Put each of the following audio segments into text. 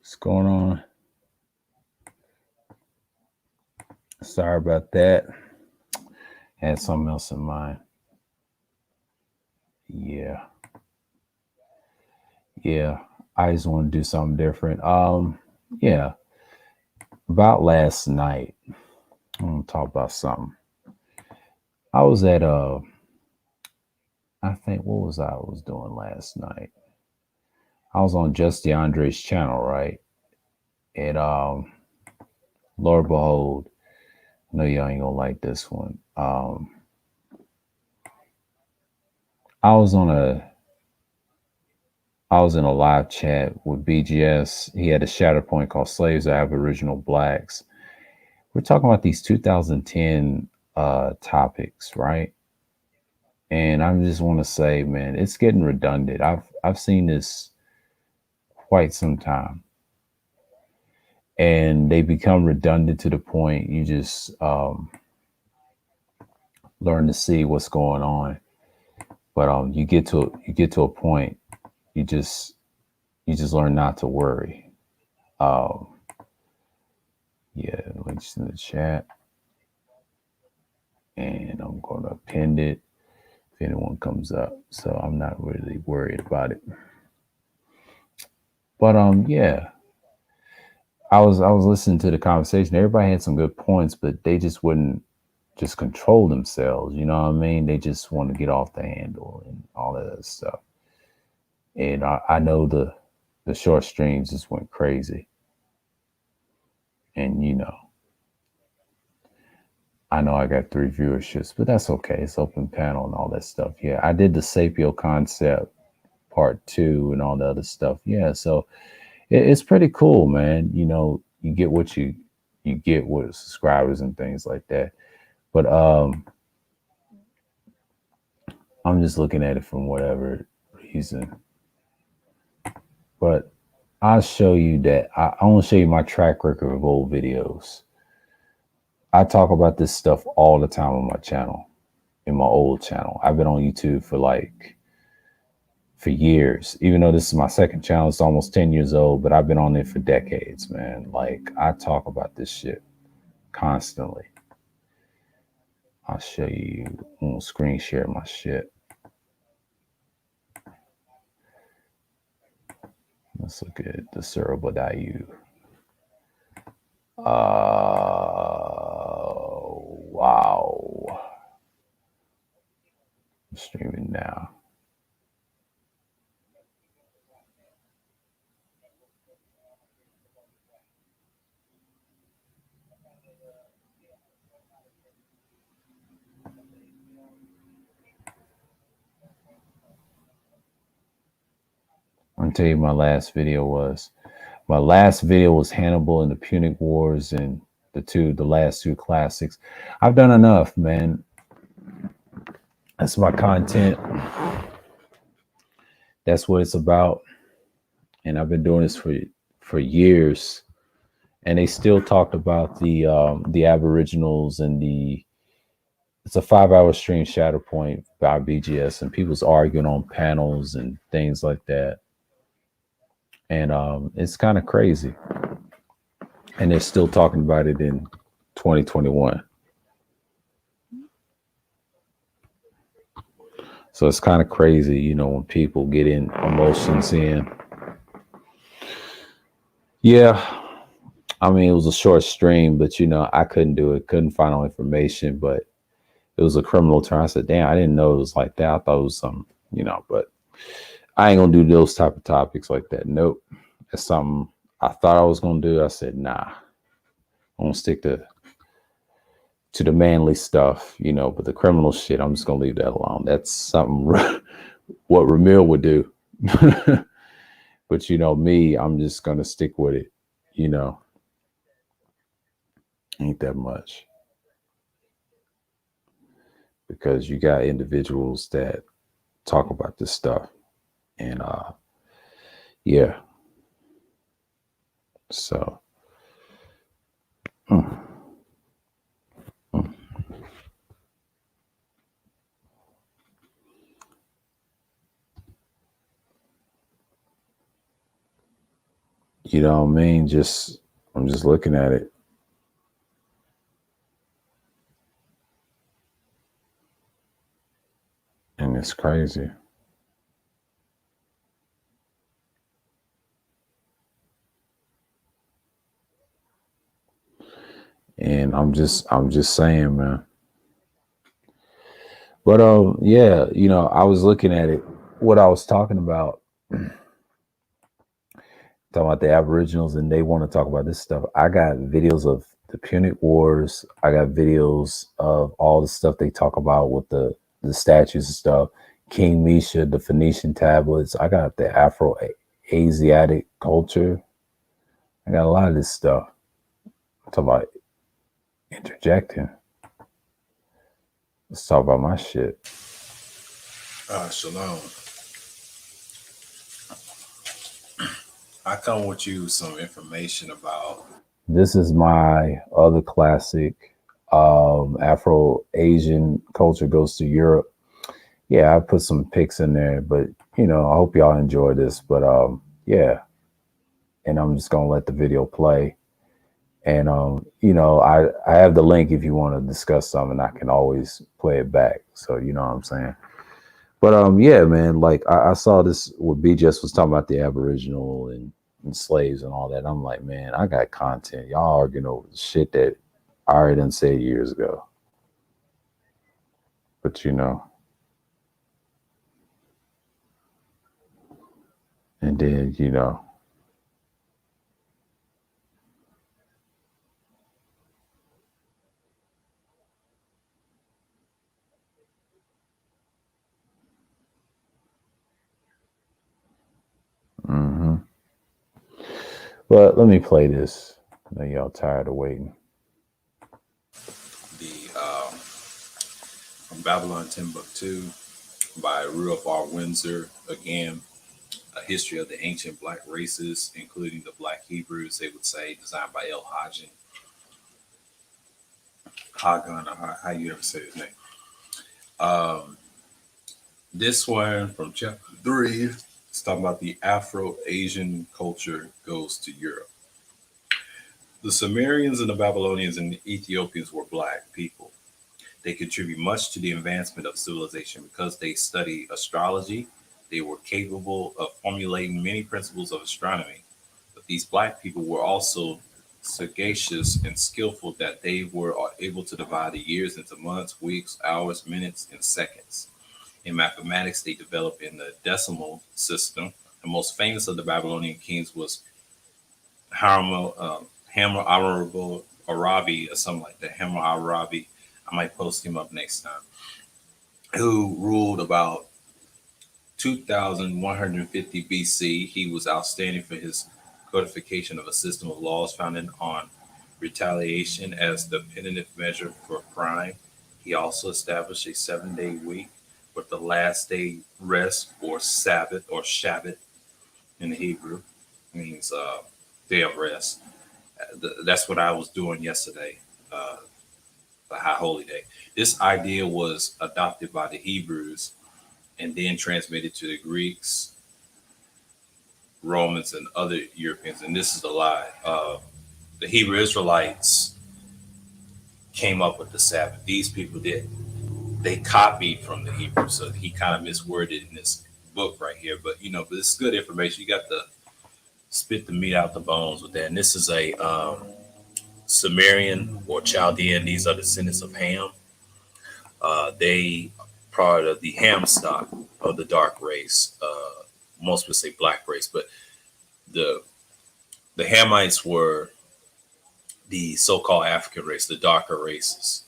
What's going on? Sorry about that. Had something else in mind. Yeah. Yeah. I just want to do something different. Yeah. About last night. I want to talk about something. I was at I think what was I was doing last night? I was on Just DeAndre's channel, right? And Lord behold, I know y'all ain't gonna like this one. I was on a I was in a live chat with BGS. He had a shadow point called Slaves of Aboriginal Blacks. We're talking about these 2010 topics, right? And I just want to say, man, it's getting redundant. I've seen this quite some time, and they become redundant to the point you just learn to see what's going on. But you get to a point, you just learn not to worry. Um, yeah, links in the chat, and I'm gonna pin it if anyone comes up. So I'm not really worried about it. But yeah, I was listening to the conversation. Everybody had some good points, but they just wouldn't just control themselves. You know what I mean? They just want to get off the handle and all of that stuff. And I know the short streams just went crazy. And I know I got 3 viewerships, but that's okay. It's open panel and all that stuff. Yeah, I did the Sapio concept part 2 and all the other stuff. Yeah, so it's pretty cool, man. You get what you get with subscribers and things like that. But I'm just looking at it from whatever reason. But I'll show you that I want to show you my track record of old videos. I talk about this stuff all the time on my channel, in my old channel. I've been on YouTube for years. Even though this is my second channel, it's almost 10 years old, but I've been on it for decades, man. Like, I talk about this shit constantly. I'll show you. I'm gonna screen share my shit. Let's look at the Cerebral Dayu. Wow. I'm streaming now. I'll tell you my last video was. My last video was Hannibal and the Punic Wars and the last two classics. I've done enough, man. That's my content. That's what it's about. And I've been doing this for years. And they still talked about the Aboriginals and it's a 5-hour stream Shadow Point by BGS, and people's arguing on panels and things like that. And it's kind of crazy. And they're still talking about it in 2021. So it's kind of crazy, when people get in emotions in. Yeah. I mean, it was a short stream, but I couldn't do it, couldn't find no information, but it was a criminal term. I said, damn, I didn't know it was like that. I thought it was some, but I ain't gonna do those type of topics like that. Nope. That's something I thought I was gonna do. I said, nah, I'm gonna stick to the manly stuff, but the criminal shit, I'm just gonna leave that alone. That's something what Ramil would do. But me, I'm just gonna stick with it, ain't that much. Because you got individuals that talk about this stuff. And yeah. So mm, mm. You know what I mean? I'm just looking at it, and it's crazy. And I'm just saying, man. But yeah, I was looking at it. What I was talking about the Aboriginals, and they want to talk about this stuff. I got videos of the Punic Wars. I got videos of all the stuff they talk about with the statues and stuff. King Misha, the Phoenician tablets. I got the Afro Asiatic culture. I got a lot of this stuff. I'm talking about interjecting. Let's talk about my shit. Shalom. I come with you some information about. This is my other classic. Afro Asian culture goes to Europe. Yeah, I put some pics in there, but I hope y'all enjoy this. But yeah, and I'm just gonna let the video play. And I have the link if you want to discuss something. I can always play it back. So you know what I'm saying. But yeah, man, like I saw this what B just was talking about the Aboriginal and slaves and all that. I'm like, man, I got content. Y'all arguing over the shit that I already done said years ago. But and then hmm But let me play this. I know y'all tired of waiting. The from Babylon Timbuktu by Rudolph R. Windsor. Again, a history of the ancient black races, including the black Hebrews, they would say, designed by El Hagan, or how you ever say his name. Um, this one from chapter 3 is talking about the Afro Asian culture goes to Europe. The Sumerians and the Babylonians and the Ethiopians were black people. They contribute much to the advancement of civilization because they study astrology. They were capable of formulating many principles of astronomy. But these black people were also sagacious and skillful that they were able to divide the years into months, weeks, hours, minutes, and seconds. In mathematics, they developed in the decimal system. The most famous of the Babylonian kings was Hammurabi Arabi or something like that. Hammurabi. I might post him up next time. Who ruled about 2150 BC. He was outstanding for his codification of a system of laws founded on retaliation as the punitive measure for crime. He also established a 7-day week with the last day rest or Sabbath or Shabbat in the Hebrew means day of rest. That's what I was doing yesterday, the High Holy Day. This idea was adopted by the Hebrews and then transmitted to the Greeks, Romans, and other Europeans. And this is a lie. The Hebrew Israelites came up with the Sabbath. These people did. They copied from the Hebrew, so he kind of misworded in this book right here. But but it's good information. You got to spit the meat out the bones with that. And this is a Sumerian or Chaldean. These are descendants of Ham. They part of the Ham stock of the dark race. Most would say black race, but the the Hamites were the so-called African race, the darker races.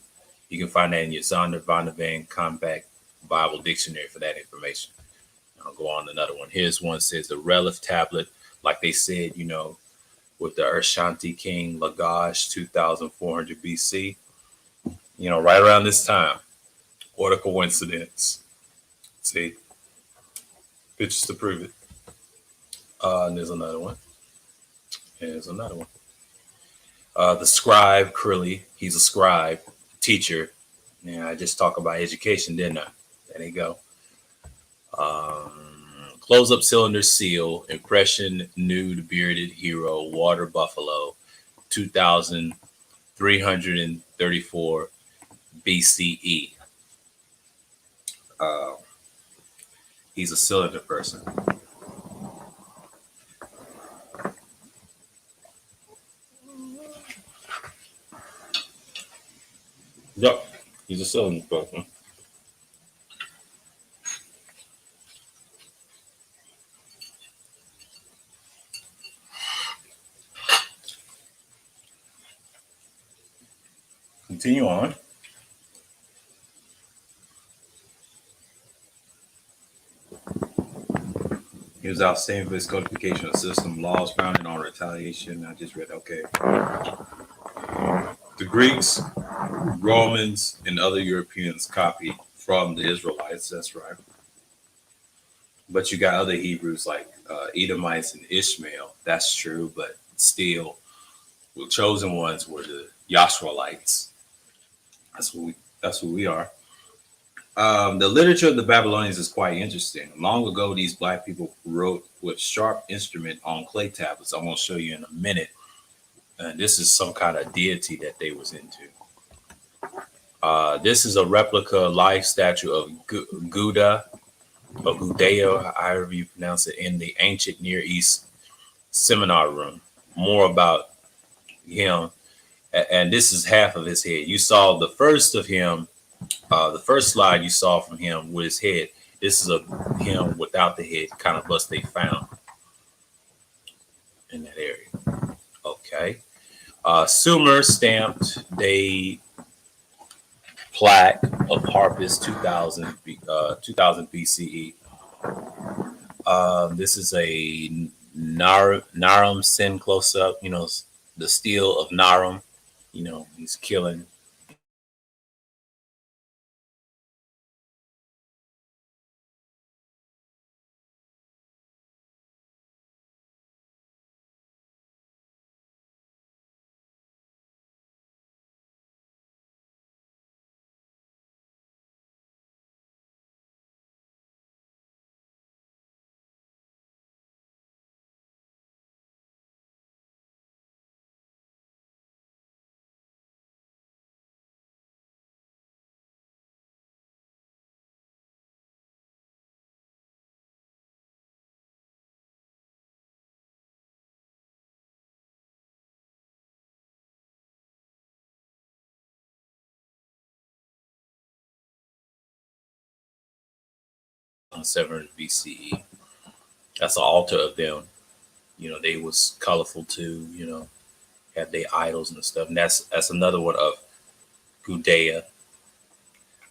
You can find that in your Zonder van der Van Compact Bible Dictionary for that information. I'll go on to another one. Here's one says the Relief tablet, like they said, with the Urshanti king Lagash, 2400 BC. Right around this time. What a coincidence. See, pictures to prove it. And there's another one. There's another one. The scribe, Curly, he's a scribe, teacher. Yeah, I just talked about education, didn't I? There you go. Close-up cylinder seal, impression nude bearded hero, water buffalo, 2,334 BCE. Uh, he's a cylinder person. Yep, he's a cylinder person. Continue on. He was outstanding for his codification of system, laws founded on retaliation. I just read, okay. The Greeks, Romans, and other Europeans copied from the Israelites. That's right. But you got other Hebrews like Edomites and Ishmael. That's true, but still, the chosen ones were the Yashrualites. That's who we are. The literature of the Babylonians is quite interesting. Long ago, these black people wrote with sharp instrument on clay tablets. I'm going to show you in a minute. And this is some kind of deity that they was into. This is a replica life statue of Gouda, or Gudea, however you pronounce it, in the ancient Near East seminar room. More about him. And this is half of his head. You saw the first of him. The first slide you saw from him with his head. This is him without the head, kind of bust they found in that area. Okay. Sumer stamped a plaque of Harpist 2000 BCE. This is a Naram Sin close up. You know, the steel of Naram. You know, he's killing. On 700 BCE. That's an altar of them. You know, they was colorful too. You know, had their idols and stuff. And that's another one of Gudea.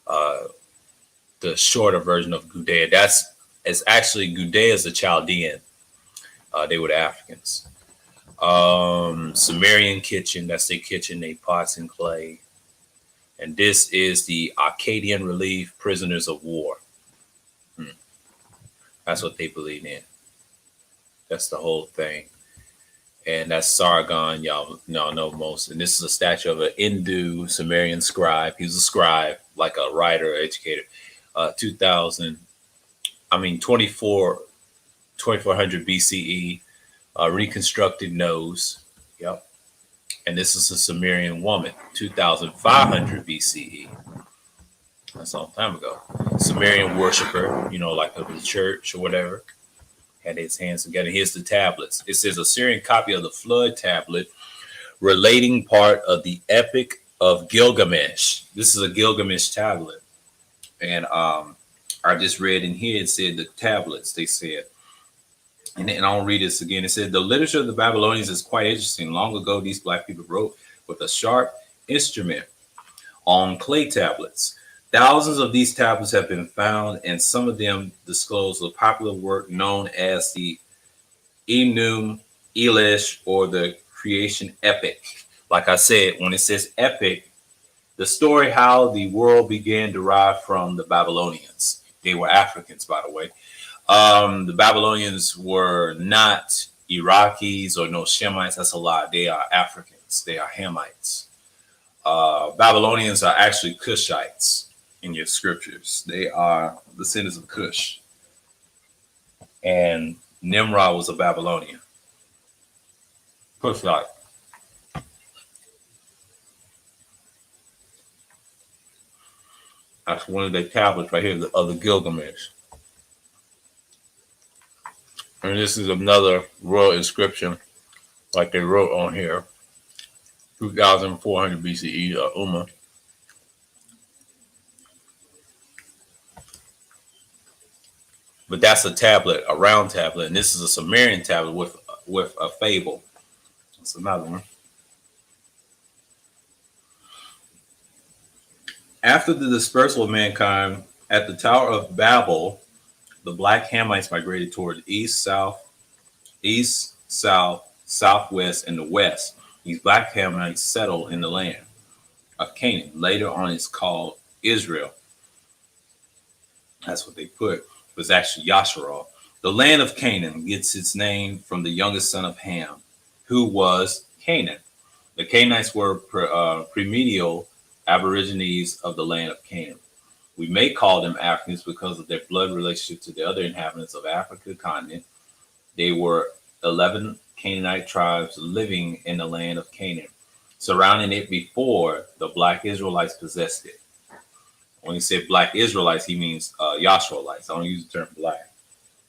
The shorter version of Gudea. It's actually Gudea is a Chaldean. They were the Africans. Sumerian kitchen. That's their kitchen. They pots and clay. And this is the Akkadian relief prisoners of war. That's what they believe in. That's the whole thing. And that's Sargon, y'all know most. And this is a statue of an Hindu Sumerian scribe. He was a scribe, like a writer, educator. 2400 BCE, reconstructed nose. Yep. And this is a Sumerian woman, 2500 BCE. That's a long time ago. Sumerian worshiper, you know, like of the church or whatever, had his hands together. Here's the tablets. It says a Syrian copy of the flood tablet relating part of the Epic of Gilgamesh. This is a Gilgamesh tablet. And I just read in here, it said the tablets, they said. And I'll read this again. It said, the literature of the Babylonians is quite interesting. Long ago, these black people wrote with a sharp instrument on clay tablets. Thousands of these tablets have been found, and some of them disclose a popular work known as the Enum Elish, or the creation epic. Like I said, when it says epic, the story how the world began derived from the Babylonians. They were Africans, by the way. The Babylonians were not Iraqis or no Shemites. That's a lie. They are Africans. They are Hamites. Babylonians are actually Cushites in your scriptures. They are descendants of Cush. and Nimrod was a Babylonian. Push like. That's one of the tablets right here of the Gilgamesh. And this is another royal inscription, like they wrote on here, 2400 BCE, Umma. But that's a tablet, a round tablet, and this is a Sumerian tablet with a fable. That's another one. After the dispersal of mankind at the Tower of Babel, the Black Hamites migrated toward east, south, southwest, and the west. These Black Hamites settled in the land of Canaan. Later on, it's called Israel. That's what they put. It was actually Yasharal. The land of Canaan gets its name from the youngest son of Ham, who was Canaan. The Canaanites were primordial aborigines of the land of Canaan. We may call them Africans because of their blood relationship to the other inhabitants of Africa continent. They were 11 Canaanite tribes living in the land of Canaan, surrounding it before the Black Israelites possessed it. When he said Black Israelites, he means Yashroelites. I don't use the term black.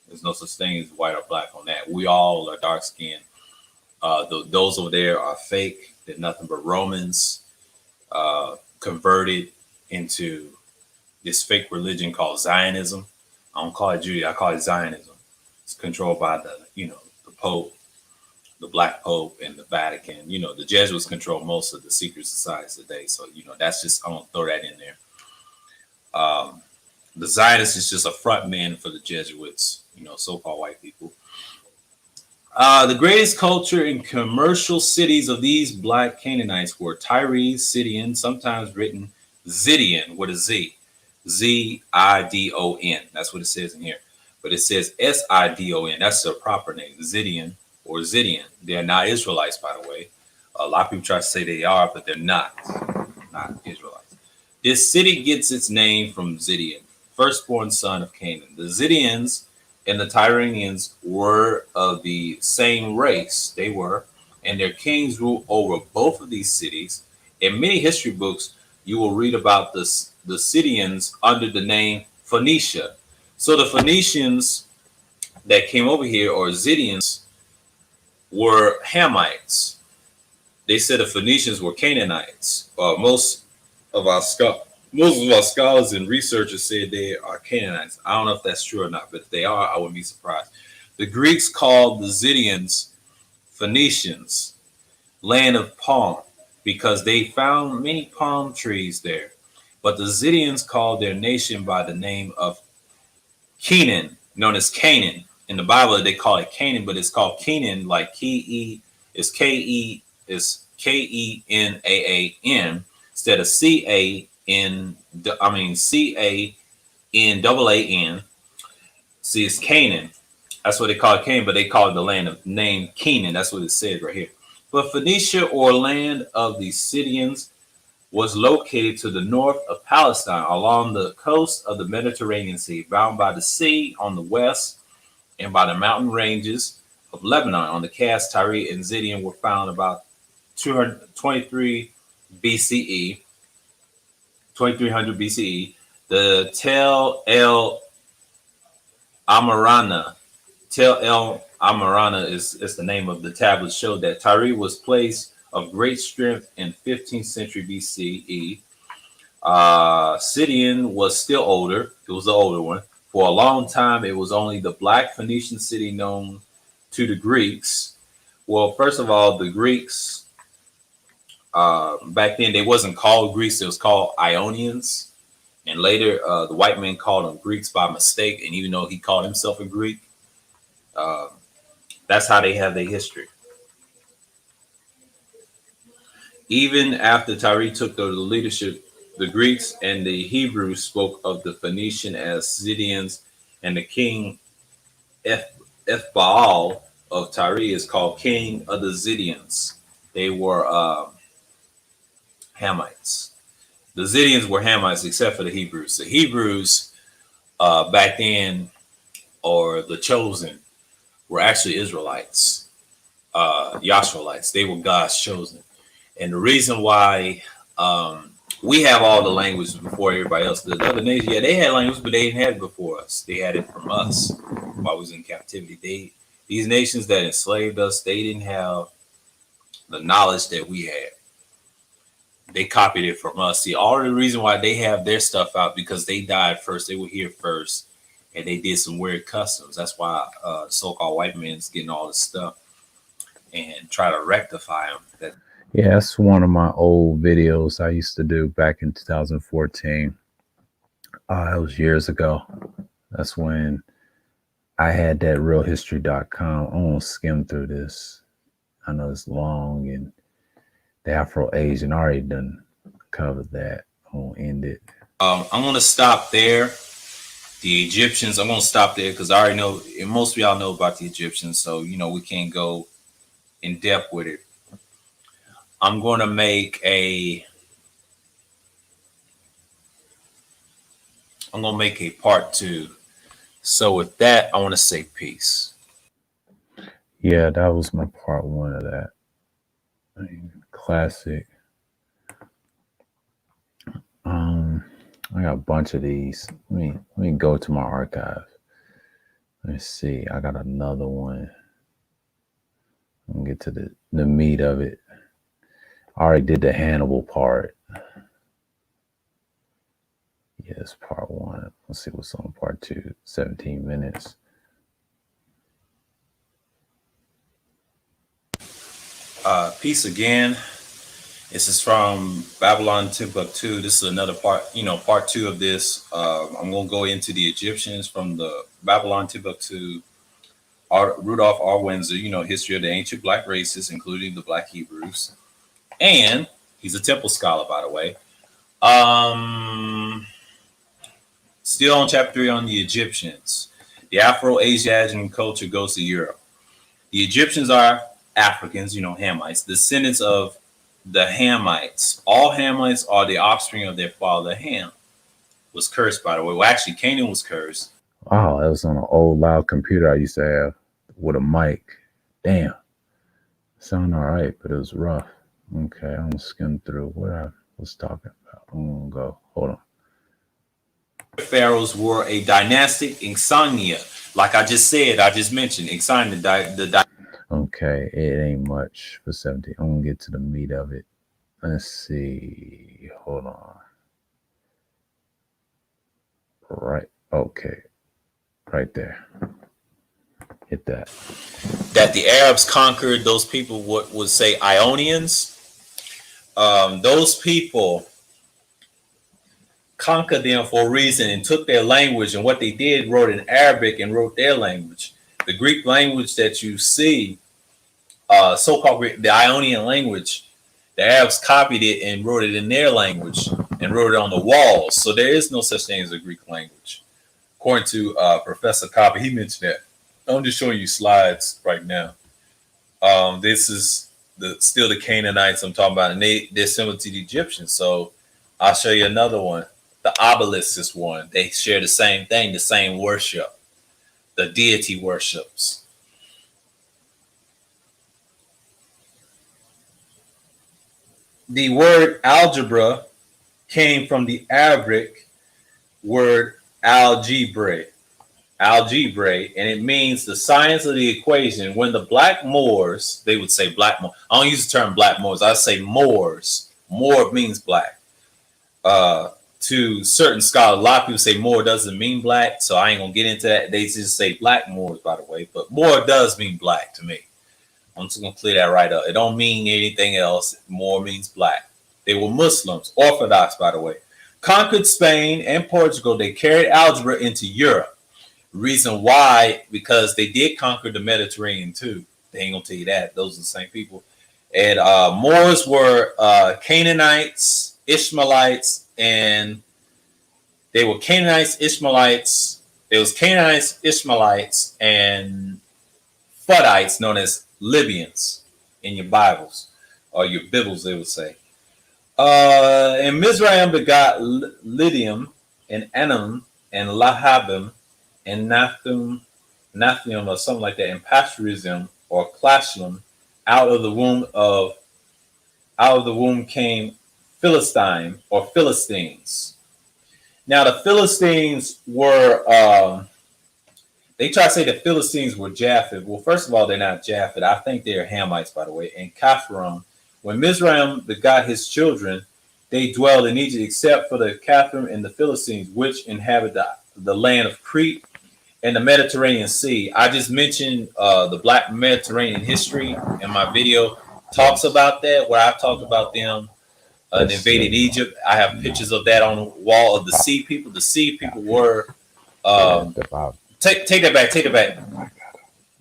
There's no such thing as white or black on that. We all are dark skinned. Those over there are fake. They're nothing but Romans converted into this fake religion called Zionism. I don't call it Judaism. I call it Zionism. It's controlled by the Pope, the Black Pope, and the Vatican. The Jesuits control most of the secret societies today. So that's just, I'm gonna throw that in there. The Zionists is just a front man for the Jesuits. So-called white people. The greatest culture and commercial cities of these Black Canaanites were Tyre, Sidon, sometimes written Zidian with a Z. Zidon. That's what it says in here. But it says Sidon. That's their proper name, Zidian or Zidian. They're not Israelites, by the way. A lot of people try to say they are, but they're not Israelites. This city gets its name from Zidian, firstborn son of Canaan. The Zidians and the Tyrians were of the same race. They were, and their kings ruled over both of these cities. In many history books, you will read about the Sidonians under the name Phoenicia. So the Phoenicians that came over here, or Zidians, were Hamites. They said the Phoenicians were Canaanites. Most of our scholars and researchers said they are Canaanites. I don't know if that's true or not, but if they are, I wouldn't be surprised. The Greeks called the Zidians Phoenicians, land of palm, because they found many palm trees there. But the Zidians called their nation by the name of Canaan, known as Canaan. In the Bible, they call it Canaan, but it's called Canaan, like K-E is K-E is K-E-N-A-A-N instead of C-A-N-A-N. See, it's Canaan. That's what they call it, Canaan, but they call it the land of name Canaan. That's what it said right here. But Phoenicia, or land of the Sidonians, was located to the north of Palestine along the coast of the Mediterranean Sea, bound by the sea on the west and by the mountain ranges of Lebanon on the Cast. Tyre and Zidon were found about 223 BCE, 2300 BCE. The Tel El Amarana is the name of the tablet, showed that Tyre was place of great strength in 15th century BCE. Sidon was still older. It was the older one. For a long time, it was only the Black Phoenician city known to the Greeks. Well, first of all, the Greeks, back then, they wasn't called Greeks. It was called Ionians. And later, the white man called them Greeks by mistake. And even though he called himself a Greek, that's how they have their history. Even after Tyre took the leadership, the Greeks and the Hebrews spoke of the Phoenician as Zidians, and the king Ethbaal of Tyre is called king of the Zidians. They were Hamites. The Zidians were Hamites except for the Hebrews. The Hebrews back then or the chosen were actually Israelites, Yashvalites. They were God's chosen. And the reason why we have all the language before everybody else, the other nations, yeah, they had language, but they didn't have it before us. They had it from us while we was in captivity. These nations that enslaved us, they didn't have the knowledge that we had. They copied it from us. See, all the reason why they have their stuff out because they died first. They were here first, and they did some weird customs. That's why so-called white men's getting all this stuff and try to rectify them. Yeah, that's one of my old videos I used to do back in 2014. That was years ago. That's when I had that realhistory.com. I'm going to skim through this. I know it's long, and the Afro-Asian already done covered that. I'm going to end it. I'm going to stop there. The Egyptians, I'm going to stop there because I already know, and most of y'all know about the Egyptians, so, we can't go in depth with it. I'm going to make a part 2. So with that, I want to say peace. Yeah, that was my part 1 of that. Classic. I got a bunch of these. Let me go to my archive. Let's see. I got another one. I'm gonna get to the meat of it. I already did the Hannibal part. Yes, part 1. Let's see what's on part 2. 17 minutes. Peace again. This is from Babylon Timbuktu. This is another part, part 2 of this. I'm going to go into the Egyptians from the Babylon Timbuktu, Rudolph R. Windsor, history of the ancient black races, including the black Hebrews. And he's a temple scholar, by the way. Still on chapter 3 on the Egyptians. The Afro-Asian culture goes to Europe. The Egyptians are Africans, Hamites, descendants of the Hamites. All Hamites are the offspring of their father Ham. Was cursed, by the way. Well, actually, Canaan was cursed. Wow, that was on an old loud computer I used to have with a mic. Damn. Sound all right, but it was rough. Okay, I'm gonna skim through what I was talking about. I'm gonna go. Hold on. Pharaohs were a dynastic insignia. Like I just said, I just mentioned insignia. Okay, it ain't much for 17. I'm gonna get to the meat of it. Let's see. Hold on. Right. Okay. Right there. Hit that. That the Arabs conquered those people, what would say Ionians. Those people conquered them for a reason and took their language, and what they did, wrote in Arabic and wrote their language. The Greek language that you see, so-called Greek, the Ionian language, the Arabs copied it and wrote it in their language and wrote it on the walls. So there is no such thing as a Greek language. According to Professor Copper, he mentioned that. I'm just showing you slides right now. This is still the Canaanites I'm talking about, and they're similar to the Egyptians. So I'll show you another one. The obelisk is one. They share the same thing, the same worship, the deity worships. The word algebra came from the Arabic word algebrae, and it means the science of the equation. When the black Moors, they would say black Moors. I don't use the term black Moors. I say Moors. Moor means black. To certain scholars, a lot of people say Moor doesn't mean black, so I ain't gonna get into that. They just say black Moors, by the way, but Moor does mean black to me. I'm just gonna clear that right up. It don't mean anything else. Moor means black. They were Muslims, Orthodox, by the way. Conquered Spain and Portugal. They carried algebra into Europe. Reason why? Because they did conquer the Mediterranean too. They ain't gonna tell you that. Those are the same people. And Moors were Canaanites, Ishmaelites, and they were Canaanites, Ishmaelites. There was Canaanites, Ishmaelites, and Fuddites, known as Libyans in your Bibles or your Bibles, they would say. And Mizraim begot Lydium and Anam and Lahabim and Nathum Nathium or something like that, and Pasturism or Clashlum, out of the womb came Philistine or Philistines. Now the Philistines were they try to say the Philistines were Japheth. Well, first of all, they're not Japheth. I think they're Hamites, by the way. And Capharim. When Mizraim begot his children, they dwelled in Egypt, except for the Capharim and the Philistines, which inhabit the land of Crete and the Mediterranean Sea. I just mentioned the Black Mediterranean history in my video. Talks about that, where I've talked about them invaded Egypt. I have pictures of that on the wall of the Sea People. The Sea People were take that back. Take it back.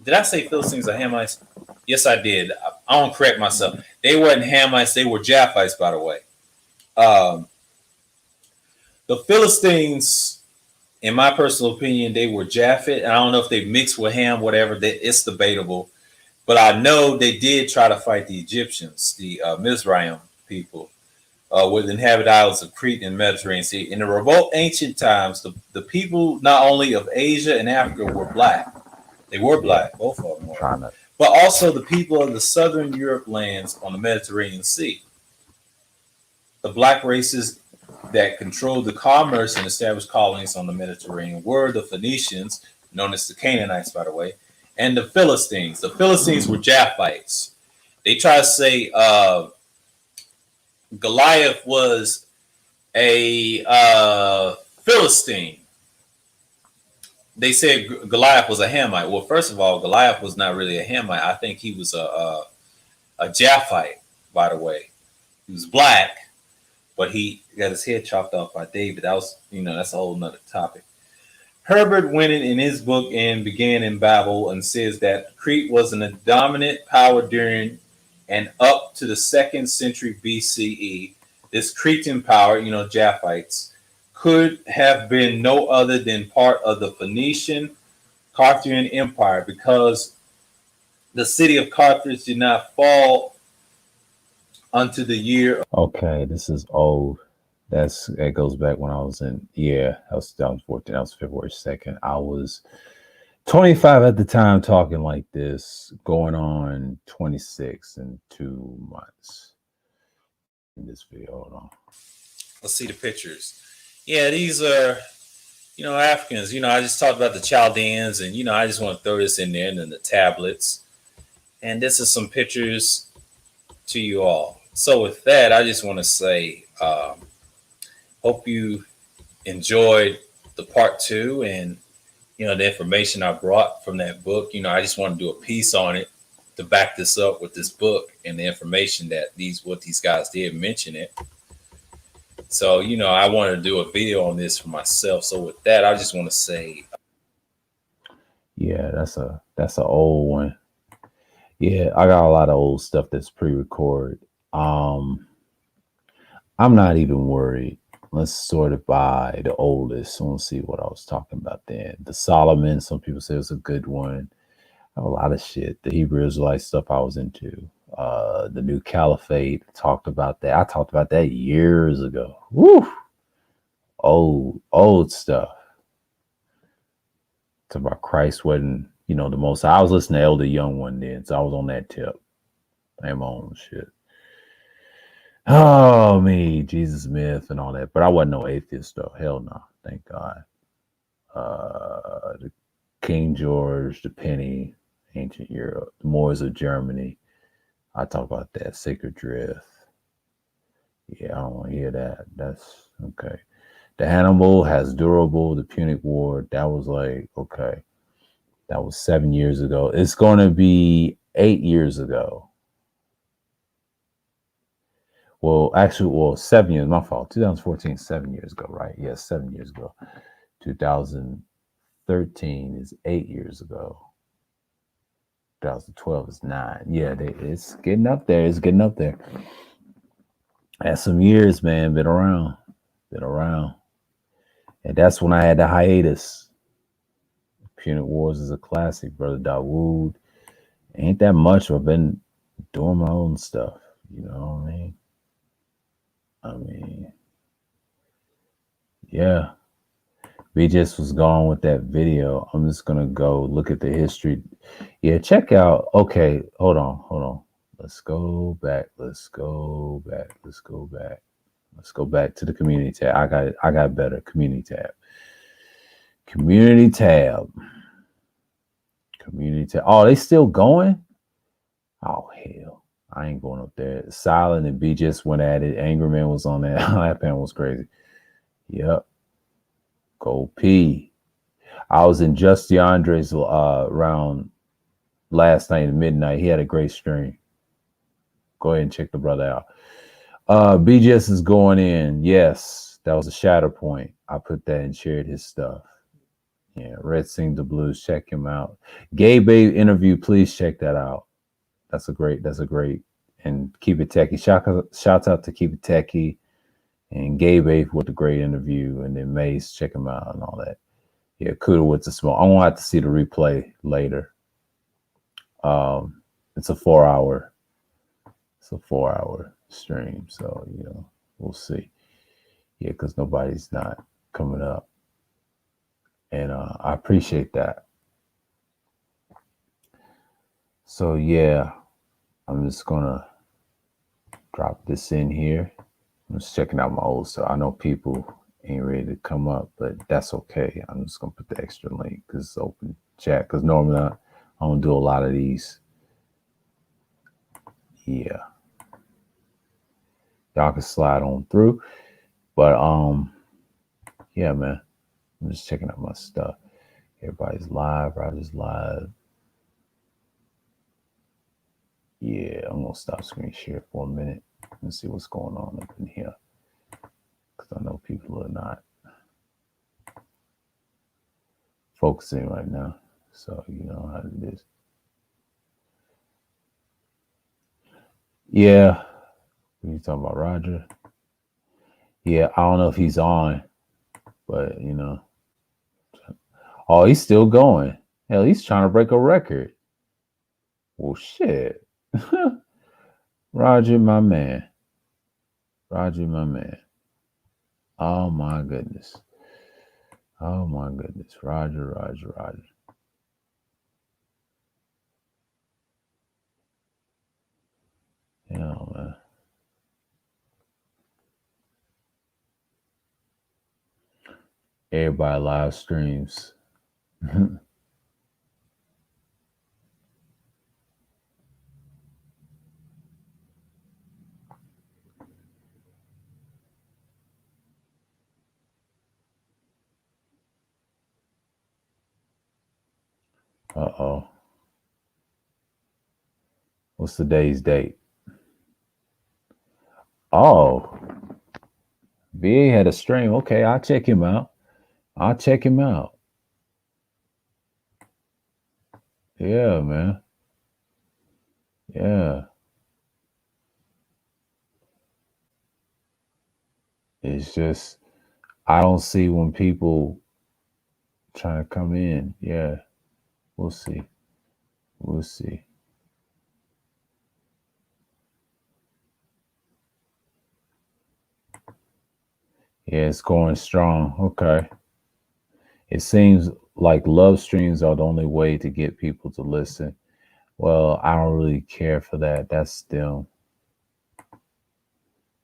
Did I say Philistines are Hamites? Yes, I did. I don't correct myself. They weren't Hamites. They were Japhites, by the way. The Philistines, in my personal opinion, they were Japhet. I don't know if they mixed with Ham, whatever. It's debatable. But I know they did try to fight the Egyptians, the Mizraim people, with inhabited islands of Crete and Mediterranean Sea. In the remote ancient times, the people not only of Asia and Africa were black. They were black, both of them were. But also the people of the southern Europe lands on the Mediterranean Sea. The black races that controlled the commerce and established colonies on the Mediterranean were the Phoenicians, known as the Canaanites, by the way, and the Philistines. The Philistines were Japhites. They try to say Goliath was a Philistine. They said Goliath was a Hamite. Well, first of all, Goliath was not really a Hamite. I think he was a Japhite, by the way. He was black, but he got his head chopped off by David. That was, that's a whole nother topic. Herbert went in his book and began in Babel and says that Crete was a dominant power during and up to the 2nd century BCE. This Cretan power, Japhites, could have been no other than part of the Phoenician Carthaginian Empire, because the city of Carthage did not fall unto the year. Okay, this is old. That goes back when I was in, that was 2014. That was February 2nd. I was 25 at the time, talking like this, going on 26 in 2 months. In this video, hold on. Let's see the pictures. Yeah, these are, Africans. I just talked about the Chaldeans, and, I just want to throw this in there, and then the tablets. And this is some pictures to you all. So with that, I just want to say, hope you enjoyed the part 2 and, the information I brought from that book. I just want to do a piece on it to back this up with this book and the information that what these guys did mention it. So, I wanted to do a video on this for myself. So with that, I just want to say, yeah, that's an old one. Yeah, I got a lot of old stuff that's pre-recorded. I'm not even worried. Let's sort it by the oldest. I want to see what I was talking about then. The Solomon, some people say, was a good one. I have a lot of shit. The Hebrew Israelite stuff I was into. The New Caliphate, talked about that. I talked about that years ago. Woo! Old stuff. Talk about Christ wasn't, the most. I was listening to Elder Young one then, so I was on that tip. I'm on shit. Oh, me, Jesus myth and all that. But I wasn't no atheist though. Hell no. Thank God. The King George, the penny, ancient Europe, the Moors of Germany. I talk about that. Sacred Drift. Yeah, I don't want to hear that. That's okay. The Hannibal has durable, the Punic War. That was like, okay. That was 7 years ago. It's going to be 8 years ago. Well, actually, 7 years, my fault. 2014, 7 years ago, right? Yes, 7 years ago. 2013 is 8 years ago. 2012 is 9. Yeah, it's getting up there. It's getting up there. Had some years, man. Been around. And that's when I had the hiatus. Punic Wars is a classic, Brother Dawood. Ain't that much. I've been doing my own stuff. You know what I mean? Yeah. We just was gone with that video. I'm just gonna go look at the history. Yeah, check out. Okay, hold on. Let's go back. Let's go back to the community tab. I got it. I got better. Community tab. Community tab. Oh, they still going? Oh hell. I ain't going up there. Silent and B just went at it. Angry Man was on that. That panel was crazy. Yep. Go P. I was in Just DeAndre's round last night at midnight. He had a great stream. Go ahead and check the brother out. BGS is going in. Yes, that was a shatter point. I put that and shared his stuff. Yeah, Red Sing the Blues. Check him out. Gay Babe interview. Please check that out. That's a great. And Keep It Techie. Shouts out to Keep It Techie and Gay Babe with the great interview. And then Mace, check him out and all that. Yeah, Kuda with the smoke. I'm gonna have to see the replay later. It's a 4-hour. It's a 4-hour stream, so we'll see. Yeah, because nobody's not coming up, and I appreciate that. So yeah, I'm just gonna drop this in here. I'm just checking out my old stuff. I know people ain't ready to come up, but that's okay. I'm just gonna put the extra link because it's open chat. Because normally I don't do a lot of these. Yeah, y'all can slide on through. But yeah, man, I'm just checking out my stuff. Everybody's live. Roger's live. Yeah, I'm gonna stop screen share for a minute and see what's going on up in here, because I know people are not focusing right now. So you know how it is. Yeah, what are you talking about, Roger? Yeah, I don't know if he's on, but oh, he's still going. Hell, he's trying to break a record. Well, shit. Roger, my man. Oh my goodness. Roger. Yeah, man. Everybody live streams. Uh-oh. What's today's date? Oh, BA had a stream. Okay, I'll check him out. Yeah, man. Yeah. It's just, I don't see when people trying to come in. Yeah. We'll see. Yeah, it's going strong. Okay. It seems like love streams are the only way to get people to listen. Well, I don't really care for that. That's still, I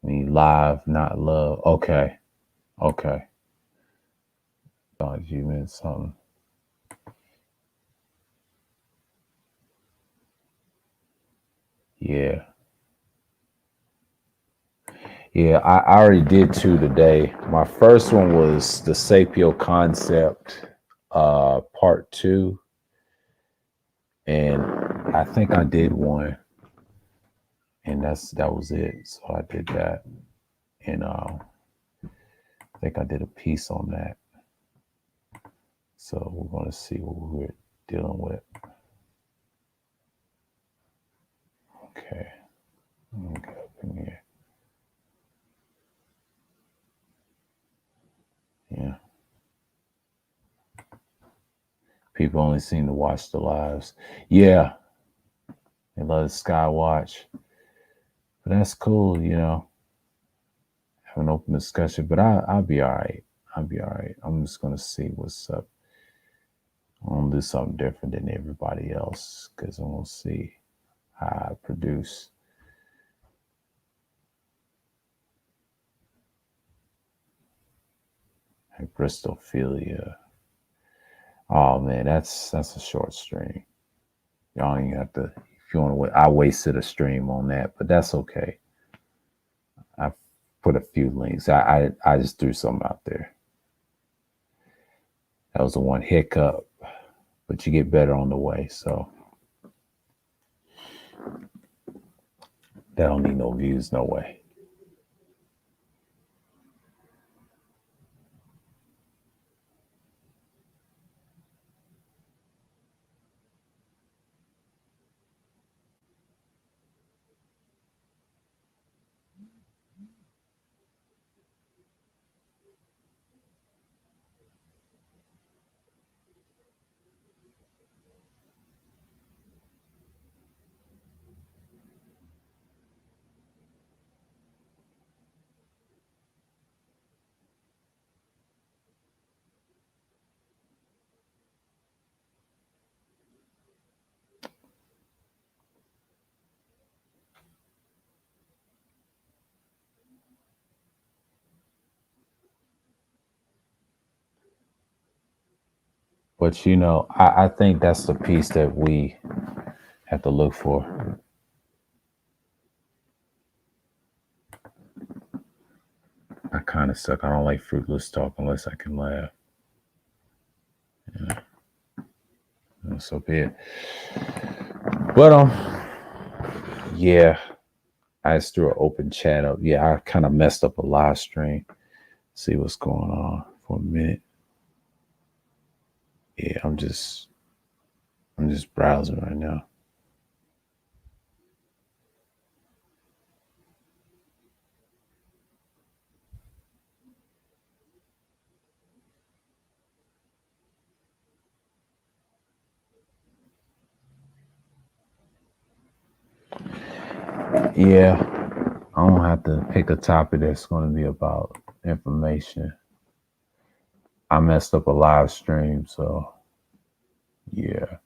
mean, live, not love. Okay. Thought you meant something. Yeah. Yeah, I already did 2 today. My first one was the Sapio concept, part 2. And I think I did 1. And that was it. So I did that. And I think I did a piece on that. So we're gonna see what we're dealing with. Okay. Let me go up in here. Yeah. People only seem to watch the lives. Yeah. They let the sky watch. But that's cool, have an open discussion. But I'll be all right. I'll be all right. I'm just gonna see what's up. I'm gonna do something different than everybody else because I'm gonna see how I produce. Like Bristophilia. Oh man, that's a short stream. Y'all ain't have to. If you want to, I wasted a stream on that, but that's okay. I put a few links. I just threw something out there. That was the one hiccup, but you get better on the way. So that don't need no views, no way. But you know, I think that's the piece that we have to look for. I kind of suck. I don't like fruitless talk unless I can laugh. Yeah. So be it. But yeah, I just threw an open chat up. Yeah, I kind of messed up a live stream. See what's going on for a minute. Yeah, I'm just browsing right now. Yeah, I don't have to pick a topic that's going to be about information. I messed up a live stream, so yeah.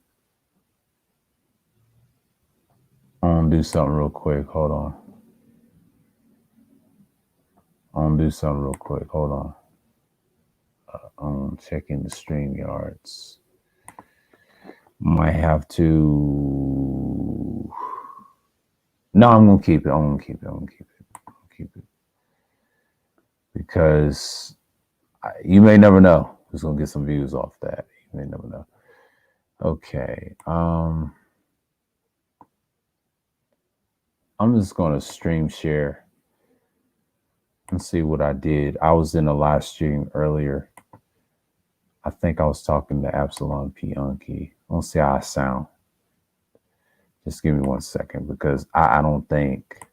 I'm gonna do something real quick. Hold on. I'm gonna do something real quick. Hold on. I'm checking the StreamYards. Might have to. No, I'm gonna keep it. I'm gonna keep it. Because you may never know who's gonna get some views off that. You may never know. Okay. I'm just gonna stream share and see what I did. I was in a live stream earlier. I think I was talking to Absalom P. Unky. Let's see how I sound. Just give me 1 second because I don't think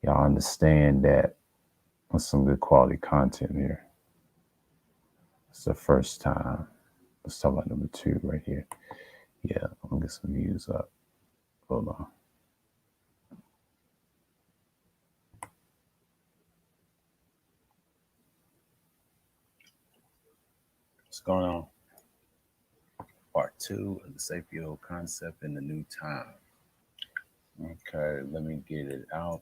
y'all understand that there's some good quality content here. It's the first time. Let's talk about number 2 right here. Yeah, I'm gonna get some views up. Hold on. What's going on? Part 2 of the Sapio concept in the new time. Okay, let me get it out.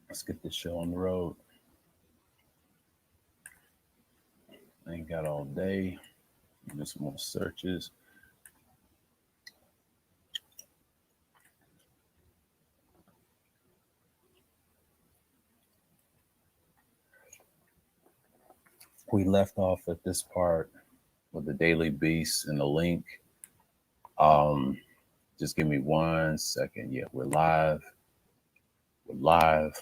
Let's get this show on the road. I ain't got all day. Do some more searches. We left off at this part with the Daily Beast and the link. Just give me 1 second. Yeah, we're live. We're live.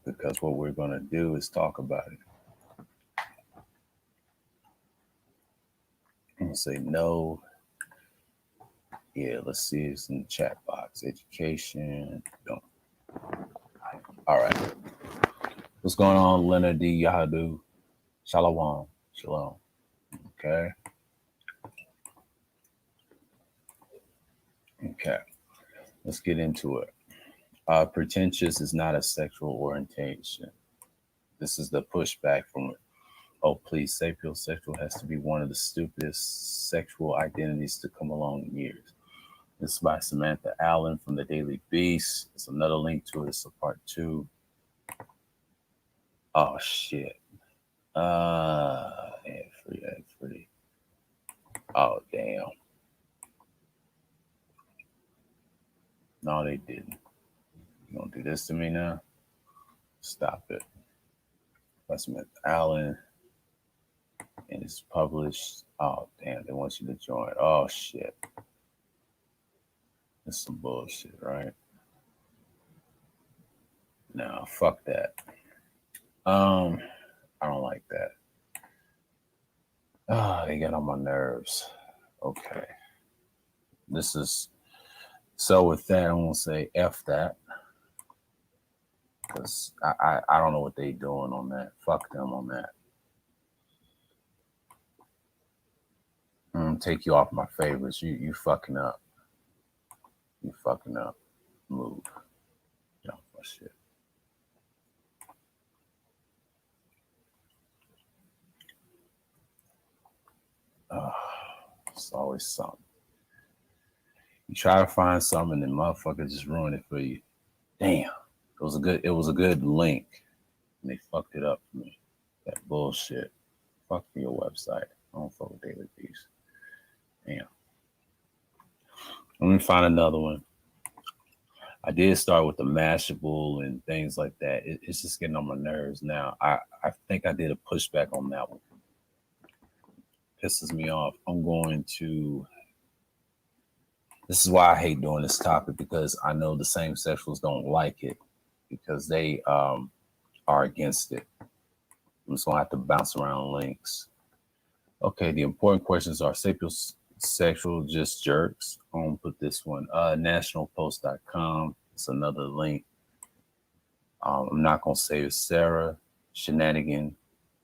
Because what we're gonna do is talk about it. I'm gonna say no. Yeah, let's see. It's in the chat box. Education. Don't. All right. What's going on, Leonard D. Yahoo? Shalom. Shalom. Okay. Okay. Let's get into it. Pretentious is not a sexual orientation. This is the pushback from it. Oh, please, sapiosexual has to be one of the stupidest sexual identities to come along in years. This is by Samantha Allen from the Daily Beast. It's another link to it. It's a part 2. Oh, shit. Ad free. Oh, damn. No, they didn't. You gonna do this to me now? Stop it. By Samantha Allen. And it's published. Oh, damn. They want you to join. Oh, shit. It's some bullshit, right? No, fuck that. I don't like that. They get on my nerves. Okay. This is so with that, I'm gonna say F that. Because I don't know what they doing on that. Fuck them on that. Take you off my favorites. You fucking up. You fucking up. Move. Get off my shit. It's always something. You try to find something and then motherfuckers just ruin it for you. Damn. It was a good link. And they fucked it up for me. That bullshit. Fuck your website. I don't fuck with Daily Beast. Damn. Let me find another one. I did start with the Mashable and things like that. It's just getting on my nerves now. I think I did a pushback on that one. Pisses me off. I'm going to. This is why I hate doing this topic, because I know the same sexuals don't like it because they are against it. I'm just gonna have to bounce around links. Okay, the important questions are sapiosexual just jerks. I'm gonna put this one. Nationalpost.com. It's another link. I'm not gonna say it's Sarah Shenanigan.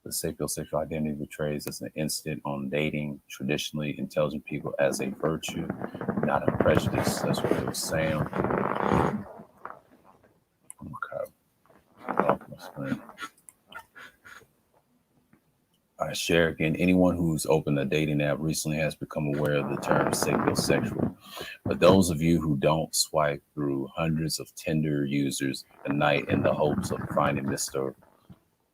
The sapiosexual identity portrays as an instant on dating traditionally intelligent people as a virtue, not a prejudice. That's what it was saying. Okay. Off my screen. I share again. Anyone who's opened a dating app recently has become aware of the term sapiosexual. But those of you who don't swipe through hundreds of Tinder users a night in the hopes of finding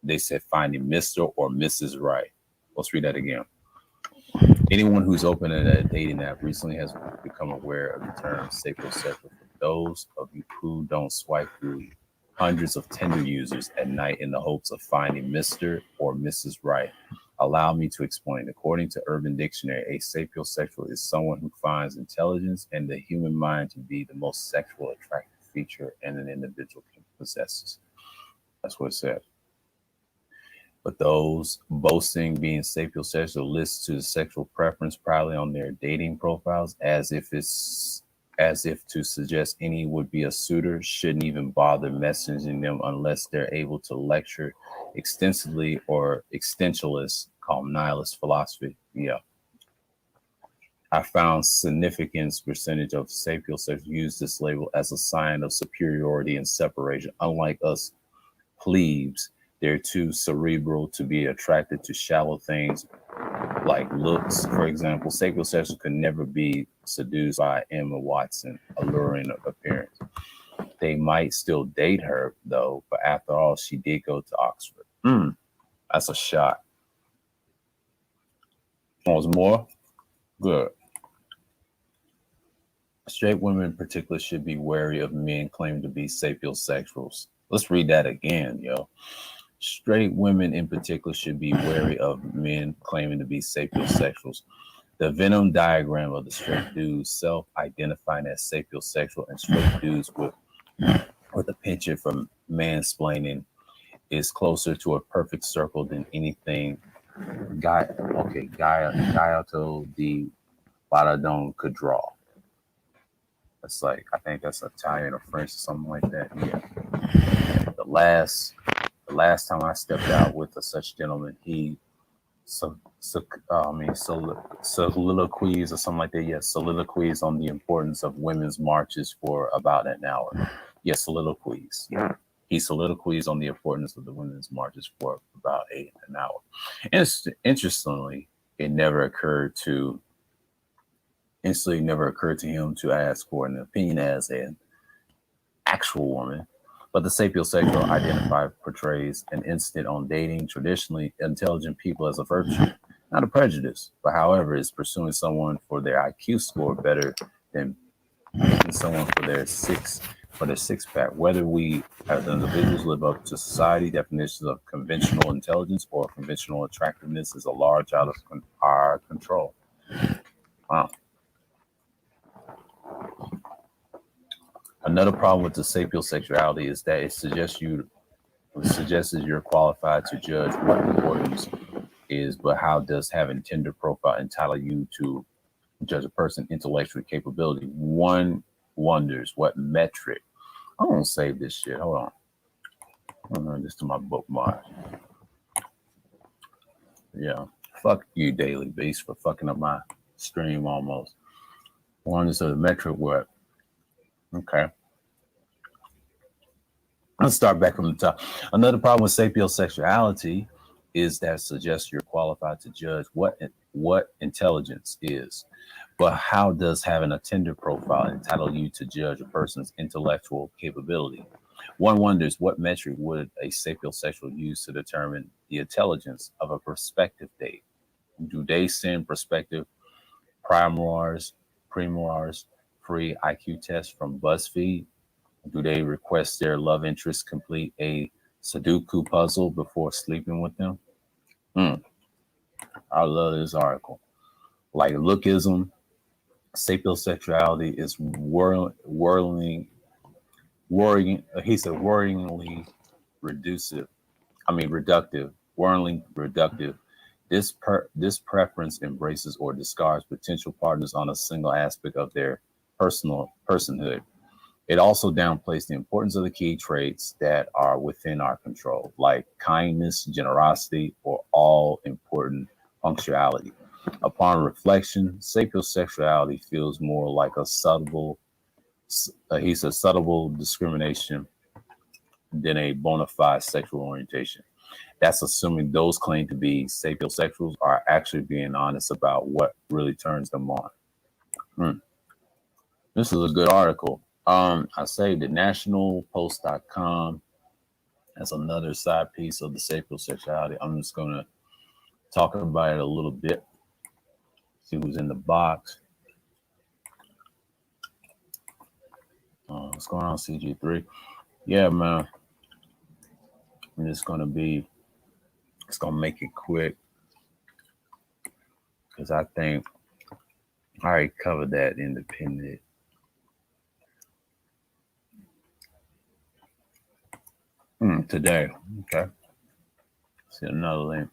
they said finding Mr. or Mrs. Right. Let's read that again. Anyone who's opened a dating app recently has become aware of the term sapiosexual. For those of you who don't swipe through hundreds of Tinder users at night in the hopes of finding Mr. or Mrs. Right, allow me to explain. According to Urban Dictionary, a sapiosexual is someone who finds intelligence and the human mind to be the most sexual attractive feature an individual can possess. That's what it said. But those boasting being sapiosexual lists to the sexual preference proudly on their dating profiles as if to suggest any would be a suitor shouldn't even bother messaging them unless they're able to lecture extensively or existentialists called nihilist philosophy. Yeah. I found significant percentage of sapiosexuals use this label as a sign of superiority and separation. Unlike us plebes, they're too cerebral to be attracted to shallow things like looks. For example, sapiosexuals could never be seduced by Emma Watson, alluring appearance. They might still date her, though, but after all, she did go to Oxford. That's a shot. Was more? Good. Straight women in particular should be wary of men claiming to be sapiosexuals. Let's read that again, yo. Straight women in particular should be wary of men claiming to be sapiosexuals. The Venn diagram of the straight dudes self-identifying as sapiosexual and straight dudes with a penchant for mansplaining is closer to a perfect circle than anything Gaioto di Baradon could draw. It's like, I think that's Italian or French or something like that. Yeah. The The last time I stepped out with such gentleman, he soliloquies or something like that. Yes, soliloquies on the importance of women's marches for about an hour. Yes, soliloquies. Yeah. He soliloquies on the importance of the women's marches for about an hour. And interestingly, it never occurred to him to ask for an opinion as an actual woman. But the sapiosexual identifier portrays an instant on dating traditionally intelligent people as a virtue, not a prejudice, but however, is pursuing someone for their IQ score better than picking someone for their six pack. Whether we as individuals live up to society definitions of conventional intelligence or conventional attractiveness is a large out of our control. Wow. Another problem with the sapiosexuality is that it suggests you're qualified to judge what importance is, but how does having Tinder profile entitle you to judge a person's intellectual capability? One wonders what metric. I'm gonna save this shit. Hold on. I'm gonna this to my bookmark. Yeah. Fuck you, Daily Beast, for fucking up my stream almost. Wonders of the metric what? Okay. Let's start back from the top. Another problem with sapiosexuality is that it suggests you're qualified to judge what intelligence is. But how does having a Tinder profile entitle you to judge a person's intellectual capability? One wonders what metric would a sapiosexual use to determine the intelligence of a prospective date? Do they send prospective primoirs, free IQ tests from BuzzFeed? Do they request their love interest complete a Sudoku puzzle before sleeping with them? I love this article. Like lookism, sapiosexuality is worryingly reductive. This preference embraces or discards potential partners on a single aspect of their personhood. It also downplays the importance of the key traits that are within our control, like kindness, generosity, or all important punctuality. Upon reflection, sapiosexuality feels more like a subtle discrimination than a bona fide sexual orientation. That's assuming those claimed to be sapiosexuals are actually being honest about what really turns them on. This is a good article. I saved it. Nationalpost.com. That's another side piece of the sapiosexuality. I'm just going to talk about it a little bit. See who's in the box. What's going on, CG3? Yeah, man. It's going to make it quick because I think I already covered that independent. Today. Okay. See another link.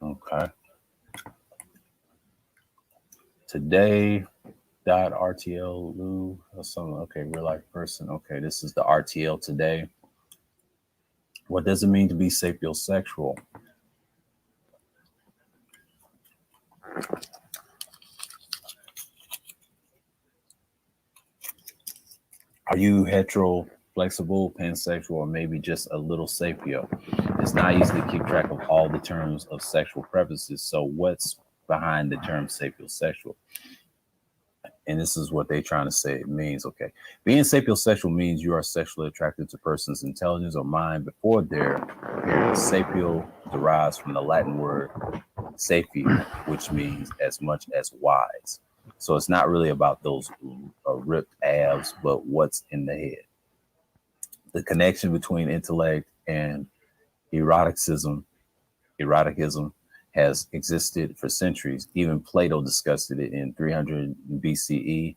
Okay. Today.rtl Lou or something. Okay, real life person. Okay, this is the RTL today. What does it mean to be sapiosexual? Are you hetero, flexible, pansexual, or maybe just a little sapio? It's not easy to keep track of all the terms of sexual preferences. So what's behind the term sapiosexual? And this is what they're trying to say it means. Okay. Being sapiosexual means you are sexually attracted to a person's intelligence or mind before their appearance. Sapio derives from the Latin word sapio, which means as much as wise. So it's not really about those ripped abs, but what's in the head. The connection between intellect and eroticism has existed for centuries. Even Plato discussed it in 300 BCE,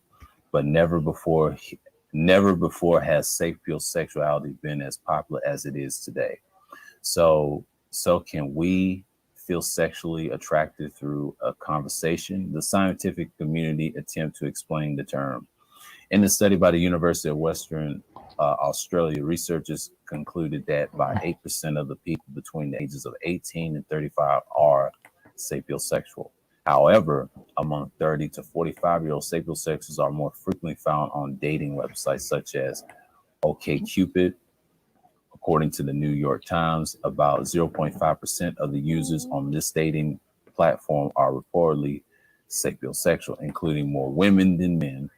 but never before has sapiosexuality been as popular as it is today. So can we feel sexually attracted through a conversation. The scientific community attempt to explain the term. In the study by the University of Western Australia, researchers concluded that by 8% of the people between the ages of 18 and 35 are sapiosexual. However, among 30 to 45-year-old sapiosexuals are more frequently found on dating websites such as OkCupid. According to the New York Times, about 0.5% of the users on this dating platform are reportedly sapiosexual, including more women than men.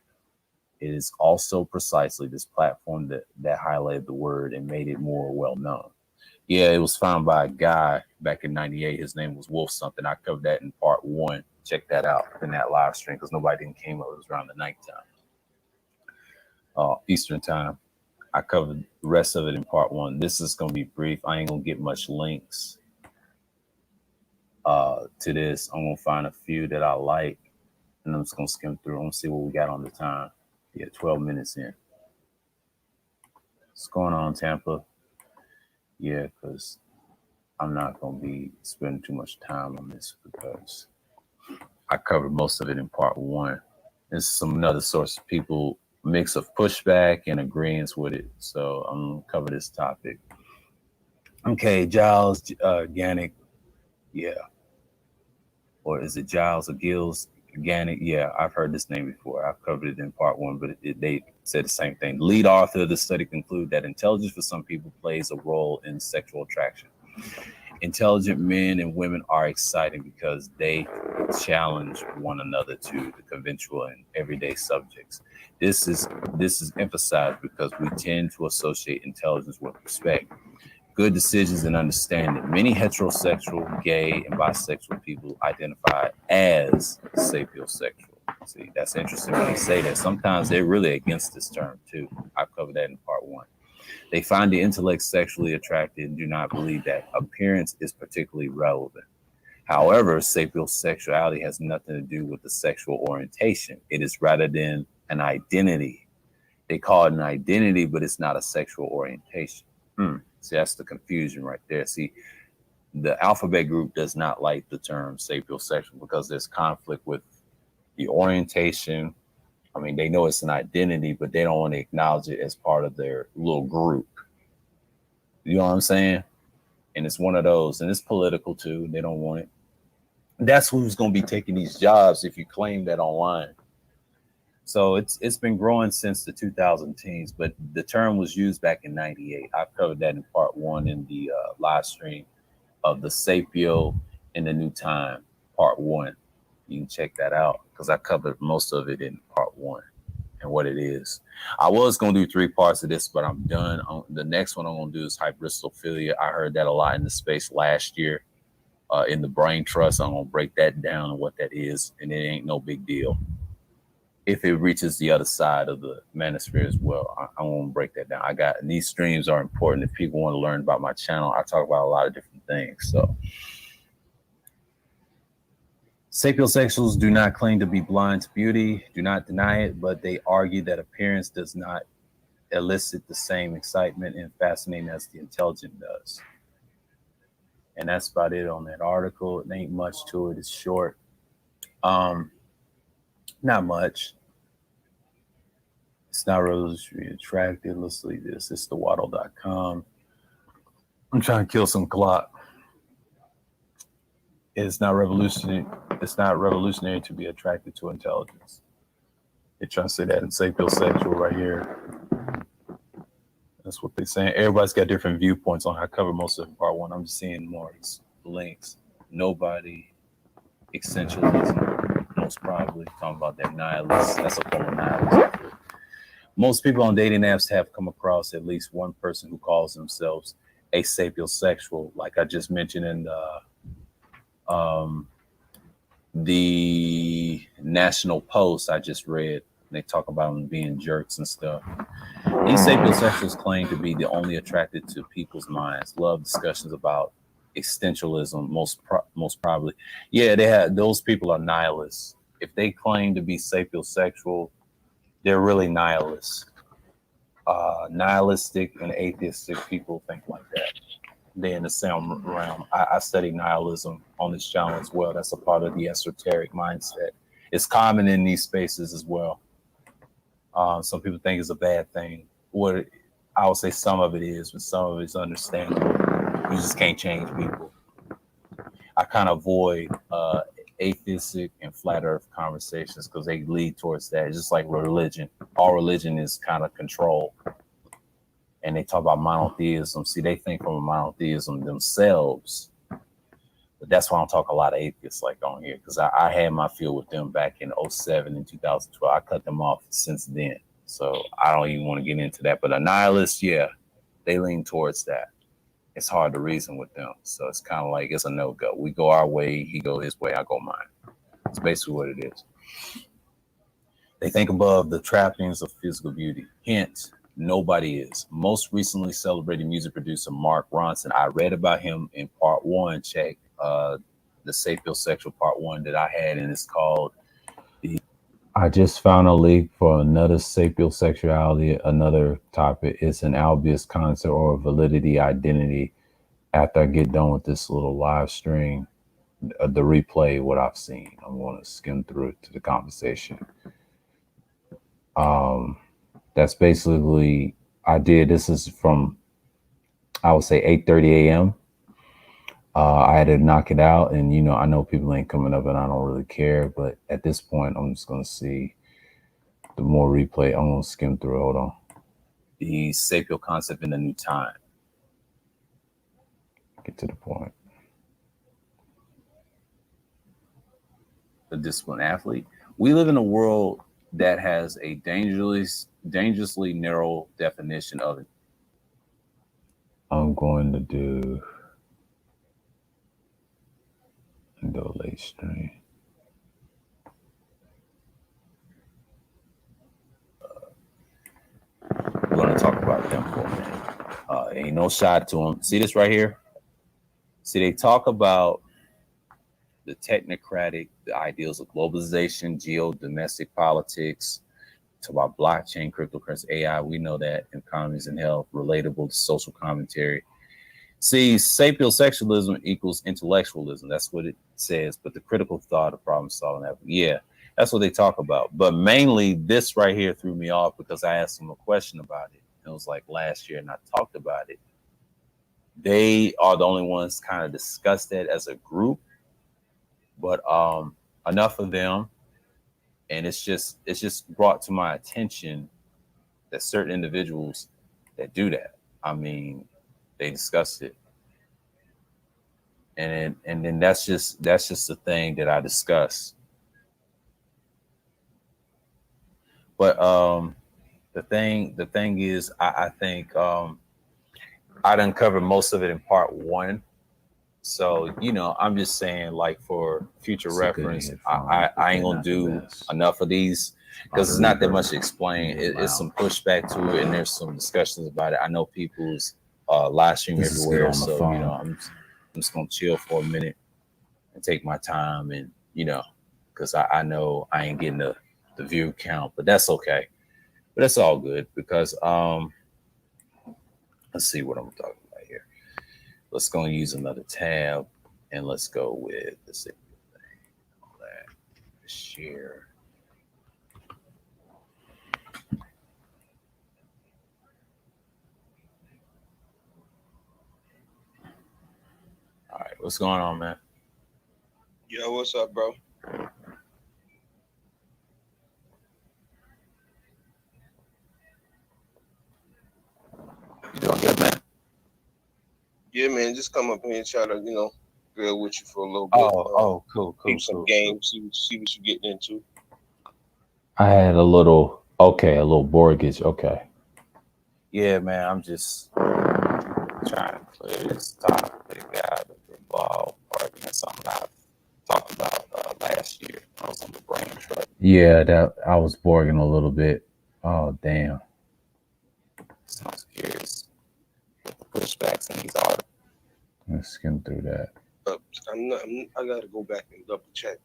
It is also precisely this platform that highlighted the word and made it more well known. Yeah, it was found by a guy back in '98. His name was Wolf something. I covered that in part 1. Check that out in that live stream because nobody didn't came up. It was around the nighttime, Eastern time. I covered the rest of it in part 1. This is going to be brief. I ain't going to get much links to this. I'm going to find a few that I like, and I'm just going to skim through. I'm going to see what we got on the time. Yeah, 12 minutes in. What's going on, Tampa? Yeah, because I'm not going to be spending too much time on this because I covered most of it in part 1. There's another source of people, mix of pushback and agreements with it. So I'm going to cover this topic. Okay, Giles Gannick. Yeah. Or is it Giles or Gills? Gannick, yeah, I've heard this name before. I've covered it in part 1, but they said the same thing. The lead author of the study concluded that intelligence for some people plays a role in sexual attraction. Intelligent men and women are exciting because they challenge one another to the conventional and everyday subjects. This is emphasized because we tend to associate intelligence with respect, good decisions, and understanding. Many heterosexual, gay, and bisexual people identify as sapiosexual. See, that's interesting when they say that. Sometimes they're really against this term too. I've covered that in part 1. They find the intellect sexually attractive and do not believe that appearance is particularly relevant. However, sapiosexuality has nothing to do with the sexual orientation. It is rather than an identity. They call it an identity, but it's not a sexual orientation. See, that's the confusion right there. See, the alphabet group does not like the term sapiosexual because there's conflict with the orientation. I mean, they know it's an identity, but they don't want to acknowledge it as part of their little group. You know what I'm saying? And it's one of those, and it's political too. They don't want it. That's who's going to be taking these jobs if you claim that online. So it's been growing since the 2010s, but the term was used back in '98. I've covered that in part 1 in the live stream of the Sapio in the New Time, part 1. You can check that out because I covered most of it in part 1 and what it is. I was going to do 3 parts of this, but I'm done. The next one I'm going to do is hybristophilia. I heard that a lot in the space last year in the brain trust. I'm going to break that down and what that is, and it ain't no big deal. If it reaches the other side of the manosphere as well, I won't break that down. And these streams are important. If people want to learn about my channel, I talk about a lot of different things. So sapiosexuals do not claim to be blind to beauty, do not deny it, but they argue that appearance does not elicit the same excitement and fascinating as the intelligent does. And that's about it on that article. It ain't much to it. It's short. Not much. It's not revolutionary attractive. Let's leave this. It's thewaddle.com. I'm trying to kill some clock. It's not revolutionary. It's not revolutionary to be attracted to intelligence. They're trying to say that in sapiosexual right here. That's what they're saying. Everybody's got different viewpoints on. I cover most of it in part 1. I'm just seeing more links. Nobody, essentialism, most probably talking about that nihilist. That's a form of nihilism. Most people on dating apps have come across at least one person who calls themselves a sapiosexual, like I just mentioned in the National Post I just read. They talk about them being jerks and stuff. These sapiosexuals claim to be the only attracted to people's minds. Love discussions about existentialism, most probably. Yeah, they have. Those people are nihilists. If they claim to be sapiosexual, they're really nihilists. Nihilistic and atheistic people think like that. They're in the same realm. I study nihilism on this channel as well. That's a part of the esoteric mindset. It's common in these spaces as well. Some people think it's a bad thing. What I would say some of it is, but some of it's understandable. You just can't change people. I kind of avoid atheistic and flat earth conversations because they lead towards that. It's just like religion. All religion is kind of control. And they talk about monotheism. See, they think from a monotheism themselves. But that's why I don't talk a lot of atheists like on here, because I had my field with them back in 2007 and 2012. I cut them off since then. So I don't even want to get into that. But a nihilist, yeah, they lean towards that. It's hard to reason with them. So it's kind of like it's a no-go. We go our way, he go his way, I go mine. It's basically what it is. They think above the trappings of physical beauty. Hint, nobody is. Most recently celebrated music producer Mark Ronson. I read about him in part 1. Check the sapiosexual part 1 that I had, and it's called I just found a link for another sapiosexuality, another topic. It's an albus concept or validity identity. After I get done with this little live stream, the replay, what I've seen, I'm going to skim through to the conversation. That's basically, this is from, I would say 8:30 a.m. I had to knock it out, and I know people ain't coming up and I don't really care, but at this point I'm just going to see the more replay. I'm going to skim through. Hold on. The sapio concept in the new time. Get to the point. The disciplined athlete. We live in a world that has a dangerously narrow definition of it. I'm going to do a late stream. We're going to talk about them for a minute. Ain't no shot to them. See this right here? See, they talk about the technocratic, the ideals of globalization, domestic politics, talk about blockchain, cryptocurrency, AI. We know that, economies and health, relatable to social commentary. See, sapiosexualism equals intellectualism. That's what it says. But the critical thought of problem solving, yeah, that's what they talk about. But mainly this right here threw me off because I asked them a question about it. It was like last year and I talked about it. They are the only ones kind of discussed that as a group, but enough of them. And it's just brought to my attention that certain individuals that do that, I mean, they discussed it. And then that's just the thing that I discussed. But the thing is, I think I'd uncovered most of it in part 1. So, I'm just saying, like, for future reference, I ain't gonna do enough of these because it's not that much to explain. It's some pushback to it, and there's some discussions about it. I know people's live stream everywhere, so I'm just gonna chill for a minute and take my time, and because I know I ain't getting the view count, but that's okay. But that's all good because let's see what I'm talking about here. Let's go and use another tab, and let's go with the same thing. All that share. All right, what's going on, man? Yo, what's up, bro? You doing good, man? Yeah, man, just come up here and try to, grill with you for a little bit. Cool. Keep some games, see what you're getting into. I had a little mortgage. Okay. Yeah, man, I'm just trying to clear this topic out of the ballpark. That's something I talked about last year. I was on the brain truck. Yeah, that I was borging a little bit. Oh, damn. Sounds curious. With the pushbacks and these articles. Let's skim through that. I gotta go back and double check.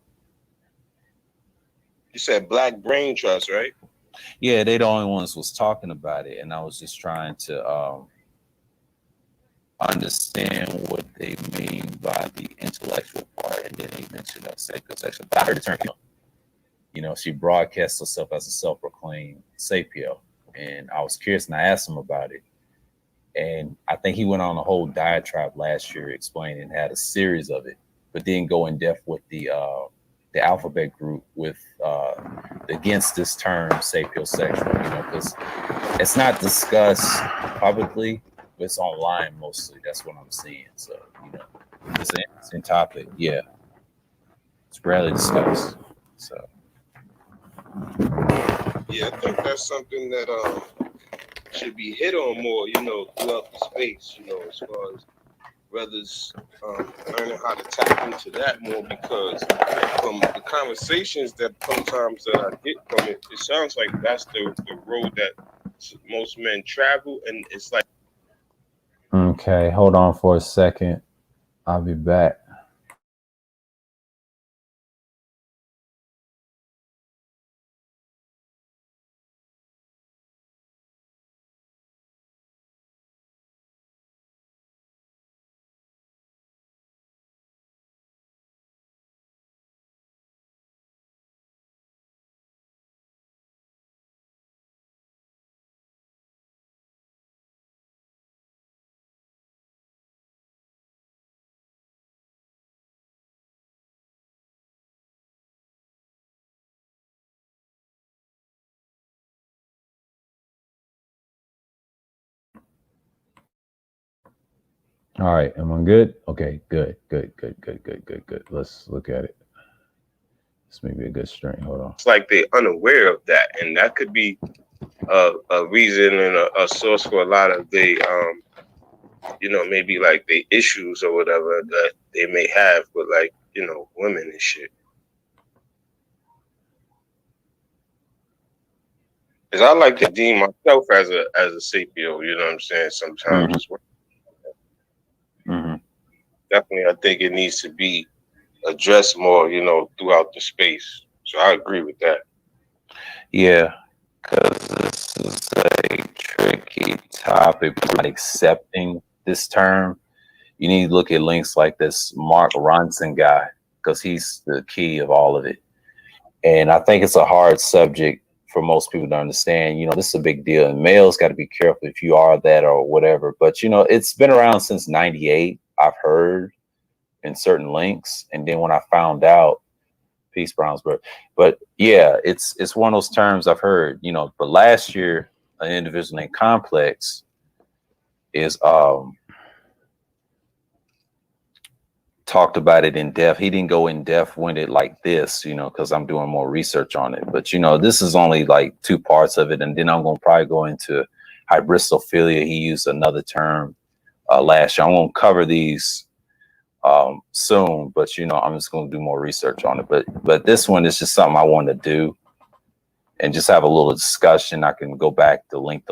You said Black Brain Trust, right? Yeah, they the only ones was talking about it, and I was just trying to understand what they mean by the intellectual part, and then he mentioned sapiosexual. But I heard the term, she broadcasts herself as a self-proclaimed sapio, and I was curious, and I asked him about it, and I think he went on a whole diatribe last year explaining, had a series of it, but didn't go in depth with the alphabet group with against this term sapiosexual, because it's not discussed publicly, but it's online mostly. That's what I'm seeing. So, it's an interesting topic. Yeah, it's rarely discussed. So, Yeah, I think that's something that should be hit on more, throughout the space, as far as brothers learning how to tap into that more, because from the conversations that sometimes that I get from it, it sounds like that's the road that most men travel, and it's like. okay, hold on for a second. I'll be back. All right, am I good? Okay, good. Let's look at it. This may be a good string. Hold on. It's like they're unaware of that, and that could be a reason and a source for a lot of the, maybe like the issues or whatever that they may have with, like, women and shit. Because I like to deem myself as a sapio, you know what I'm saying? Sometimes as well. Definitely, I think it needs to be addressed more, throughout the space. So I agree with that. Yeah, because this is a tricky topic. Not accepting this term, you need to look at links like this Mark Ronson guy, because he's the key of all of it. And I think it's a hard subject for most people to understand. This is a big deal, and males got to be careful if you are that or whatever. But it's been around since '98. I've heard in certain links, and then when I found out, peace, Brownsburg. But yeah, it's one of those terms I've heard. But last year, an individual named Complex is talked about it in depth. He didn't go in depth with it like this, because I'm doing more research on it. But this is only like two parts of it, and then I'm gonna probably go into hybristophilia. He used another term last year. I'm gonna cover these soon, but I'm just gonna do more research on it. But this one is just something I want to do and just have a little discussion. I can go back to link,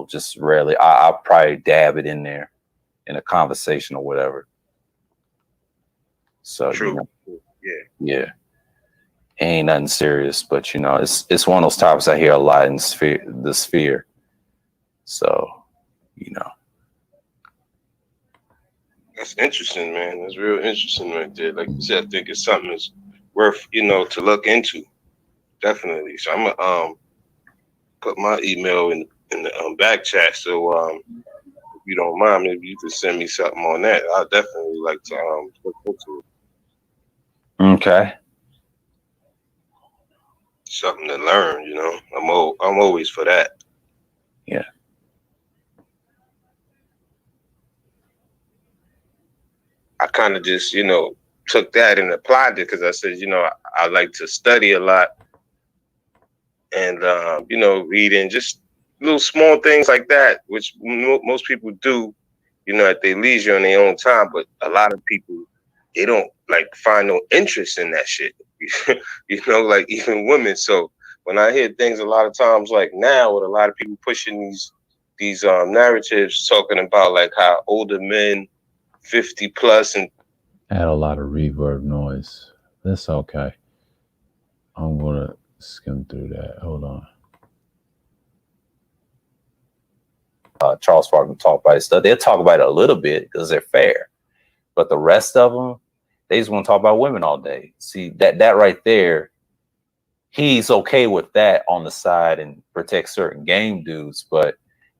just rarely. I'll probably dab it in there in a conversation or whatever. So True. Yeah, ain't nothing serious, but it's one of those topics I hear a lot in the sphere. So that's interesting, man. That's real interesting right there. Like you said, I think it's something that's worth to look into. Definitely. So I'm gonna put my email in the back chat. So if you don't mind, maybe you could send me something on that. I'd definitely like to look into it. Okay. Something to learn, I'm always for that. Yeah. I kind of just, took that and applied it, because I said, I like to study a lot and, reading just little small things like that, which most people do, at their leisure in their own time. But a lot of people, they don't find no interest in that shit, like even women. So when I hear things a lot of times, like now with a lot of people pushing these narratives talking about like how older men 50 plus and add a lot of reverb noise. That's okay. I'm gonna skim through that. Hold on. Charles Fargan talk about it stuff. They'll talk about it a little bit because they're fair, But the rest of them, they just want to talk about women all day. See, that right there, he's okay with that on the side and protect certain game dudes, but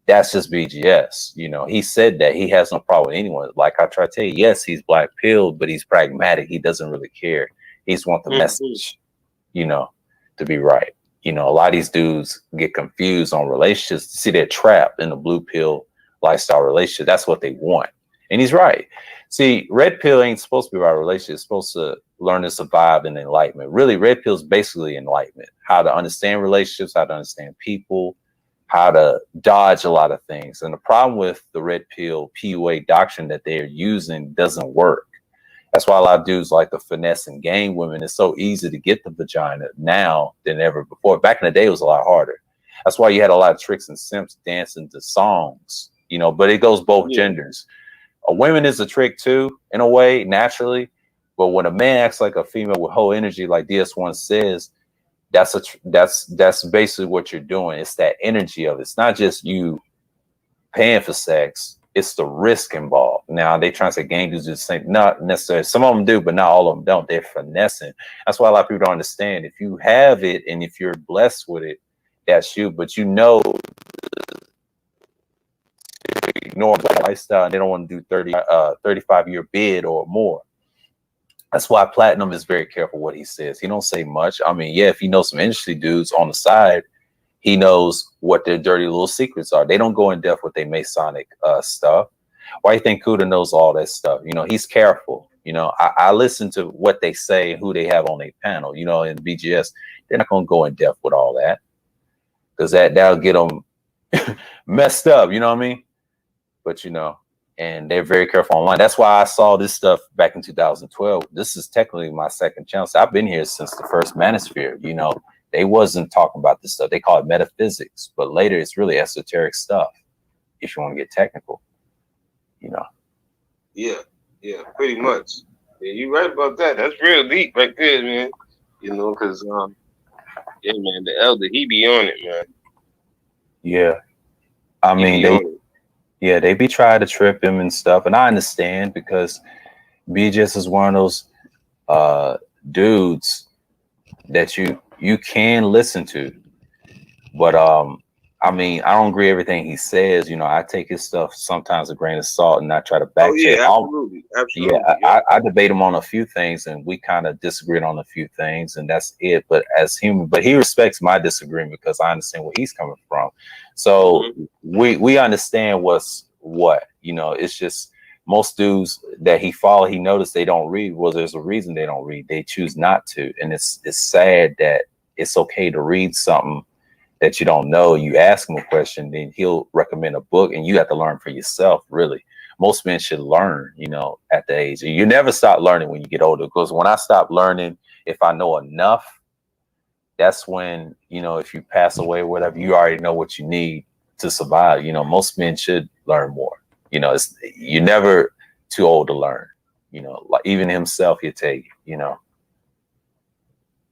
that's just BGS. You know, he said that he has no problem with anyone. Like I try to tell you, yes, he's black pilled, but he's pragmatic. He doesn't really care. He just wants the message, you know, to be right. You know, a lot of these dudes get confused on relationships. See, they're trapped in the blue pill lifestyle relationship. That's what they want. And he's right. See, red pill ain't supposed to be about relationships. It's supposed to learn to survive in enlightenment. Really, red pill is basically enlightenment. How to understand relationships, how to understand people, how to dodge a lot of things. And the problem with the red pill PUA doctrine that they're using doesn't work. That's why a lot of dudes like to finesse and game women. It's so easy to get the vagina now than ever before. Back in the day, it was a lot harder. That's why you had a lot of tricks and simps dancing to songs, you know, but it goes both genders. A woman is a trick too, in a way, naturally. But when a man acts like a female with whole energy, like DS1 says, that's basically what you're doing. It's that energy of it. It's not just you paying for sex. It's the risk involved. Now they trying to say game dudes just say not necessarily. Some of them do, but not all of them don't. They're finessing. That's why a lot of people don't understand. If you have it and if you're blessed with it, that's you. But you know, ignore the lifestyle and they don't want to do 35-year bid or more. That's why Platinum is very careful what he says. He don't say much. I mean, yeah, if he knows some industry dudes on the side, he knows what their dirty little secrets are. They don't go in depth with their Masonic stuff. Why do you think Kuda knows all that stuff? You know, he's careful. You know, I listen to what they say and who they have on their panel. You know, in BGS, they're not going to go in depth with all that because that'll get them messed up. You know what I mean? But, you know, and they're very careful online. That's why I saw this stuff back in 2012. This is technically my second channel. So I've been here since the first Manosphere. You know, they wasn't talking about this stuff. They call it metaphysics, but later it's really esoteric stuff. If you want to get technical, you know. Yeah, pretty much. Yeah, you're right about that. That's real deep right there, man. You know, because yeah, man, the elder, he be on it, man. Yeah, I mean they be trying to trip him and stuff, and I understand because BGS is one of those dudes that you can listen to, but I mean, I don't agree with everything he says. You know, I take his stuff sometimes a grain of salt and I try to back check. Absolutely. Yeah, I debate him on a few things and we kind of disagreed on a few things and that's it. But as human, but he respects my disagreement because I understand where he's coming from. So we understand what's what, you know. It's just most dudes that he follow, he noticed they don't read. Well, there's a reason they don't read. They choose not to. And it's sad that it's okay to read something that you don't know. You ask him a question, then he'll recommend a book and you have to learn for yourself, really. Most men should learn, you know, at the age. You never stop learning when you get older, because when I stop learning, if I know enough, that's when, you know, if you pass away or whatever, you already know what you need to survive. You know, most men should learn more. You know, you're never too old to learn. You know, like even himself, he'll tell you, you know.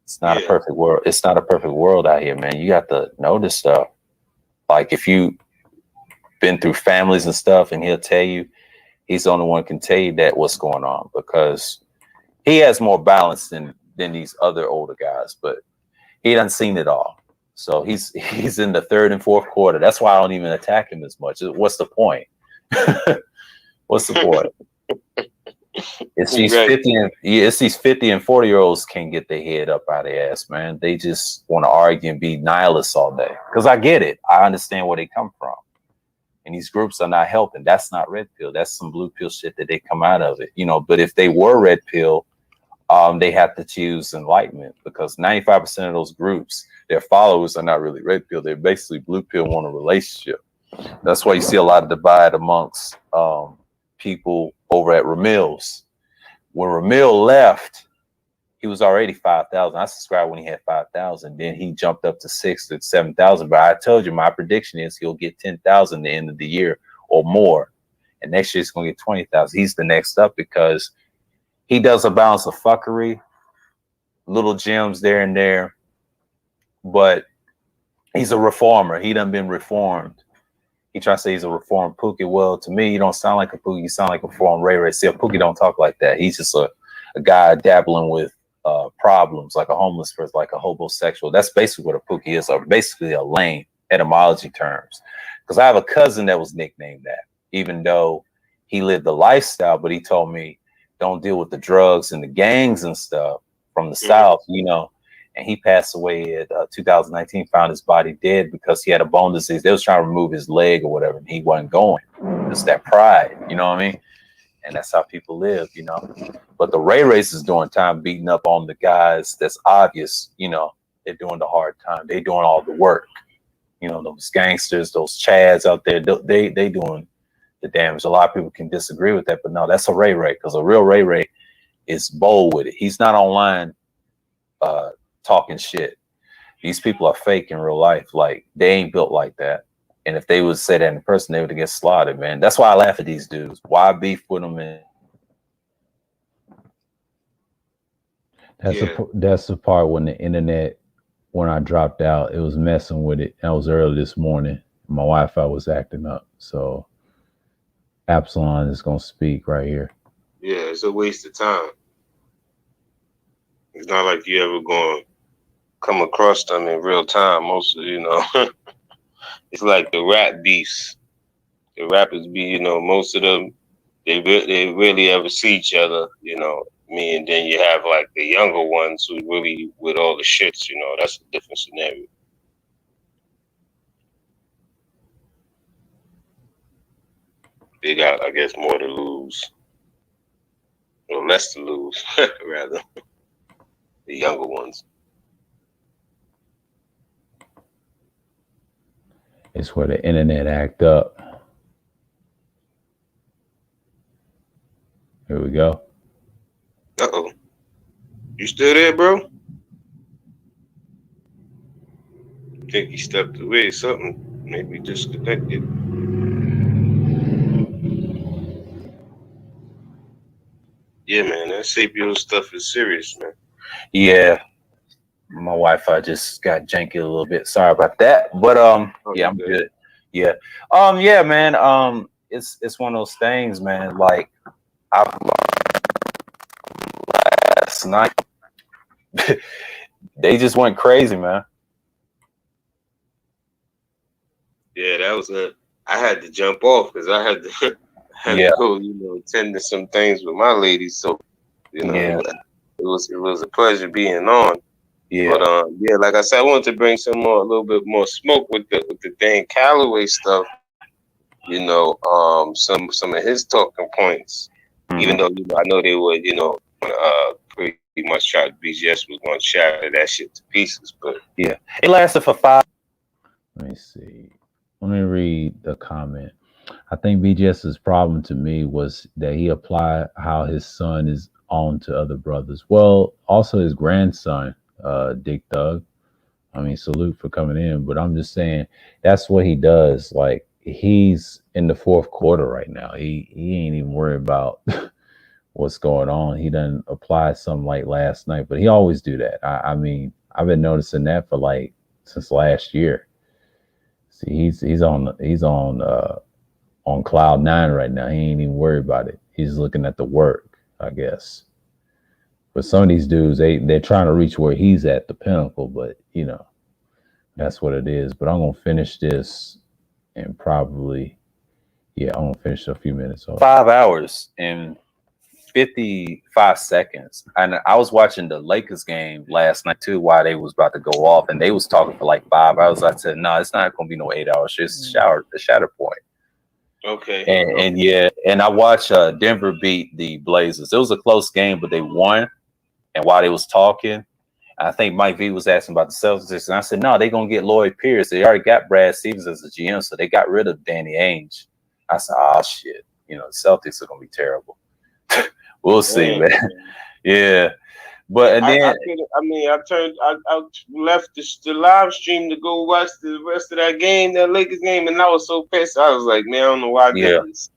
It's not a perfect world. It's not a perfect world out here, man. You got to know this stuff. Like if you been through families and stuff, and he'll tell you, he's the only one who can tell you that what's going on, because he has more balance than these other older guys, but he done seen it all. So he's in the third and fourth quarter. That's why I don't even attack him as much. What's the point? What's the point? It's these 50 and 40-year-olds can't get their head up out of their ass, man. They just want to argue and be nihilists all day. Because I get it. I understand where they come from. And these groups are not helping. That's not red pill. That's some blue pill shit that they come out of it. You know, but if they were red pill, they have to choose enlightenment, because 95% of those groups, their followers are not really red pill. They're basically blue pill, want a relationship. That's why you see a lot of divide amongst people over at Ramil's. When Ramil left, he was already 5,000. I subscribed when he had 5,000. Then he jumped up to 6,000 to 7,000. But I told you, my prediction is he'll get 10,000 at the end of the year or more. And next year he's going to get 20,000. He's the next up because he does a balance of fuckery, little gems there and there. But he's a reformer. He done been reformed. he tries to say he's a reformed Pookie. Well, to me, you don't sound like a Pookie. You sound like a reformed Ray Ray. See, a Pookie don't talk like that. He's just a guy dabbling with problems, like a homeless person, like a homosexual. That's basically what a Pookie is, or basically a lame etymology terms. Because I have a cousin that was nicknamed that, even though he lived the lifestyle, but he told me don't deal with the drugs and the gangs and stuff from the South, you know. And he passed away at 2019, found his body dead because he had a bone disease. They was trying to remove his leg or whatever, and he wasn't going. It's that pride, you know what I mean? And that's how people live, you know. But the Ray Rays is doing time beating up on the guys that's obvious, you know, they're doing the hard time. They doing all the work. You know, those gangsters, those Chads out there, they doing the damage. A lot of people can disagree with that, but no, that's a Ray Ray, because a real Ray Ray is bold with it. He's not online talking shit. These people are fake in real life. Like, they ain't built like that. And if they would say that in person, they would get slaughtered, man. That's why I laugh at these dudes. Why beef with them? And that's the part when the internet, when I dropped out, it was messing with it. That was early this morning. My Wi-Fi was acting up. So Absalon is gonna speak right here. Yeah, it's a waste of time. It's not like you ever going to come across them in real time. Most of, you know, it's like the rap beefs. The rappers be, you know, most of them, they really ever see each other, you know. Me, and then you have like the younger ones who really with all the shits, you know. That's a different scenario. They got, I guess, more to lose, or less to lose, rather. The younger ones. It's where the internet act up. Here we go. Uh-oh. You still there, bro? I think he stepped away or something. Maybe disconnected. Yeah, man, that CPU stuff is serious, man. Yeah. My Wi-Fi just got janky a little bit. Sorry about that. But yeah, I'm good. Yeah. Yeah, man. It's one of those things, man. Like, I've learned last night. They just went crazy, man. Yeah, that was I had to jump off because I had to go, you know, attend to some things with my ladies. So, you know, it was a pleasure being on. Yeah. But yeah, like I said, I wanted to bring a little bit more smoke with the Dan Calloway stuff. You know, some of his talking points. Even though, you know, I know they would, you know, pretty much try BGS was going to shatter that shit to pieces. But yeah, it lasted for 5. Let me see. Let me read the comment. I think BGS's problem to me was that he applied how his son is on to other brothers. Well, also his grandson. Dick Thug. I mean, salute for coming in, but I'm just saying that's what he does. Like, he's in the 4th quarter right now. He ain't even worried about what's going on. He done applied something like last night, but he always do that. I mean, I've been noticing that for like since last year. See, he's on cloud 9 right now. He ain't even worried about it. He's looking at the work, I guess. But some of these dudes, they're trying to reach where he's at, the pinnacle, but, you know, that's what it is. But I'm going to finish this and probably, I'm going to finish a few minutes. 5 hours and 55 seconds. And I was watching the Lakers game last night, too, while they was about to go off, and they was talking for like 5 hours. I said, no, it's not going to be no 8 hours. It's the shatter point. Okay. And I watched Denver beat the Blazers. It was a close game, but they won. And while they was talking, I think Mike V was asking about the Celtics, and I said, no, they're going to get Lloyd Pierce. They already got Brad Stevens as the GM, so they got rid of Danny Ainge. I said, oh, shit. You know, the Celtics are going to be terrible. We'll see, man. Yeah. But, and then... I left the live stream to go watch the rest of that game, that Lakers game, and I was so pissed. I was like, man, I don't know why I did this.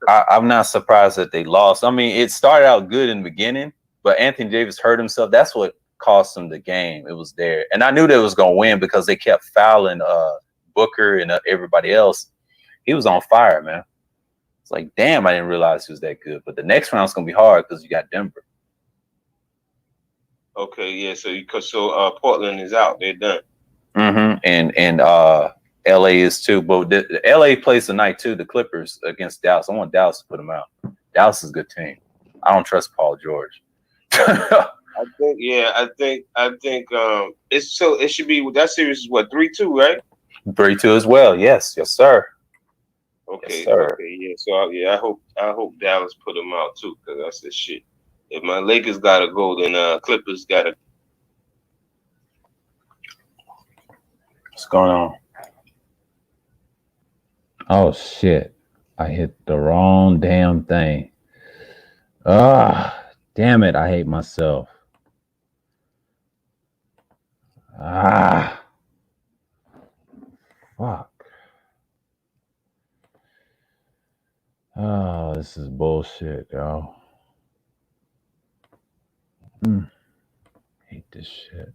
I'm not surprised that they lost. I mean, it started out good in the beginning, but Anthony Davis hurt himself. That's what cost them the game. It was there. And I knew they was going to win because they kept fouling Booker and everybody else. he was on fire, man. It's like, damn, I didn't realize he was that good. But the next round's gonna be hard because you got Denver. Okay, yeah. So Portland is out. They're done. Mm-hmm. And LA is too. But the LA plays tonight too. The Clippers against Dallas. I want Dallas to put them out. Dallas is a good team. I don't trust Paul George. I think it's so it should be that series is what 3-2, right? 3-2 as well. Yes, sir. Okay, yes, sir. okay, yeah. So I hope Dallas put them out too, because that's the shit. If my Lakers gotta go, then Clippers gotta. What's going on? Oh shit! I hit the wrong damn thing. Damn it! I hate myself. Fuck. Oh, this is bullshit, yo. Hate this shit.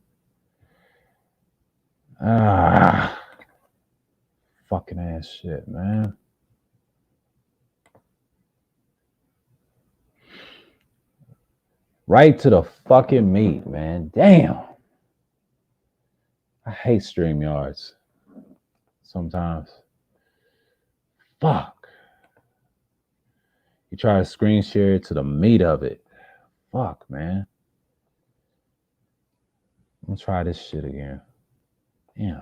Fucking ass shit, man. Right to the fucking meat, man. Damn. I hate StreamYards sometimes. Fuck. You try to screen share it to the meat of it. Fuck, man. I'm gonna try this shit again. Yeah.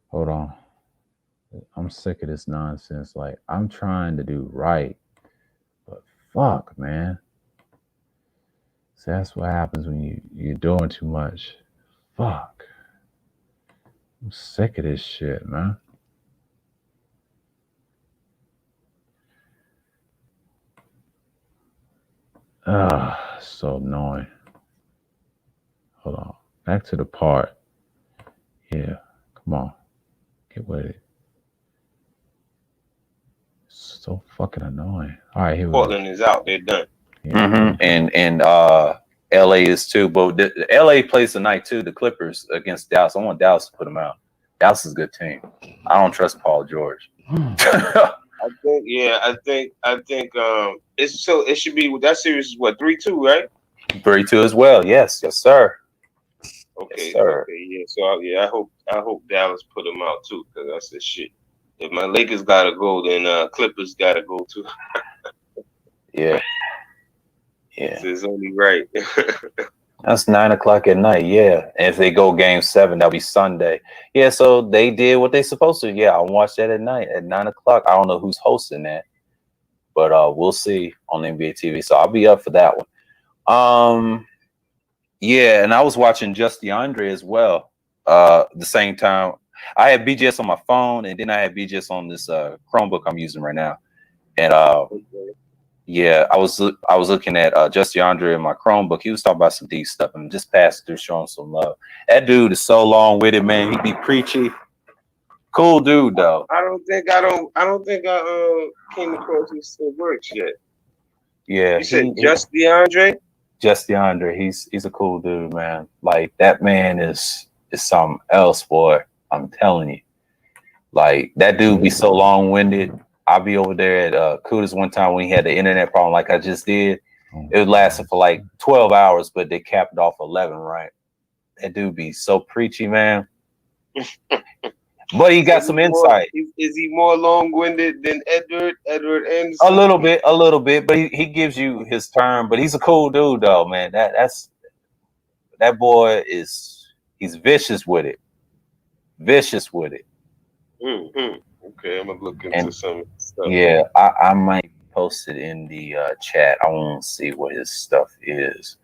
Hold on. I'm sick of this nonsense. Like, I'm trying to do right, but fuck, man. So that's what happens when you're doing too much. Fuck. I'm sick of this shit, man. So annoying. Hold on. Back to the part. Yeah. Come on. Get with it. So fucking annoying. All right, here we go. Portland is out. They're done. Yeah. Mm-hmm. And LA is too. But the LA plays tonight too. The Clippers against Dallas. I want Dallas to put them out. Dallas is a good team. I don't trust Paul George. I think it's so it should be that series is what 3-2, right? 3-2 as well. Yes, sir. Okay, yes, sir. Okay, yeah. So I hope Dallas put them out too, because that's the shit. If my Lakers gotta go, then Clippers gotta go too. Yeah. It's only right. That's 9:00 at night. Yeah, and if they go Game 7, that'll be Sunday. Yeah, so they did what they supposed to. Yeah, I'll watch that at night at 9:00. I don't know who's hosting that, but we'll see on NBA TV. So I'll be up for that one. Yeah, and I was watching Just DeAndre as well. The same time, I had BGS on my phone, and then I had BGS on this Chromebook I'm using right now, and yeah, I was looking at Just DeAndre in my Chromebook. He was talking about some deep stuff and just passing through, showing some love. That dude is so long with it, man. He be preachy. Cool dude, though. I don't think I came across his works yet. Yeah, you said Just DeAndre. Just DeAndre. He's a cool dude, man. Like, that man is something else, boy. I'm telling you. Like, that dude be so long-winded. I'll be over there at Kuda's one time when he had the internet problem like I just did. It lasted for like 12 hours, but they capped it off 11, right? That dude be so preachy, man. But he got some insight. Is he more long-winded than Edward Anderson? A little bit, but he gives you his term. But he's a cool dude, though, man. That boy he's vicious with it. Vicious with it. Mm-hmm. Okay, I'm gonna look into some stuff. Yeah, I might post it in the chat. I want to see what his stuff is.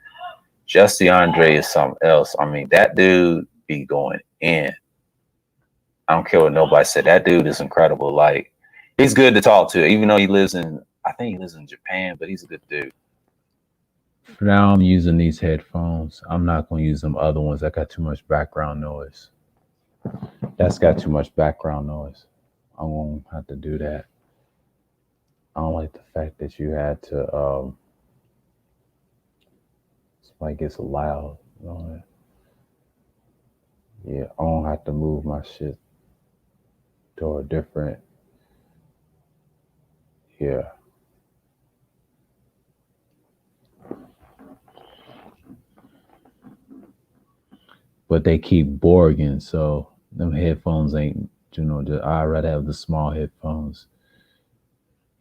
Just DeAndre is something else. I mean, that dude be going in. I don't care what nobody said. That dude is incredible. Like, he's good to talk to, even though I think he lives in Japan, but he's a good dude. For now, I'm using these headphones. I'm not going to use them other ones. That got too much background noise. That's got too much background noise. I won't have to do that. I don't like the fact that you had to somebody gets loud. Yeah, I don't have to move my shit or different. Yeah. But they keep borging, so them headphones ain't, I'd rather have the small headphones.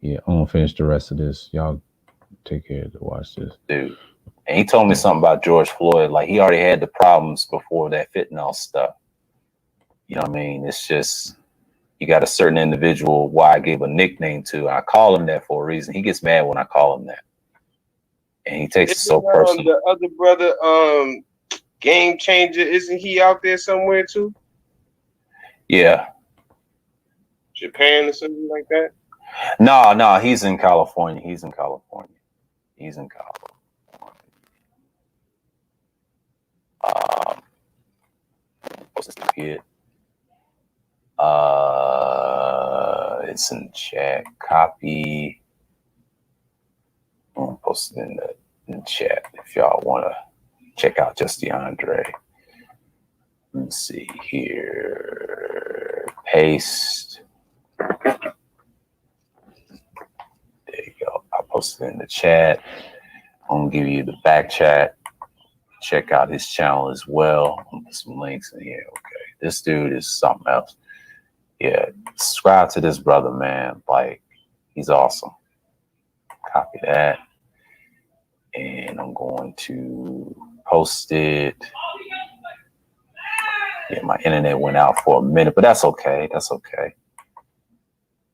Yeah, I'm gonna finish the rest of this. Y'all take care to watch this. Dude. And he told me something about George Floyd. Like, he already had the problems before that fentanyl stuff. You know what I mean? It's just, you got a certain individual why I gave a nickname to. I call him that for a reason. He gets mad when I call him that. And he takes it so personal. The other brother, Game Changer, isn't he out there somewhere too? Yeah. Japan or something like that? No, he's in California. He's in California. What's this kid? It's in the chat. Copy. I'm gonna post it in the chat if y'all want to check out Just DeAndre. Let's see here. Paste. There you go. I posted it in the chat. I'm gonna give you the back chat. Check out his channel as well. I'll put some links in here. Okay, this dude is something else. Yeah, subscribe to this brother, man. Like, he's awesome. Copy that, and I'm going to post it. Yeah, my internet went out for a minute, but that's okay. That's okay.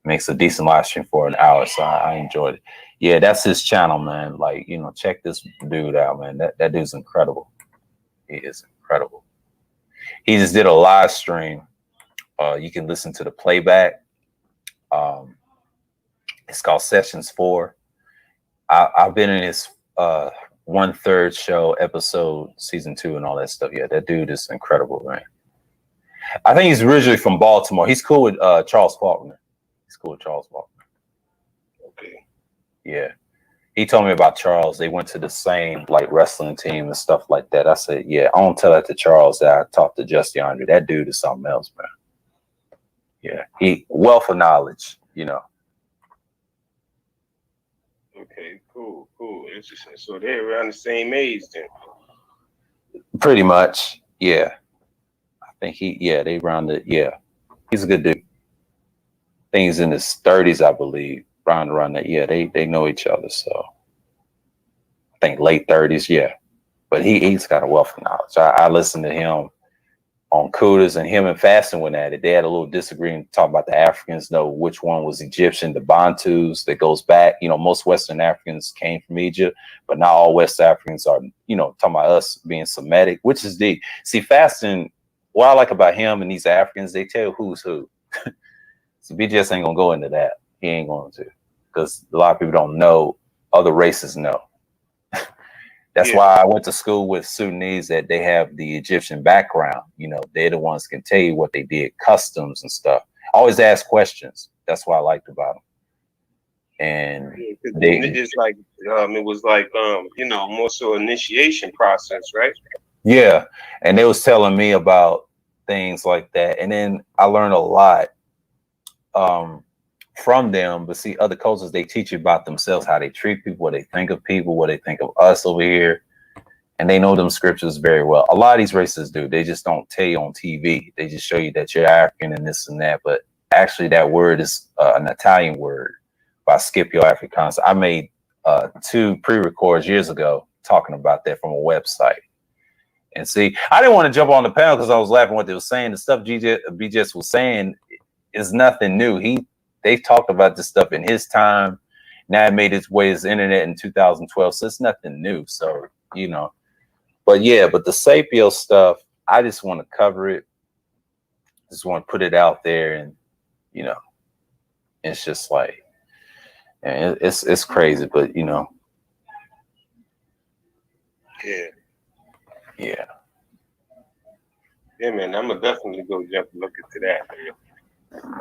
Makes a decent live stream for an hour, so I enjoyed it. Yeah, that's his channel, man. Like, check this dude out, man. That dude's incredible. He is incredible. He just did a live stream. You can listen to the playback. It's called Sessions 4. I've been in his 1/3 show episode, season 2, and all that stuff. Yeah, that dude is incredible, man. I think he's originally from Baltimore. He's cool with Charles Faulkner. Okay. Yeah. He told me about Charles. They went to the same wrestling team and stuff like that. I said, yeah, I don't tell that to Charles that I talked to Just DeAndre. That dude is something else, man. Yeah. He wealth of knowledge, Okay, cool. Interesting. So they're around the same age then. Pretty much. Yeah. I think they around it. Yeah. He's a good dude. I think he's in his 30s, I believe. Around that. Yeah, they know each other. So I think late 30s. Yeah. But he's got a wealth of knowledge. I listened to him on Kudas, and him and Fasting went at it. They had a little disagreement, talk about the Africans, know which one was Egyptian, the Bantus that goes back. Most Western Africans came from Egypt, but not all West Africans are, talking about us being Semitic, which is deep. See, Fasting, what I like about him and these Africans, they tell who's who. So BGS ain't gonna go into that. He ain't going to, because a lot of people don't know. Other races know. That's why I went to school with Sudanese, that they have the Egyptian background. They're the ones can tell you what they did, customs and stuff. Always ask questions. That's what I liked about them. And it's like it was like more so initiation process, right? Yeah, and they was telling me about things like that, and then I learned a lot from them. But see, other cultures, they teach you about themselves, how they treat people, what they think of people, what they think of us over here, and they know them scriptures very well. A lot of these races do. They just don't tell you on TV. They just show you that you're African and this and that, but actually that word is an Italian word by Scipio Africanus. I made 2 pre-records years ago talking about that from a website. And see, I didn't want to jump on the panel because I was laughing what they were saying. The stuff BJS was saying is nothing new. They talked about this stuff in his time. Now it made its way to the internet in 2012. So it's nothing new. So, but the Sapio stuff, I just want to cover it. Just want to put it out there, and, it's just like, and it's crazy, but Yeah. Yeah. Yeah, man. I'm gonna definitely go jump and look into that, man.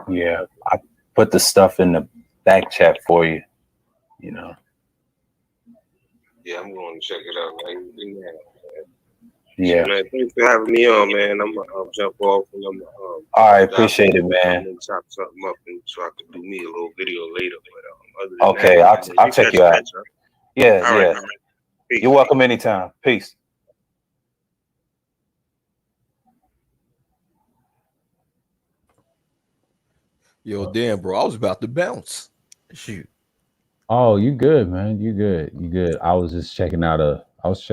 Yeah. I put the stuff in the back chat for you, Yeah, I'm going to check it out right now. Yeah. Man, thanks for having me on, man. I'm gonna jump off and I'm All right, appreciate it, man. and chop something up and so I can do me a little video later. But other than Okay, that, I'll check you out. Yeah, All right, yeah. man. Peace. You're welcome anytime. Peace. Yo, damn, bro, I was about to bounce. Shoot. Oh, you good, man. You good. You good. I was just checking out a video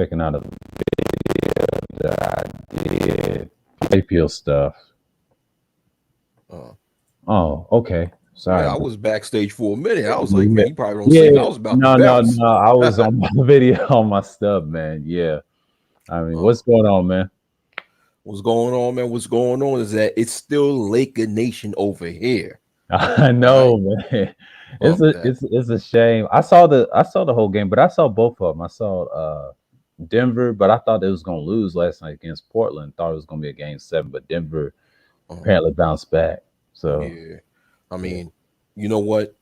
that I did. APL stuff. Uh, Oh, okay. Sorry. yeah, I was backstage for a minute. I was like, Yeah. man, he probably don't see me. I was about to bounce. No. I was on my video on my stuff, man. Yeah. I mean, what's going on, man? What's going on, man? What's going on is that it's still Laker Nation over here. I know, man. It's a shame. I saw the whole game, but I saw both of them. I saw Denver, but I thought they was gonna lose last night against Portland. Thought it was gonna be a game 7, but Denver apparently bounced back. So yeah, I mean, you know what?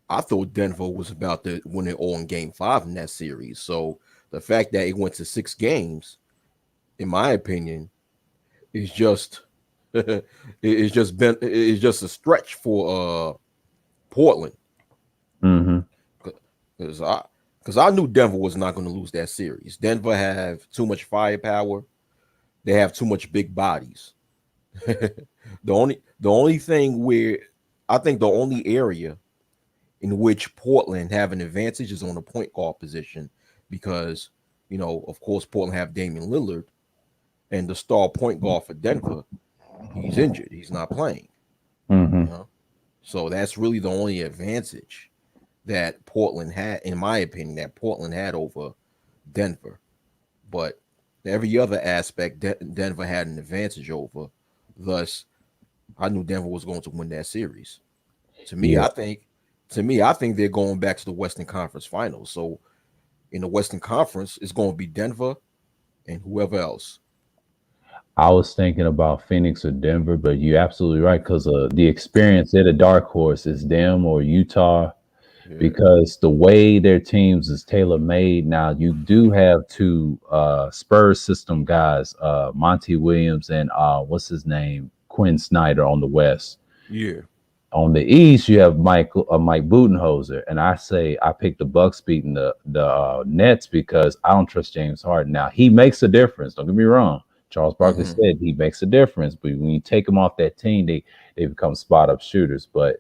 I thought Denver was about to win it all in game 5 in that series. So the fact that it went to 6 games, in my opinion, is just it's just a stretch for Portland. Because I knew Denver was not going to lose that series. Denver have too much firepower. They have too much big bodies. The only thing where I think the only area in which Portland have an advantage is on the point guard position, because of course Portland have Damian Lillard, and the star point guard for Denver, he's injured. He's not playing. So that's really the only advantage that Portland had, in my opinion, that Portland had over Denver. But every other aspect, Denver had an advantage over. Thus, I knew Denver was going to win that series. To me, I think they're going back to the Western Conference Finals. So in the Western Conference, it's going to be Denver and whoever else. I was thinking about Phoenix or Denver, but you're absolutely right, because the experience, they're the dark horse, is them or Utah, because the way their teams is tailor made. Now you do have 2 Spurs system guys, Monty Williams and what's his name, Quinn Snyder on the West. Yeah. On the East, you have Mike Budenholzer, and I picked the Bucks beating the Nets because I don't trust James Harden. Now he makes a difference. Don't get me wrong. Charles Barkley said he makes a difference, but when you take him off that team, they become spot up shooters. But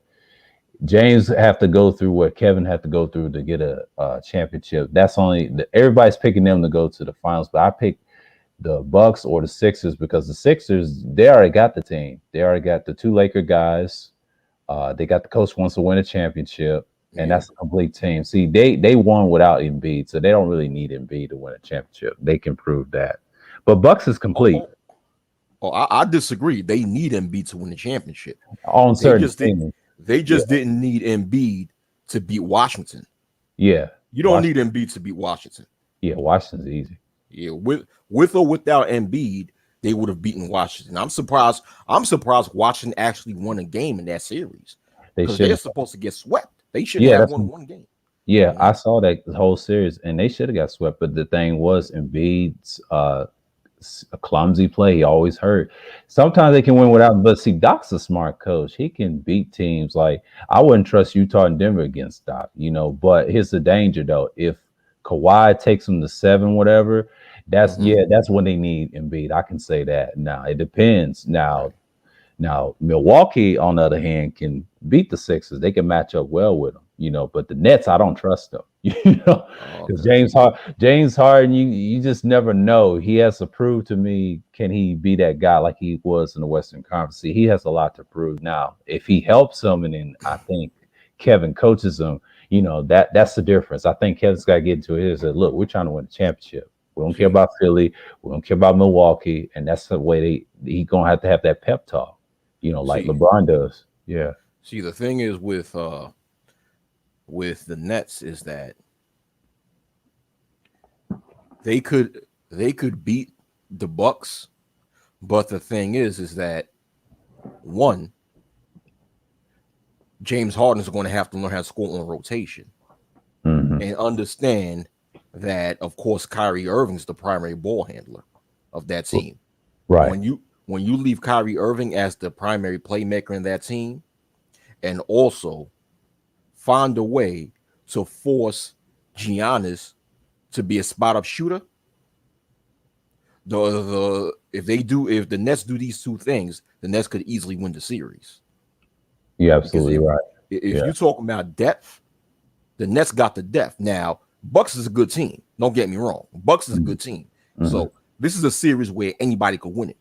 James have to go through what Kevin had to go through to get a championship. That's everybody's picking them to go to the finals, but I picked the Bucks or the Sixers because the Sixers, they already got the team. They already got the 2 Laker guys. They got the coach wants to win a championship, and that's a complete team. See, they won without Embiid, so they don't really need Embiid to win a championship. They can prove that. But Bucks is complete. I disagree. They need Embiid to win the championship. On certain teams. They just didn't need Embiid to beat Washington. Yeah. You don't need Embiid to beat Washington. Yeah, Washington's easy. Yeah, with or without Embiid, they would have beaten Washington. I'm surprised Washington actually won a game in that series. Because they're supposed to get swept. They should have won one game. Yeah, I saw that the whole series, and they should have got swept. But the thing was, Embiid's a clumsy play. He always hurt. Sometimes they can win without, but see, Doc's a smart coach. He can beat teams. Like, I wouldn't trust Utah and Denver against Doc, but here's the danger though. If Kawhi takes them to 7, whatever, that's when they need Embiid. I can say that. Now it depends. Now Milwaukee, on the other hand, can beat the Sixers. They can match up well with them, but the Nets, I don't trust them, because James Harden, you just never know. He has to prove to me, can he be that guy like he was in the Western Conference? See, he has a lot to prove. Now, if he helps them, and then I think Kevin coaches them, that's the difference. I think Kevin's got to get into it and say, look, we're trying to win a championship. We don't care about Philly. We don't care about Milwaukee. And that's the way he's going to have that pep talk. Like LeBron does. Yeah. See, the thing is with the Nets is that they could beat the Bucks, but the thing is that one, James Harden is going to have to learn how to score on rotation and understand that, of course, Kyrie Irving's the primary ball handler of that team. Right. When you leave Kyrie Irving as the primary playmaker in that team, and also find a way to force Giannis to be a spot up shooter, if the Nets do these two things, the Nets could easily win the series. You're absolutely right. If you're talking about depth, the Nets got the depth. Now, Bucks is a good team. Don't get me wrong. Bucks is a good team. Mm-hmm. So this is a series where anybody could win it.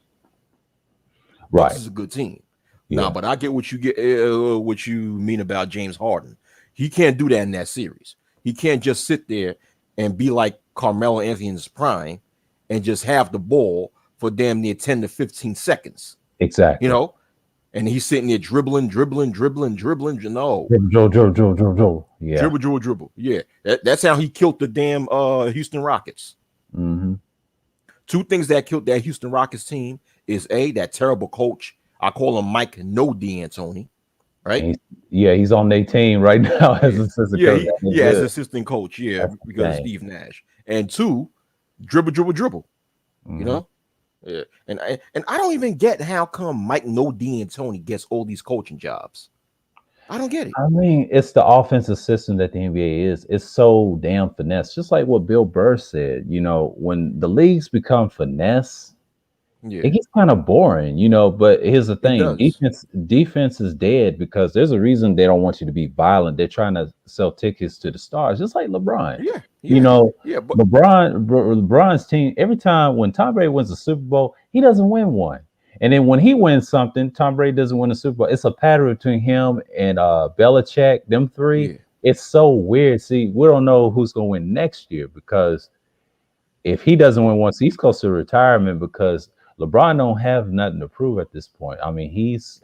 Right. Bucks is a good team. Yeah. Now, but I get what you mean about James Harden. He can't do that in that series. He can't just sit there and be like Carmelo Anthony in his prime and just have the ball for damn near 10 to 15 seconds. Exactly. You know, and he's sitting there dribbling. No. Dribble. Yeah. Dribble. Yeah. That's how he killed the damn Houston Rockets. Mm-hmm. Two things that killed that Houston Rockets team is that terrible coach. I call him Mike No D'Antoni, right? He's on their team right now as assistant coach. As assistant coach, because of Steve Nash. And two, dribble. Mm-hmm. You know? Yeah. And I don't even get how come Mike No D'Antoni gets all these coaching jobs. I don't get it. I mean, it's the offensive system that the NBA is. It's so damn finesse. Just like what Bill Burr said, you know, when the leagues become finesse, it gets kind of boring, you know. But here's the thing: defense is dead because there's a reason they don't want you to be violent. They're trying to sell tickets to the stars, just like LeBron. You know, but LeBron's team. Every time when Tom Brady wins a Super Bowl, he doesn't win one, and then when he wins something, Tom Brady doesn't win a Super Bowl. It's a pattern between him and Belichick. Them three. Yeah. It's so weird. See, we don't know who's going to win next year because if he doesn't win once, he's close to retirement because LeBron don't have nothing to prove at this point. I mean, he's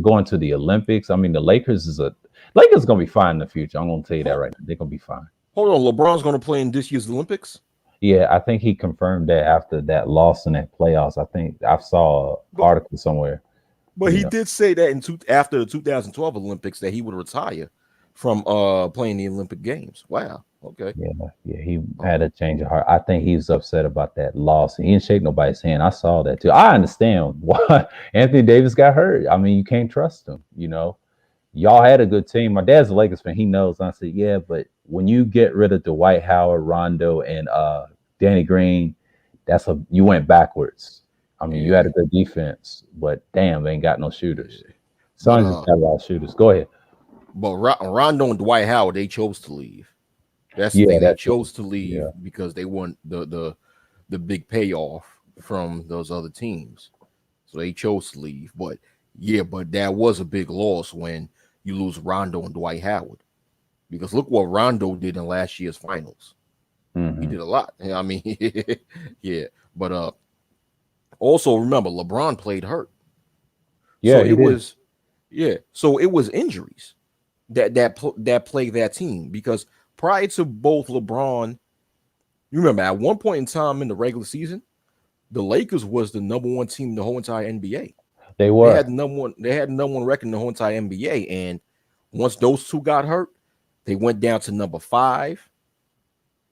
going to the Olympics. I mean, the Lakers gonna be fine in the future. I'm gonna tell you that right now. They're gonna be fine. Hold on, LeBron's gonna play in this year's Olympics? Yeah, I think he confirmed that after that loss in that playoffs. I think I saw an article somewhere. But he did say that after the 2012 Olympics that he would retire from playing the Olympic Games. Wow. Okay. Yeah, he had a change of heart. I think he's upset about that loss. He didn't shake nobody's hand. I saw that too. I understand why Anthony Davis got hurt. I mean, you can't trust him. You know, y'all had a good team. My dad's a Lakers fan. He knows. I said, yeah, but when you get rid of Dwight Howard, Rondo, and Danny Green, you went backwards. I mean, you had a good defense, but damn, they ain't got no shooters. Suns just got a lot of shooters. Go ahead. But Rondo and Dwight Howard, they chose to leave. That's the thing. They chose to leave because they want the big payoff from those other teams. So they chose to leave. But that was a big loss when you lose Rondo and Dwight Howard. Because look what Rondo did in last year's finals. Mm-hmm. He did a lot. I mean, yeah. But also remember, LeBron played hurt. Yeah, so it was injuries that plagued that team because prior to both LeBron, you remember at one point in time in the regular season, the Lakers was the number one team in the whole entire NBA. They were. They had the number one record in the whole entire NBA. And once those two got hurt, they went down to number 5.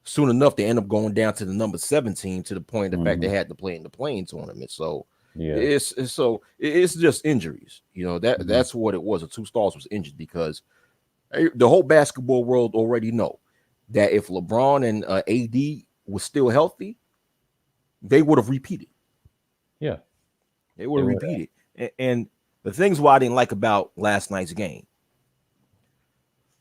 Soon enough, they end up going down to the number 17 to the point of the fact they had to play in the playing tournament. So it's just injuries. You know, that's what it was. The two stars was injured because the whole basketball world already know that if LeBron and AD was still healthy, they would have repeated. Yeah, they would have repeated. And the things what I didn't like about last night's game,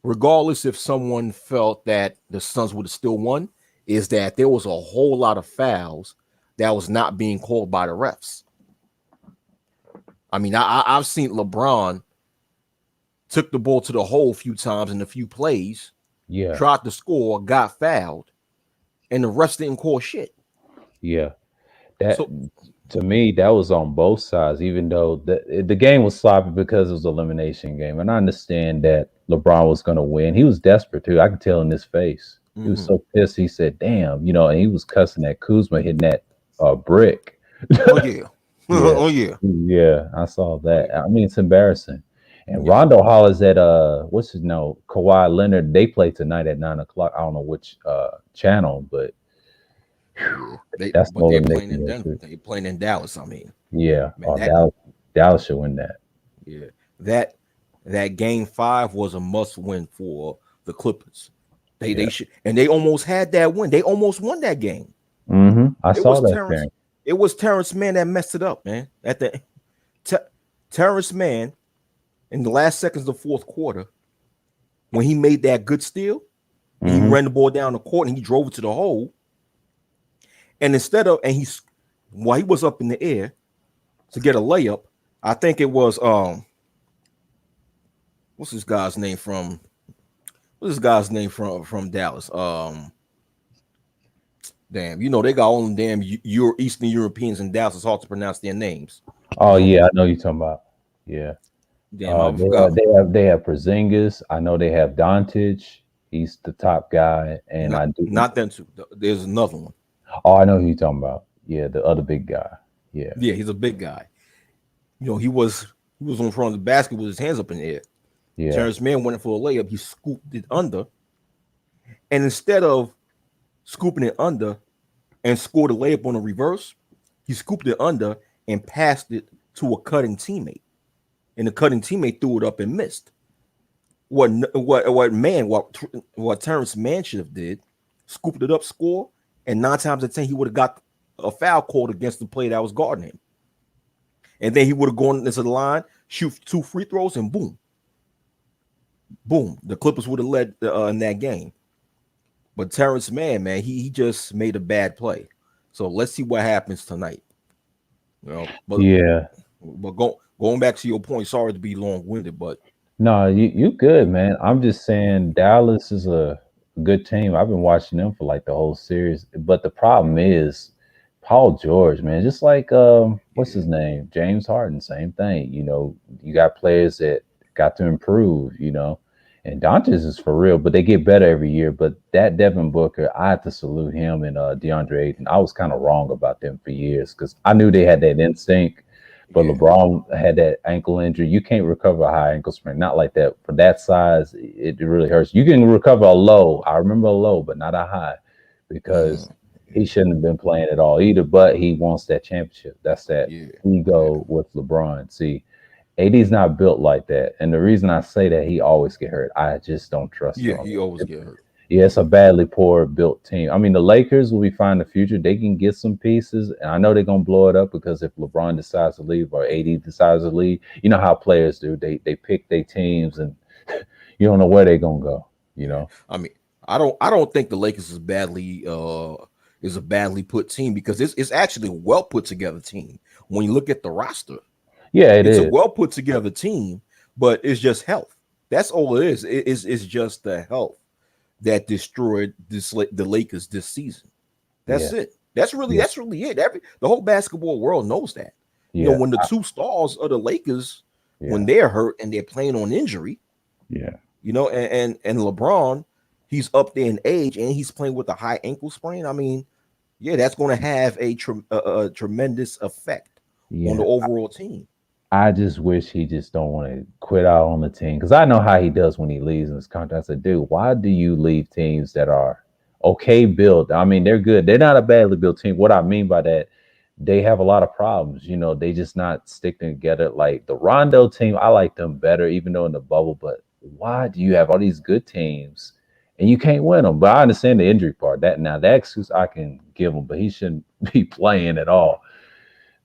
regardless if someone felt that the Suns would have still won, is that there was a whole lot of fouls that was not being called by the refs. I mean, I've seen LeBron took the ball to the hole a few times in a few plays, tried to score, got fouled, and the refs didn't call shit. Yeah. To me, that was on both sides, even though the game was sloppy because it was an elimination game. And I understand that LeBron was going to win. He was desperate, too. I could tell in his face. Mm-hmm. He was so pissed. He said, damn, you know, and he was cussing at Kuzma hitting that brick. Oh, yeah. Oh, yeah. Yeah, I saw that. I mean, it's embarrassing. And Yeah. Rondo hollers at what's his no Kawhi Leonard. They play tonight at 9 o'clock. I don't know which channel, but Yeah. that's But they're Nolan playing in making Denver. history. They're playing in Dallas. I mean, Yeah. man, Oh, that Dallas should win that. yeah. That game 5 was a must win for the Clippers. They should, and they almost had that win. They almost won that game. I It saw was that Terrence. thing. It was Terrence Mann that messed it up, man. At the Terrence Mann in the last seconds of the fourth quarter, when he made that good steal, and he ran the ball down the court and he drove it to the hole. And while he was up in the air to get a layup, I think it was what's this guy's name from Dallas? Damn, they got all them damn Eastern Europeans in Dallas. It's hard to pronounce their names. Oh yeah, I know you're talking about. Yeah. Damn, I forgot. They have Porzingis. I know they have Doncic. He's the top guy, and Not them two. There's another one. Oh, I know who you're talking about. Yeah, the other big guy. Yeah, he's a big guy. He was on front of the basket with his hands up in the air. Yeah. Terrence Mann went for a layup. He scooped it under, and instead of scooping it under and scored a layup on a reverse, he scooped it under and passed it to a cutting teammate, and the cutting teammate threw it up and missed. What Terrence Mann should have did, scooped it up, score, and 9 times out of 10 he would have got a foul called against the player that was guarding him, and then he would have gone into the line, shoot 2 free throws, and boom, the Clippers would have led in that game. But Terrence Mann, man, he just made a bad play. So let's see what happens tonight. But going back to your point, sorry to be long-winded, but no, you good, man. I'm just saying Dallas is a good team. I've been watching them for like the whole series, but the problem is Paul George, man. Just like what's his name, James Harden, same thing. You got players that got to improve, and Doncic is for real, but they get better every year. But that Devin Booker, I have to salute him and DeAndre Ayton. I was kind of wrong about them for years because I knew they had that instinct. But LeBron had that ankle injury. You can't recover a high ankle sprain, not like that. For that size, it really hurts. You can recover a low. I remember a low, but not a high, because he shouldn't have been playing at all either. But he wants that championship. That's that ego with LeBron. See, AD's not built like that, and the reason I say that, he always get hurt. I just don't trust him. He always get hurt. Yeah, it's a badly poor built team. I mean, the Lakers will be fine in the future. They can get some pieces, and I know they're gonna blow it up because if LeBron decides to leave or AD decides to leave, you know how players do. They pick their teams, and you don't know where they're gonna go. I mean, I don't think the Lakers is a badly put team, because it's actually a well put together team when you look at the roster. Yeah, it's a well put together team, but it's just health. That's all it is. It's just the health that destroyed the Lakers this season. That's it. That's really it. The whole basketball world knows that. When the 2 stars of the Lakers, when they're hurt and they're playing on injury, and LeBron, he's up there in age and he's playing with a high ankle sprain. I mean, that's going to have a tremendous effect on the overall team. I just wish he just don't want to quit out on the team, because I know how he does when he leaves in his contract. I said, dude, why do you leave teams that are okay built? I mean, they're good. They're not a badly built team. What I mean by that, they have a lot of problems. They just not sticking together. Like the Rondo team, I like them better, even though in the bubble. But why do you have all these good teams and you can't win them? But I understand the injury part. That excuse I can give him, but he shouldn't be playing at all.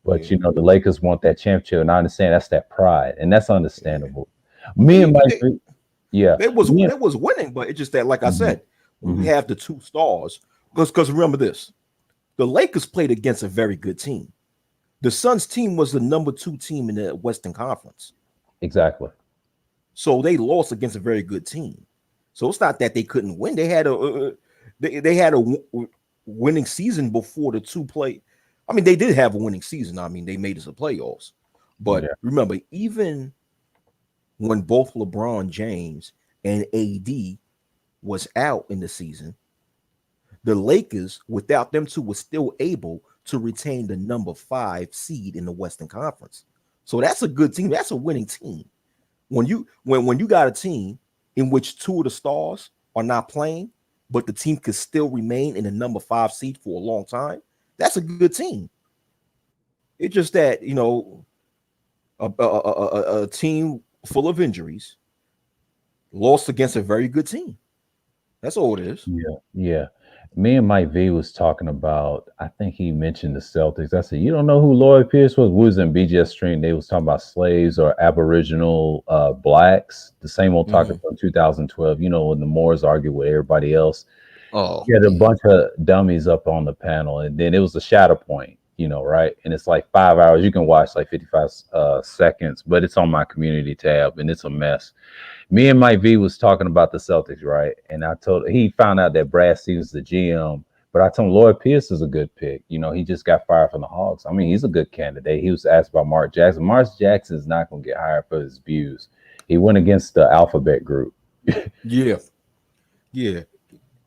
But the Lakers want that championship, and I understand that's that pride, and that's understandable. Me and Mike, it was winning, but it's just that, like I said, when you have the 2 stars, because remember this, the Lakers played against a very good team. The Suns team was the number 2 team in the Western Conference. Exactly. So they lost against a very good team. So it's not that they couldn't win. They had a winning season before the 2 play. I mean, they did have a winning season. I mean, they made us the playoffs. But remember, even when both LeBron James and AD was out in the season, the Lakers, without them 2, were still able to retain the number 5 seed in the Western Conference. So that's a good team. That's a winning team. When you got a team in which two of the stars are not playing, but the team could still remain in the number 5 seed for a long time, that's a good team. It's just that, you know, a team full of injuries lost against a very good team. That's all it is. Yeah, yeah. Me and Mike V was talking about. I think he mentioned the Celtics. I said, "You don't know who Lloyd Pierce was?" We was in BGS stream. They was talking about slaves or Aboriginal blacks. The same old talking from 2012. You know, when the Moors argued with everybody else. Oh, He had a bunch of dummies up on the panel, and then it was a shadow point. You know, right? And it's like 5 hours. You can watch like 55 seconds, but it's on my community tab, and it's a mess. Me and Mike V was talking about the Celtics, right? And I told he found out that Brad Stevens the GM, but I told him Lloyd Pierce is a good pick. You know, he just got fired from the Hawks. I mean, he's a good candidate. He was asked about Mark Jackson. Mark Jackson is not going to get hired for his views. He went against the Alphabet Group. yeah.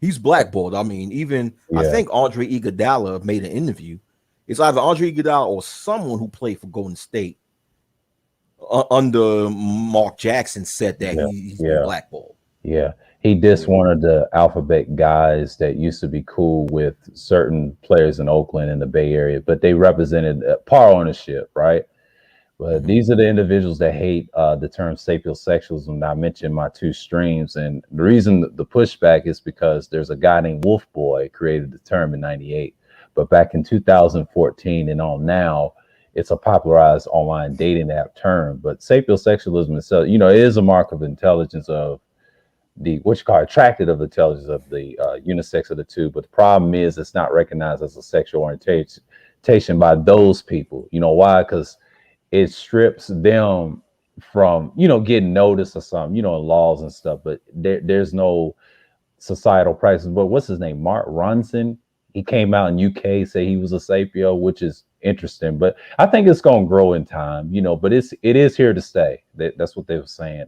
He's blackballed. I mean, even I think Andre Iguodala made an interview. It's either Andre Iguodala or someone who played for Golden State under Mark Jackson said that he's been blackballed. Yeah. He dissed one of the Alphabet guys that used to be cool with certain players in Oakland and the Bay Area, but they represented par ownership, right? But these are the individuals that hate the term sapiosexualism that I mentioned in my 2 streams. And the reason the pushback is because there's a guy named Wolf Boy created the term in 98. But back in 2014 and on now, it's a popularized online dating app term. But sapiosexualism itself, you know, it is a mark of intelligence of the attracted of intelligence of the unisex of the two. But the problem is it's not recognized as a sexual orientation by those people. You know why? Because it strips them from, you know, getting noticed or something, you know, laws and stuff. But there's no societal practice. But what's his name? Mark Ronson. He came out in UK, say he was a sapio, which is interesting. But I think it's going to grow in time, you know. But it is here to stay. That's what they were saying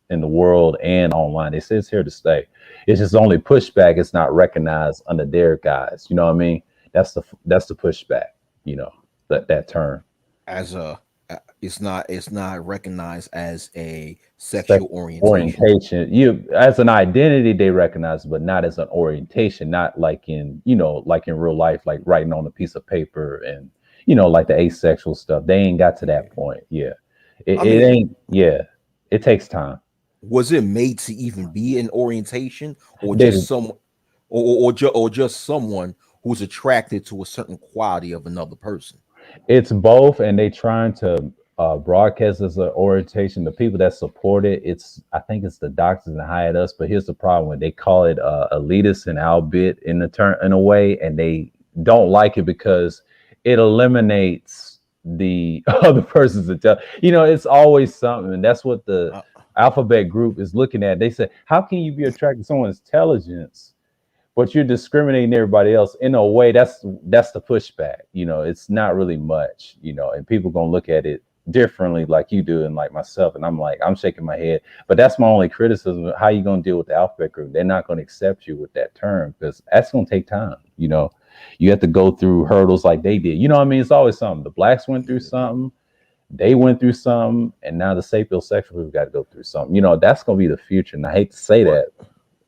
in the world and online. They say it's here to stay. It's just only pushback. It's not recognized under their guise. You know what I mean? That's the pushback. You know, that term. As it's not recognized as a sexual orientation. You as an identity they recognize, but not as an orientation. Not like in, you know, like in real life, like writing on a piece of paper and, you know, like the asexual stuff. They ain't got to that point. Yeah, it ain't. Yeah, it takes time. Was it made to even be an orientation, or just someone, or just someone who's attracted to a certain quality of another person? It's both, and they trying to broadcast as an orientation. The people that support it, I think it's the doctors and hired us. But here's the problem: when they call it elitist and outbid in a way, and they don't like it because it eliminates the other person's intelligence. You know, it's always something, and that's what the Alphabet Group is looking at. They said, how can you be attracted to someone's intelligence, but you're discriminating everybody else? In a way, that's the pushback. You know, it's not really much, you know, and people gonna look at it differently like you do and like myself. And I'm shaking my head. But that's my only criticism. How you gonna deal with the Alphabet Group? They're not gonna accept you with that term because that's gonna take time. You know, you have to go through hurdles like they did. You know what I mean? It's always something. The blacks went through something. They went through something, and now the sapiosexual we've got to go through something. You know, that's gonna be the future. And I hate to say that.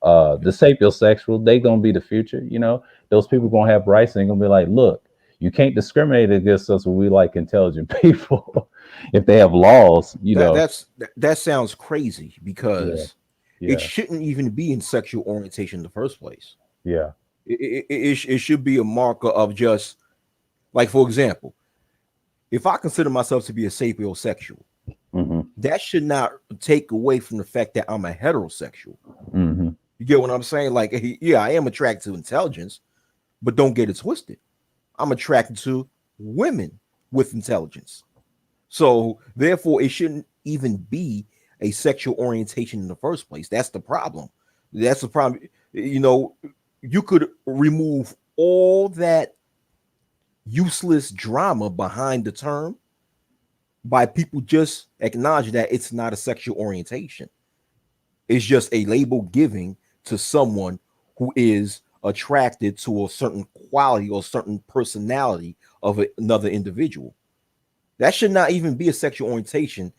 The sapiosexual, they gonna be the future. You know, those people gonna have rights, and they're gonna be like, look, you can't discriminate against us when we like intelligent people. If they have laws, you know. That sounds crazy because it shouldn't even be in sexual orientation in the first place. Yeah. It should be a marker of just, like, for example, if I consider myself to be a sapiosexual, that should not take away from the fact that I'm a heterosexual. You get what I'm saying? Like, yeah, I am attracted to intelligence, but don't get it twisted. I'm attracted to women with intelligence. So therefore, it shouldn't even be a sexual orientation in the first place. That's the problem. That's the problem. You know, you could remove all that useless drama behind the term by people just acknowledging that it's not a sexual orientation. It's just a label giving to someone who is attracted to a certain quality or certain personality of another individual. That should not even be a sexual orientation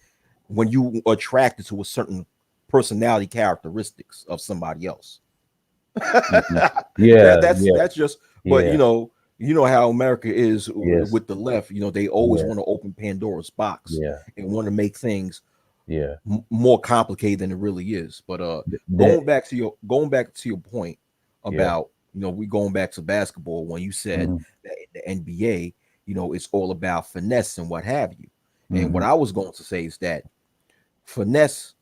when you attracted to a certain personality characteristics of somebody else. Yeah, That's just. But yeah, you know how America is yes, with the left. They always yeah, want to open Pandora's box yeah, and want to make things yeah. more complicated than it really is. But That, going back to your point yeah, about we going back to basketball when you said mhm, that in the NBA, it's all about finesse and what have you. And what mhm, I was going to say is that finesse,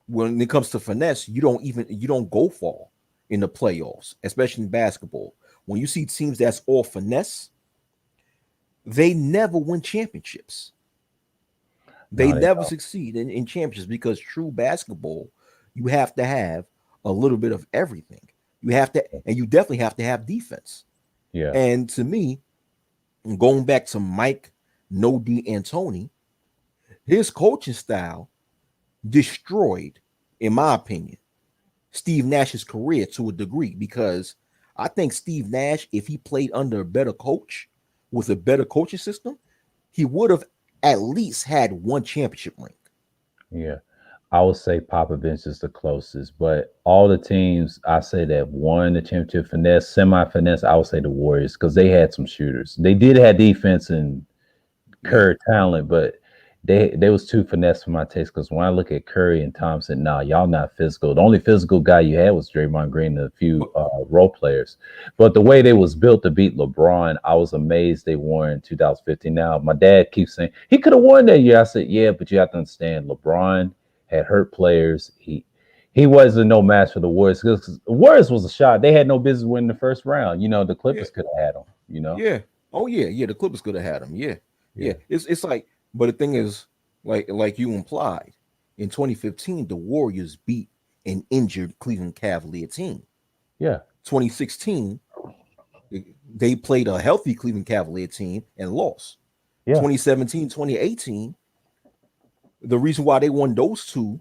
when it comes to finesse, you don't go far in the playoffs, especially in basketball. When you see teams that's all finesse, they never win championships. They no, they never don't. succeed in championships because true basketball, you have to have a little bit of everything. You have to, and you definitely have to have defense. Yeah, And to me, going back to Mike No D Antoni, his coaching style destroyed, in my opinion, Steve Nash's career to a degree because I think Steve Nash, if he played under a better coach with a better coaching system, he would have at least had one championship ring. yeah. I would say Popovich is the closest, but all the teams I say that won the championship finesse, semi finesse, I would say the Warriors because they had some shooters. They did have defense and Yeah, Curry talent, but they was too finesse for my taste. Because when I look at Curry and Thompson, nah, y'all not physical. The only physical guy you had was Draymond Green and a but few role players. But the way they was built to beat LeBron, I was amazed they won in 2015. Now my dad keeps saying he could have won that year. I said, yeah, but you have to understand, LeBron had hurt players. He wasn't no match for the Warriors because the Warriors was a shot. They had no business winning the first round. The yeah, Clippers could have had them. yeah. Oh yeah, yeah. The Clippers could have had him. Yeah, yeah. Yeah, It's like, but the thing is, like you implied, in 2015, the Warriors beat an injured Cleveland Cavalier team. yeah, 2016, they played a healthy Cleveland Cavalier team and lost. yeah. 2017, 2018, the reason why they won those two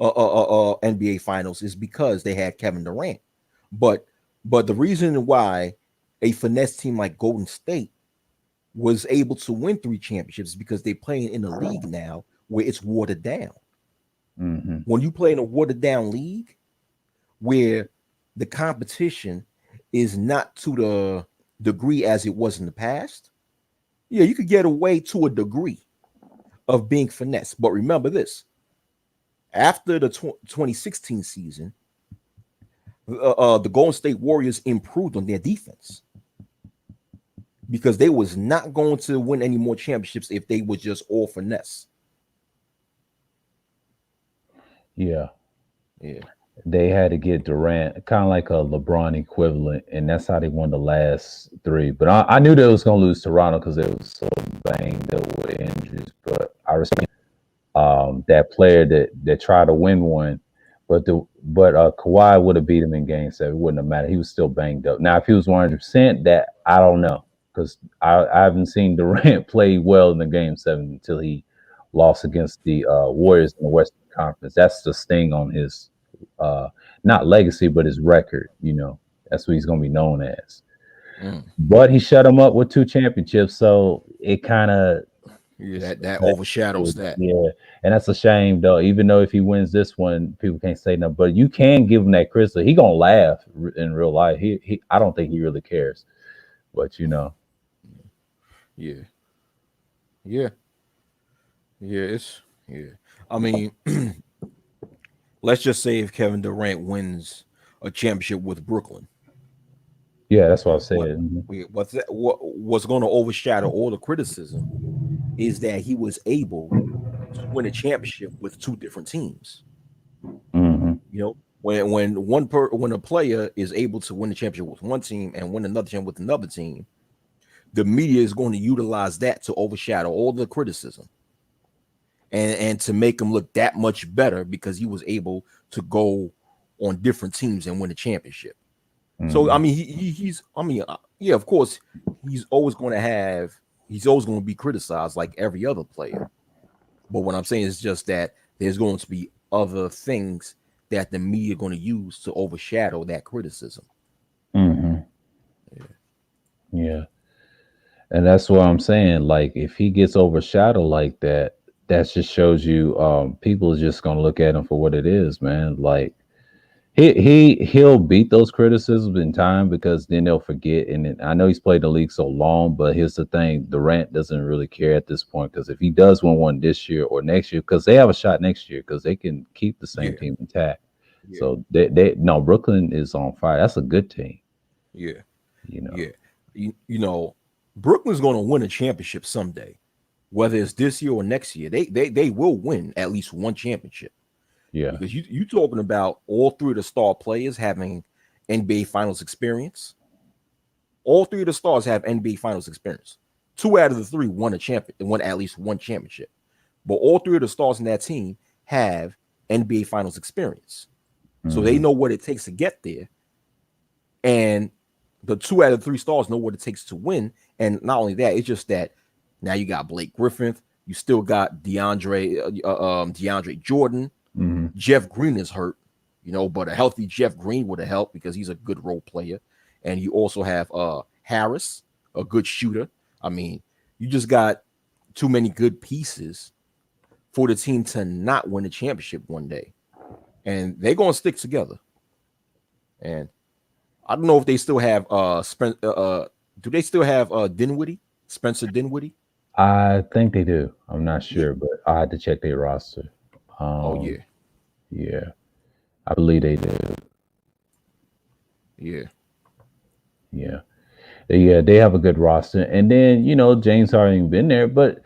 NBA finals is because they had Kevin Durant. But the reason why a finesse team like Golden State was able to win 3 championships is because they playing in a league now where it's watered down. Hmm. When you play in a watered down league where the competition is not to the degree as it was in the past, yeah, you could get away to a degree of being finesse. But remember this: after the 2016 season, the Golden State Warriors improved on their defense because they was not going to win any more championships if they was just all finesse. Yeah. Yeah, They had to get Durant, kind of like a LeBron equivalent, and that's how they won the last three. But I knew they was gonna lose Toronto because they was so banged up with injuries. But I respect that player that tried to win one, but Kawhi would have beat him in Game 7. It wouldn't have mattered. He was still banged up. Now, if he was 100%, that I don't know because I haven't seen Durant play well in the Game 7 until he lost against the Warriors in the Western Conference. That's the sting on his not legacy, but his record. That's what he's going to be known as. mm. But he shut him up with 2 championships, so it kind of Yeah, that overshadows that. yeah, and that's a shame though. Even though if he wins this one, people can't say nothing. But you can give him that criticism. He gonna laugh in real life. He I don't think he really cares. But Yeah, yeah, yeah. Yeah. I mean, let's just say if Kevin Durant wins a championship with Brooklyn, yeah, that's what I what said. Mhm. what's going to overshadow all the criticism is that he was able to win a championship with 2 different teams. Mhm. When a player is able to win the championship with one team and win another championship with another team, the media is going to utilize that to overshadow all the criticism and to make him look that much better because he was able to go on different teams and win a championship. So I Mhm. mean, yeah, of course, he's always going to be criticized like every other player. But what I'm saying is just that there's going to be other things that the media are going to use to overshadow that criticism. Mhm. Yeah. Yeah. And that's what I'm saying. Like, if he gets overshadowed like that, that just shows you people is just gonna look at him for what it is, man. Like he'll beat those criticisms in time because then they'll forget. And I know he's played the league so long, but here's the thing: Durant doesn't really care at this point because if he does win one this year or next year, because they have a shot next year because they can keep the same Yeah. team intact. Yeah. So they no Brooklyn is on fire. That's a good team. Yeah. You know. Yeah. You know, Brooklyn's going to win a championship someday, whether it's this year or next year. They will win at least one championship. Yeah. Because you talking about all three of the star players having NBA Finals experience. All three of the stars have NBA Finals experience. 2 out of the 3 won at least one championship. But all 3 of the stars in that team have NBA Finals experience. So they know what it takes to get there. And the 2 out of 3 stars know what it takes to win. And not only that, it's just that now you got Blake Griffin, you still got DeAndre Jordan. Jeff Green is hurt, you know, but a healthy Jeff Green would have helped because he's a good role player. And you also have Harris, a good shooter. I mean, you just got too many good pieces for the team to not win a championship one day. And they're going to stick together. And I don't know if they still have do they still have Dinwiddie, Spencer Dinwiddie? I think they do. I'm not sure, but I had to check their roster. Yeah, I believe they do. Yeah, they have a good roster, and then James Harden been there, but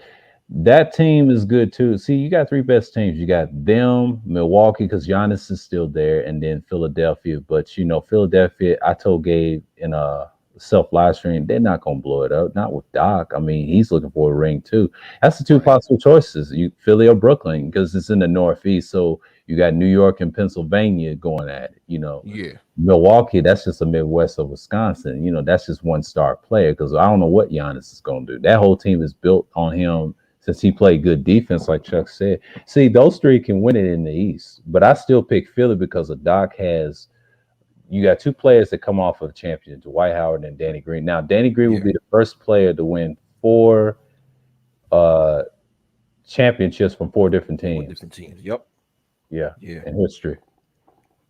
that team is good too. See, you got 3 best teams. You got them, Milwaukee, because Giannis is still there, and then Philadelphia. But Philadelphia, I told Gabe in a self live stream, they're not gonna blow it up. Not with Doc. I mean, he's looking for a ring too. That's the 2 possible choices: Philly or Brooklyn, because it's in the Northeast. So you got New York and Pennsylvania going at it. Yeah. Milwaukee, that's just a Midwest of Wisconsin. That's just one star player. Because I don't know what Giannis is gonna do. That whole team is built on him. Since he played good defense, like Chuck said. See, those 3 can win it in the East. But I still pick Philly because of Doc has – you got 2 players that come off of a championship, Dwight Howard and Danny Green. Now, Danny Green will be the first player to win 4 championships from 4 different teams. Yep. Yeah. In history.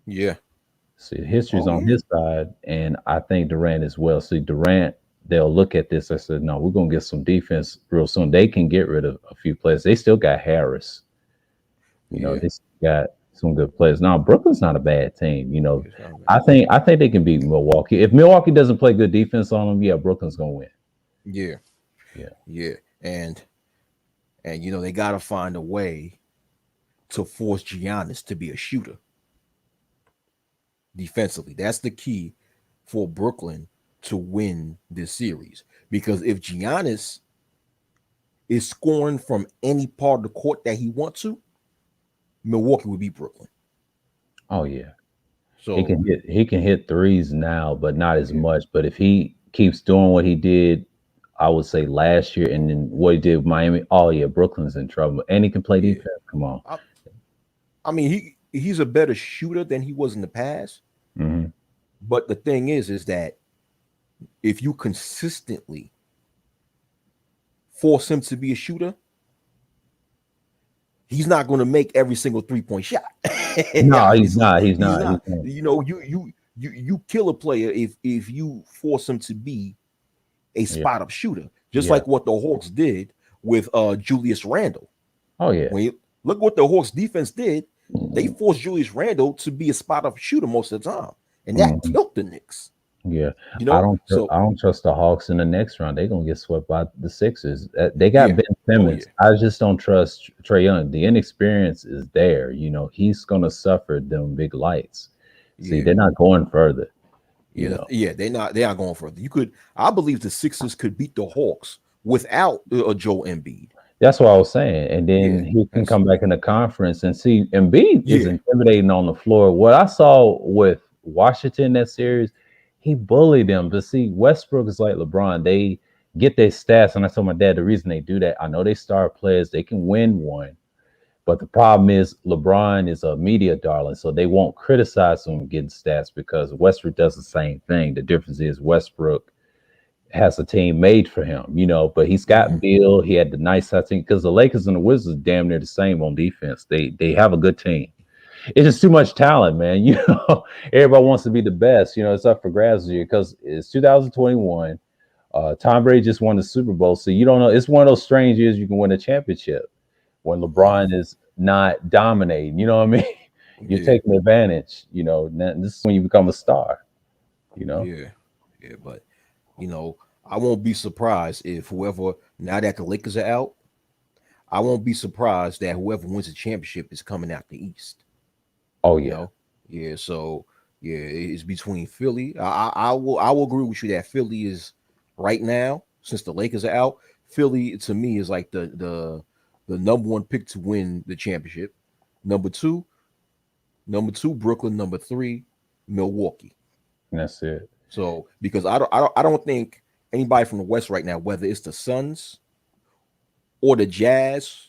Yeah. See, history's on his side, and I think Durant as well. See, Durant – they'll look at this. I said, no, we're going to get some defense real soon. They can get rid of a few players. They still got Harris. They still got some good players. Now, Brooklyn's not a bad team. I think they can beat Milwaukee. If Milwaukee doesn't play good defense on them, Brooklyn's going to win. Yeah. And they got to find a way to force Giannis to be a shooter defensively. That's the key for Brooklyn to win this series, because if Giannis is scoring from any part of the court that he wants to, Milwaukee would beat Brooklyn. Oh yeah, so he can hit threes now, but not as much. But if he keeps doing what he did, I would say last year, and then what he did with Miami, Brooklyn's in trouble, and he can play defense. Come on, I mean he's a better shooter than he was in the past. But the thing is that if you consistently force him to be a shooter, he's not going to make every single 3-point shot. No, he's not. He's not. You kill a player if you force him to be a spot up shooter, just like what the Hawks did with Julius Randle. Oh yeah. When you look what the Hawks defense did, they forced Julius Randle to be a spot up shooter most of the time, and that killed the Knicks. Yeah, I don't trust the Hawks in the next round. They're gonna get swept by the Sixers. They got Ben Simmons. I just don't trust Trae Young. The inexperience is there. He's gonna suffer them big lights. See, they're not going further. They're not going further. I believe the Sixers could beat the Hawks without Joel Embiid. That's what I was saying. And then he can come back in the conference and see Embiid is intimidating on the floor. What I saw with Washington that series, he bullied them. But see, Westbrook is like LeBron. They get their stats. And I told my dad the reason they do that, I know they star players. They can win one. But the problem is LeBron is a media darling. So they won't criticize him getting stats because Westbrook does the same thing. The difference is Westbrook has a team made for him, you know, but he's got Bill. He had the nice team because the Lakers and the Wizards are damn near the same on defense. They have a good team. It's just too much talent, man. You know, everybody wants to be the best. You know, it's up for grabs this year because it's 2021. Tom Brady just won the Super Bowl, so you don't know. It's one of those strange years you can win a championship when LeBron is not dominating. You know what I mean? You're taking advantage. You know, this is when you become a star. You know? Yeah, but you know, I won't be surprised if whoever, now that the Lakers are out, I won't be surprised that whoever wins the championship is coming out the East. Oh You yeah, know? Yeah. So yeah, it's between Philly. I will agree with you that Philly is right now, since the Lakers are out. Philly to me is like the number one pick to win the championship. Number two, Brooklyn. Number three, Milwaukee. that's it. So because I don't think anybody from the West right now, whether it's the Suns or the Jazz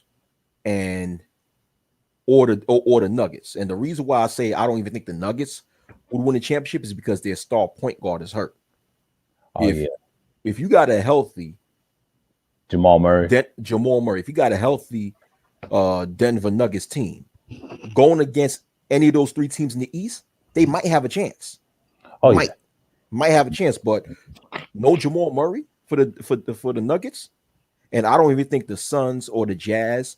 or the Nuggets. And the reason why I say I don't even think the Nuggets would win the championship is because their star point guard is hurt. Oh yeah, If you got a healthy Jamal Murray. if you got a healthy Denver Nuggets team going against any of those three teams in the East, they might have a chance. Oh Might have a chance, but no Jamal Murray for the Nuggets, and I don't even think the Suns or the Jazz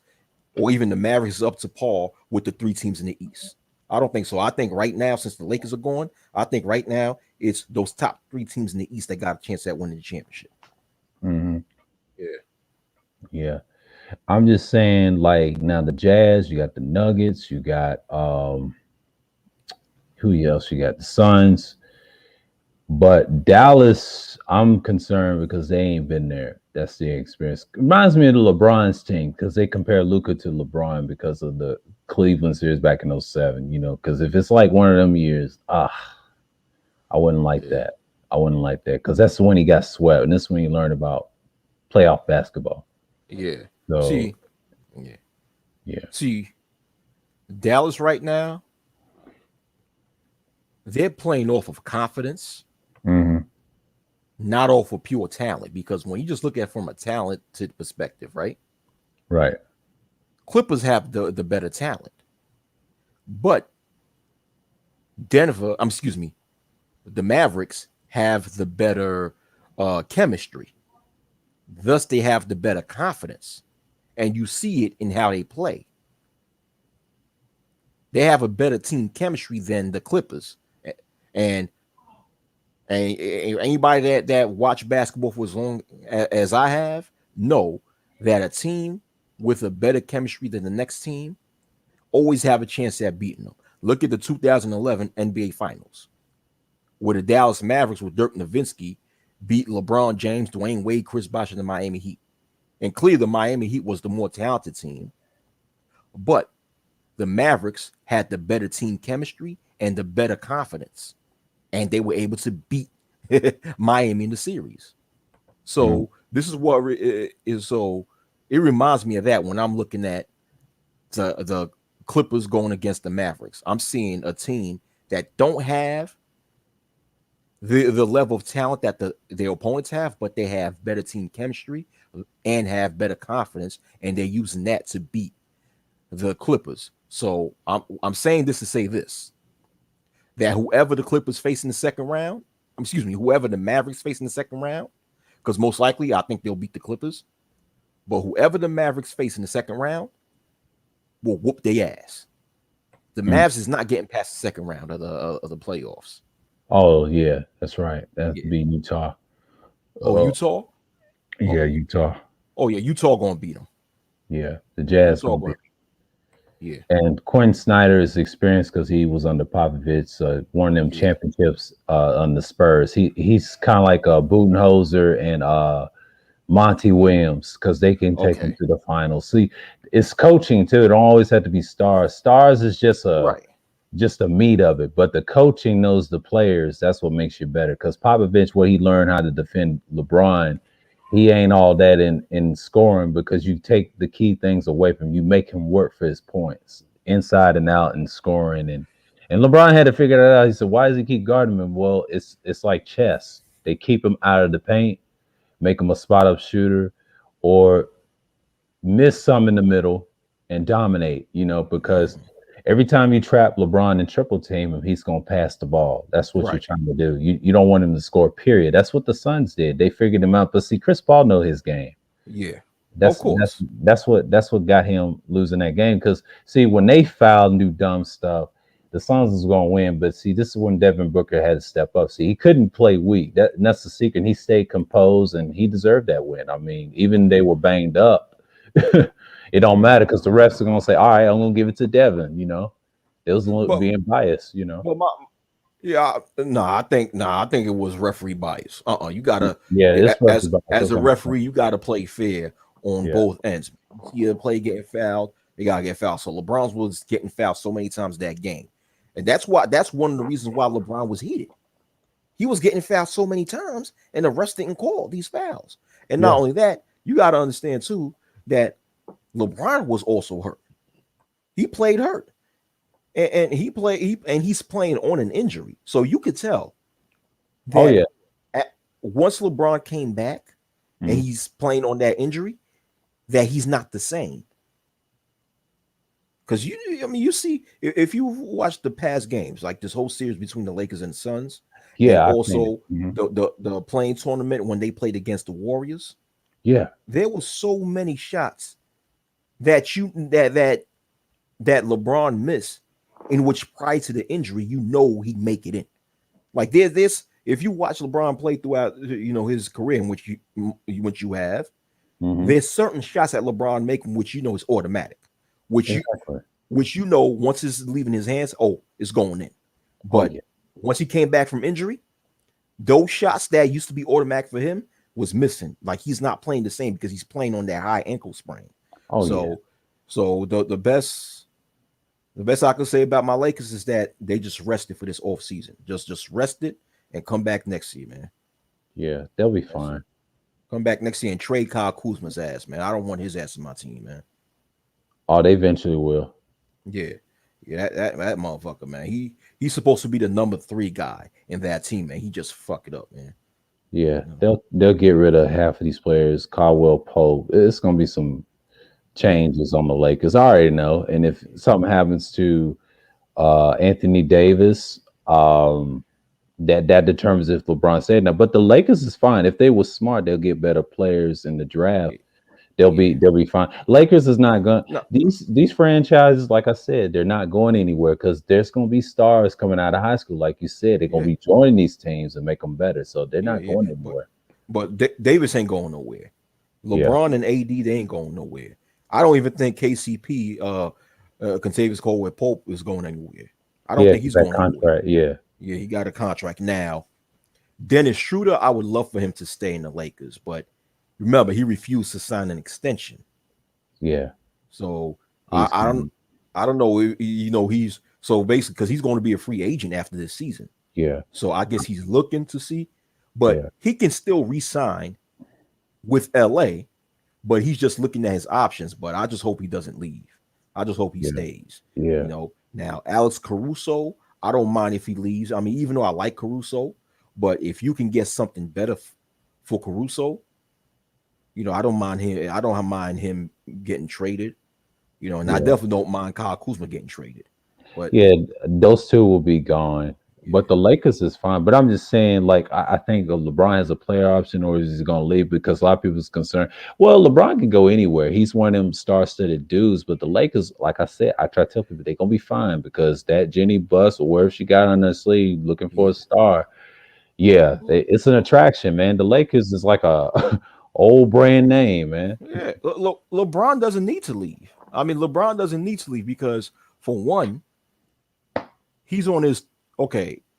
or even the Mavericks is up to par with the three teams in the East. I don't think so. I think right now, since the Lakers are gone, I think right now it's those top three teams in the East that got a chance at winning the championship. Mm-hmm. Yeah. Yeah. I'm just saying, like, now the Jazz, you got the Nuggets, you got who else? You got the Suns. But Dallas, I'm concerned because they ain't been there. That's the experience. Reminds me of the LeBron's team because they compare Luka to LeBron because of the Cleveland series back in 07, you know, because if it's like one of them years, I wouldn't like that. I wouldn't like that because that's when he got swept, and this is when you learn about playoff basketball. Yeah. So, See, Dallas right now, they're playing off of confidence, not off of pure talent. Because when you just look at it from a talented perspective, right? Right. Clippers have the better talent, but the Mavericks have the better chemistry. Thus, they have the better confidence, and you see it in how they play. They have a better team chemistry than the Clippers, and anybody that watch basketball for as long as I have know that a team with a better chemistry than the next team always have a chance at beating them. Look at the 2011 NBA Finals, where the Dallas Mavericks with Dirk Nowitzki beat LeBron James, Dwayne Wade, Chris Bosh, and the Miami Heat. And clearly the Miami Heat was the more talented team, but the Mavericks had the better team chemistry and the better confidence, and they were able to beat Miami in the series. So this is what is so. It reminds me of that when I'm looking at the Clippers going against the Mavericks. I'm seeing a team that don't have the level of talent that their opponents have, but they have better team chemistry and have better confidence, and they're using that to beat the Clippers. So I'm saying this to say this, that whoever the Clippers face in the second round, whoever the Mavericks face in the second round, because most likely I think they'll beat the Clippers, but whoever the Mavericks face in the second round will whoop their ass. The Mavs is not getting past the second round of the playoffs. Oh yeah, that's right. That's be Utah. Utah? Yeah, Utah. Oh yeah, Utah gonna beat them. Yeah, the Jazz Utah gonna beat. Yeah. And Quinn Snyder is experienced because he was under Popovich, won them championships on the Spurs. He's kind of like a Budenholzer and Monty Williams because they can take him to the finals. See, it's coaching too. It don't always have to be stars. Stars is just a meat of it, but the coaching knows the players. That's what makes you better. Because Popovich, what he learned how to defend LeBron, he ain't all that in scoring because you take the key things away from him. You make him work for his points inside and out and scoring. And LeBron had to figure that out. He said, why does he keep guarding him? Well, it's like chess. They keep him out of the paint make him a spot up shooter, or miss some in the middle and dominate, because every time you trap LeBron and triple team him, he's going to pass the ball. That's what you're Right. trying to do. You don't want him to score, period. That's what the Suns did. They figured him out. But see, Chris Paul know his game. Yeah. That's Of course. that's what got him losing that game. Because see, when they fouled and do dumb stuff, the Suns was going to win. But see, this is when Devin Booker had to step up. See, he couldn't play weak. That's the secret. He stayed composed, and he deserved that win. I mean, even they were banged up. It don't matter because the refs are going to say, "All right, I'm going to give it to Devin." It was being biased. But I think it was referee bias. You gotta, Yeah, it's as a referee, you gotta play fair on both ends. You see a play getting fouled, they gotta get fouled. So LeBron was getting fouled so many times that game, and that's one of the reasons why LeBron was heated. He was getting fouled so many times, and the refs didn't call these fouls. And not only that, you gotta understand too that LeBron was also hurt. He played hurt. And he's playing on an injury, so you could tell. Once LeBron came back and he's playing on that injury, that he's not the same. Because you see, if you watch the past games, like this whole series between the Lakers and the Suns, and also the playing tournament when they played against the Warriors, there were so many shots that LeBron missed, in which prior to the injury, he'd make it in. Like there's this, if you watch LeBron play throughout, his career, in which you have, there's certain shots that LeBron making, which is automatic, which once it's leaving his hands, it's going in. But once he came back from injury, those shots that used to be automatic for him was missing. Like he's not playing the same because he's playing on that high ankle sprain. So the best I can say about my Lakers is that they just rested for this off season. Just rested and come back next year, man. Yeah, they'll be fine. Come back next year and trade Kyle Kuzma's ass, man. I don't want his ass in my team, man. Oh, they eventually will. Yeah, that motherfucker, man. He's supposed to be the number 3 guy in that team, man. He just fuck it up, man. Yeah, they'll get rid of half of these players. Caldwell Pope. It's gonna be some changes on the Lakers. I already know. And if something happens to Anthony Davis, that determines if LeBron said now. But the Lakers is fine. If they were smart, they'll get better players in the draft. They'll be fine. Lakers is not going. No. These franchises, like I said, they're not going anywhere because there's going to be stars coming out of high school, like you said. They're going to be joining these teams and make them better. So they're not going anywhere. But Davis ain't going nowhere. LeBron and AD, they ain't going nowhere. I don't even think KCP, Kentavious Caldwell-Pope, is going anywhere. I don't think he's going contract. Anywhere. Yeah, he got a contract now. Dennis Schroeder, I would love for him to stay in the Lakers, but remember, he refused to sign an extension. Yeah. So I don't know. He's so basically because he's going to be a free agent after this season. Yeah. So I guess he's looking to see, but he can still re-sign with LA. But he's just looking at his options. But I just hope he doesn't leave. I just hope he stays. Yeah. Now Alex Caruso, I don't mind if he leaves. I mean, even though I like Caruso, but if you can get something better for Caruso, I don't mind him. I don't mind him getting traded. And I definitely don't mind Kyle Kuzma getting traded. But those two will be gone. But the Lakers is fine. But I'm just saying, like, I think LeBron has a player option, or is he going to leave? Because a lot of people's concerned. Well, LeBron can go anywhere. He's one of them star-studded dudes. But the Lakers, like I said, I try to tell people they're going to be fine because that Jenny Buss or wherever she got on her sleeve looking for a star, it's an attraction, man. The Lakers is like a old brand name, man. Yeah, LeBron doesn't need to leave. I mean, LeBron doesn't need to leave because, for one, he's on his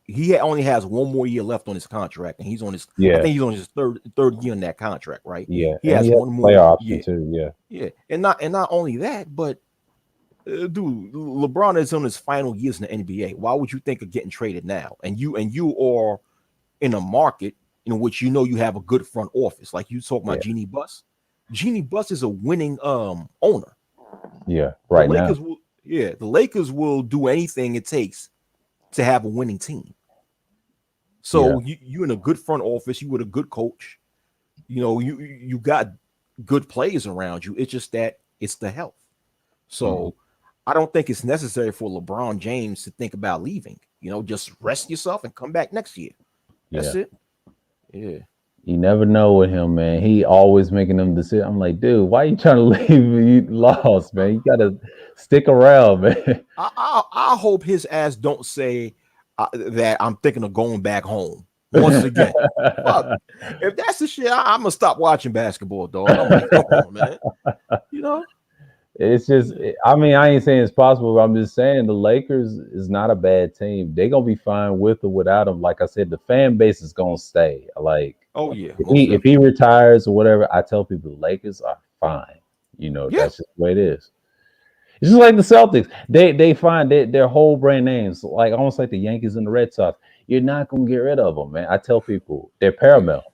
he only has one more year left on his contract, and he's on his. I think he's on his third year in that contract, right? Yeah, he has one more player option too. Yeah, and not only that, but dude, LeBron is on his final years in the NBA. Why would you think of getting traded now? And you are in a market in which you have a good front office, like you talk about Jeannie Buss. Jeannie Buss is a winning owner. Yeah, right now. The Lakers will do anything it takes to have a winning team. So you in a good front office, you with a good coach, you got good players around you. It's just that it's the health. So I don't think it's necessary for LeBron James to think about leaving. Just rest yourself and come back next year. That's it. Yeah. You never know with him, man. He always making them decisions. I'm like, dude, why you trying to leave? You lost, man. You gotta stick around, man. I hope his ass don't say that I'm thinking of going back home once again. Fuck. If that's the shit, I'm gonna stop watching basketball, dog. I'm like, come on, man. It's just, I mean, I ain't saying it's possible, but I'm just saying the Lakers is not a bad team. They're gonna be fine with or without him. Like I said, the fan base is gonna stay. Like, oh yeah, if he retires or whatever, I tell people the Lakers are fine. That's just the way it is. It's just like the Celtics. They find their whole brand names, like almost like the Yankees and the Red Sox. You're not gonna get rid of them, man. I tell people they're paramount.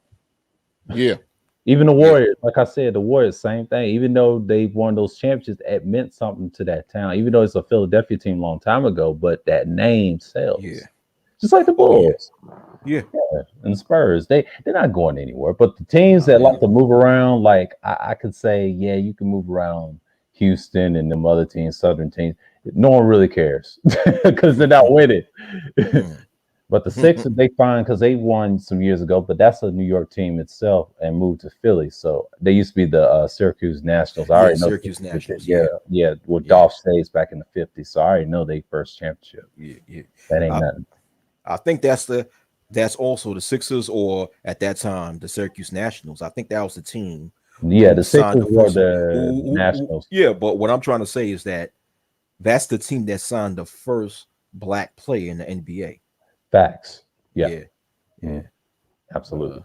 Yeah. Even the Warriors, like I said, the Warriors, same thing. Even though they won those championships, it meant something to that town. Even though it's a Philadelphia team a long time ago, but that name sells. Yeah. Just like the Bulls. Yeah. And Spurs, they're not going anywhere. But the teams that like to move around, like I could say, yeah, you can move around Houston and them other teams, Southern teams. No one really cares because they're not winning. But the Sixers, they find because they won some years ago, but that's a New York team itself and moved to Philly. So they used to be the Syracuse Nationals. I already know Syracuse Nationals. Yeah. With Dolph Stays back in the 50s. So I already know they first championship. Yeah. That ain't nothing. I think that's also the Sixers, or at that time the Syracuse Nationals. I think that was the team. Yeah, the Sixers were the Nationals. Yeah, but what I'm trying to say is that's the team that signed the first black player in the NBA. Facts. Yeah. Absolutely.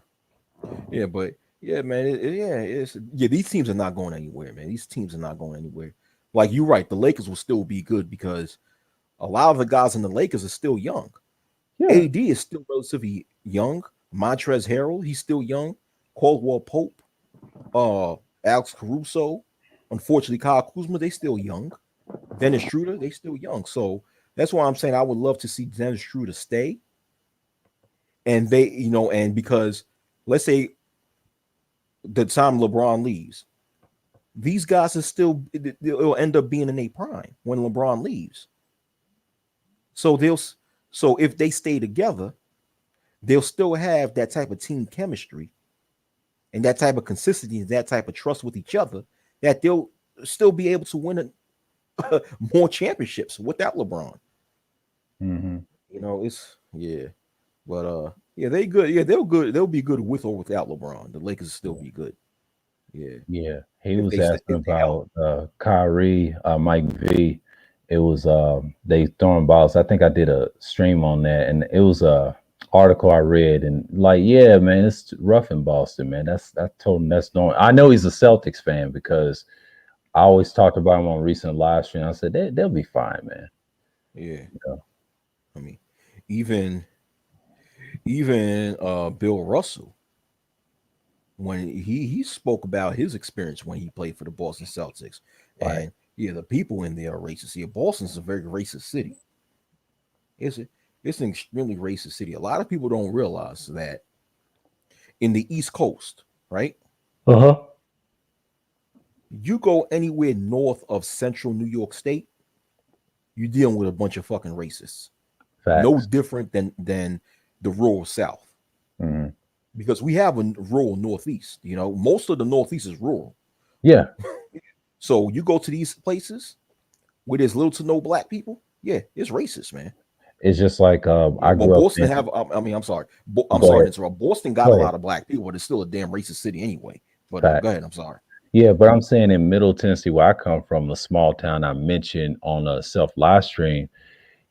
But man, these teams are not going anywhere, man. These teams are not going anywhere. Like you're right, the Lakers will still be good because a lot of the guys in the Lakers are still young. Yeah. AD is still relatively young. Montrezl Harrell, he's still young. Caldwell Pope, Alex Caruso, unfortunately Kyle Kuzma, they still young. Dennis Schroeder, they still young. So that's why I'm saying I would love to see Dennis Schroeder stay. And they, and because let's say the time LeBron leaves, these guys are still, it'll end up being in their prime when LeBron leaves. So if they stay together, they'll still have that type of team chemistry and that type of consistency and that type of trust with each other that they'll still be able to win more championships without LeBron. But they good. Yeah, they'll good. They'll be good with or without LeBron. The Lakers will still be good. Yeah. He was asking about Kyrie, Mike V. It was they throwing balls. I think I did a stream on that, and it was a article I read, and like, yeah, man, it's rough in Boston, man. I told him that's normal. I know he's a Celtics fan because I always talked about him on recent live stream. I said they'll be fine, man. Yeah. I mean, even Bill Russell, when he spoke about his experience when he played for the Boston Celtics, and the people in there are racist. Yeah, Boston's a very racist city. It's an extremely racist city. A lot of people don't realize that in the East Coast, right? You go anywhere north of central New York State, you're dealing with a bunch of fucking racists. Facts. No different than the rural South. Because we have a rural Northeast. Most of the Northeast is rural. Yeah. So you go to these places where there's little to no black people. Yeah, it's racist, man. It's just like I grew Boston up. I'm sorry. I'm sorry to interrupt. Boston got a lot of black people, but it's still a damn racist city anyway. But go ahead. I'm sorry. Yeah, but I'm saying in Middle Tennessee, where I come from, a small town I mentioned on a self live stream,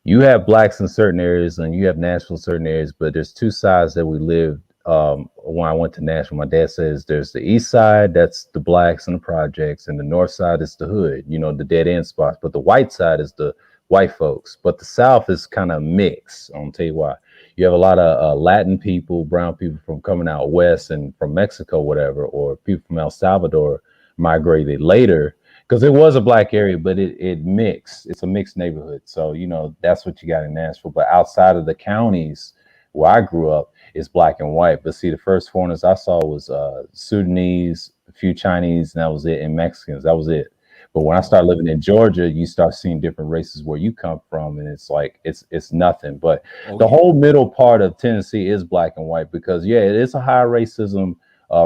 you have blacks in certain areas and you have Nashville in certain areas, but there's two sides that we lived. When I went to Nashville, my dad says there's the east side, that's the blacks and the projects, and the north side is the hood, the dead end spots. But the white side is the white folks. But the south is kind of mixed. I'll tell you why. You have a lot of Latin people, brown people from coming out west and from Mexico, whatever, or people from El Salvador migrated later. Because it was a black area, but it mixed. It's a mixed neighborhood. So, that's what you got in Nashville. But outside of the counties where I grew up, it's black and white. But see, the first foreigners I saw was Sudanese, a few Chinese, and that was it, and Mexicans. That was it. But when I started living in Georgia, you start seeing different races where you come from, and it's like it's nothing. But the whole middle part of Tennessee is black and white because it is a high racism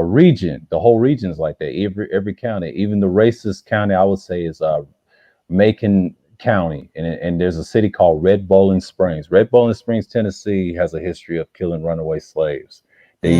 region. The whole region is like that. Every county, even the racist county, I would say is Macon County, and there's a city called Red Bowling Springs. Red Bowling Springs, Tennessee, has a history of killing runaway slaves. They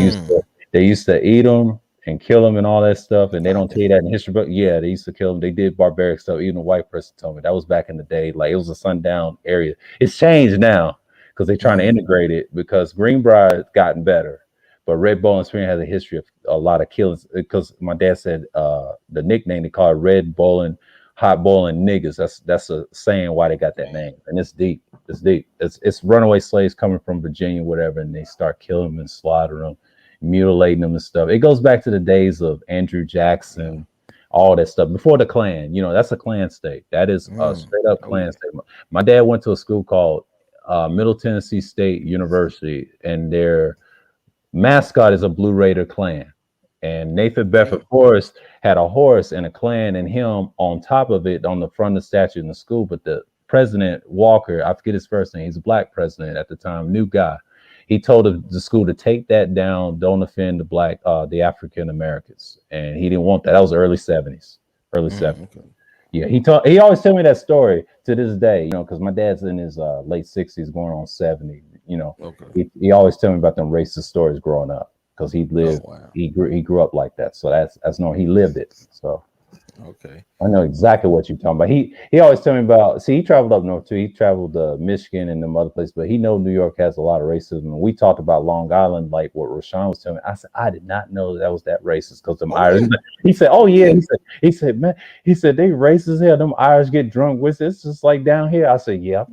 used to eat them and kill them and all that stuff, and they don't tell you that in history book. Yeah, they used to kill them. They did barbaric stuff. Even a white person told me that was back in the day. Like it was a sundown area. It's changed now because they're trying to integrate it because Greenbrier has gotten better. But Red Bowling Springs has a history of a lot of killings because my dad said the nickname they call it Red Bowling, Hot Boiling Niggas. That's a saying why they got that name, and it's deep. It's deep. It's runaway slaves coming from Virginia, whatever, and they start killing them and slaughtering them, mutilating them and stuff. It goes back to the days of Andrew Jackson, all that stuff before the Klan. That's a Klan state. That is a straight up Klan state. My dad went to a school called Middle Tennessee State University, and their mascot is a Blue Raider Klan. And Nathan Bedford Forrest had a horse and a Klan and him on top of it on the front of the statue in the school. But the president, Walker, I forget his first name, he's a black president at the time, new guy. He told the school to take that down, don't offend the African Americans. And he didn't want that. That was early 70s. Okay. Yeah, he always tell me that story to this day, because my dad's in his late 60s going on 70. He always tell me about them racist stories growing up. Because he lived, he grew up like that, so that's no, he lived it. So, I know exactly what you're talking about. He always tell me about. See, he traveled up north too. He traveled to Michigan and them other places, but he know New York has a lot of racism. We talked about Long Island, like what Rashawn was telling me. I said I did not know that was that racist because them Irish. He said, "Oh yeah," he said, "Man," he said they racist here. Them Irish get drunk with it. It's just like down here. I said, "Yeah,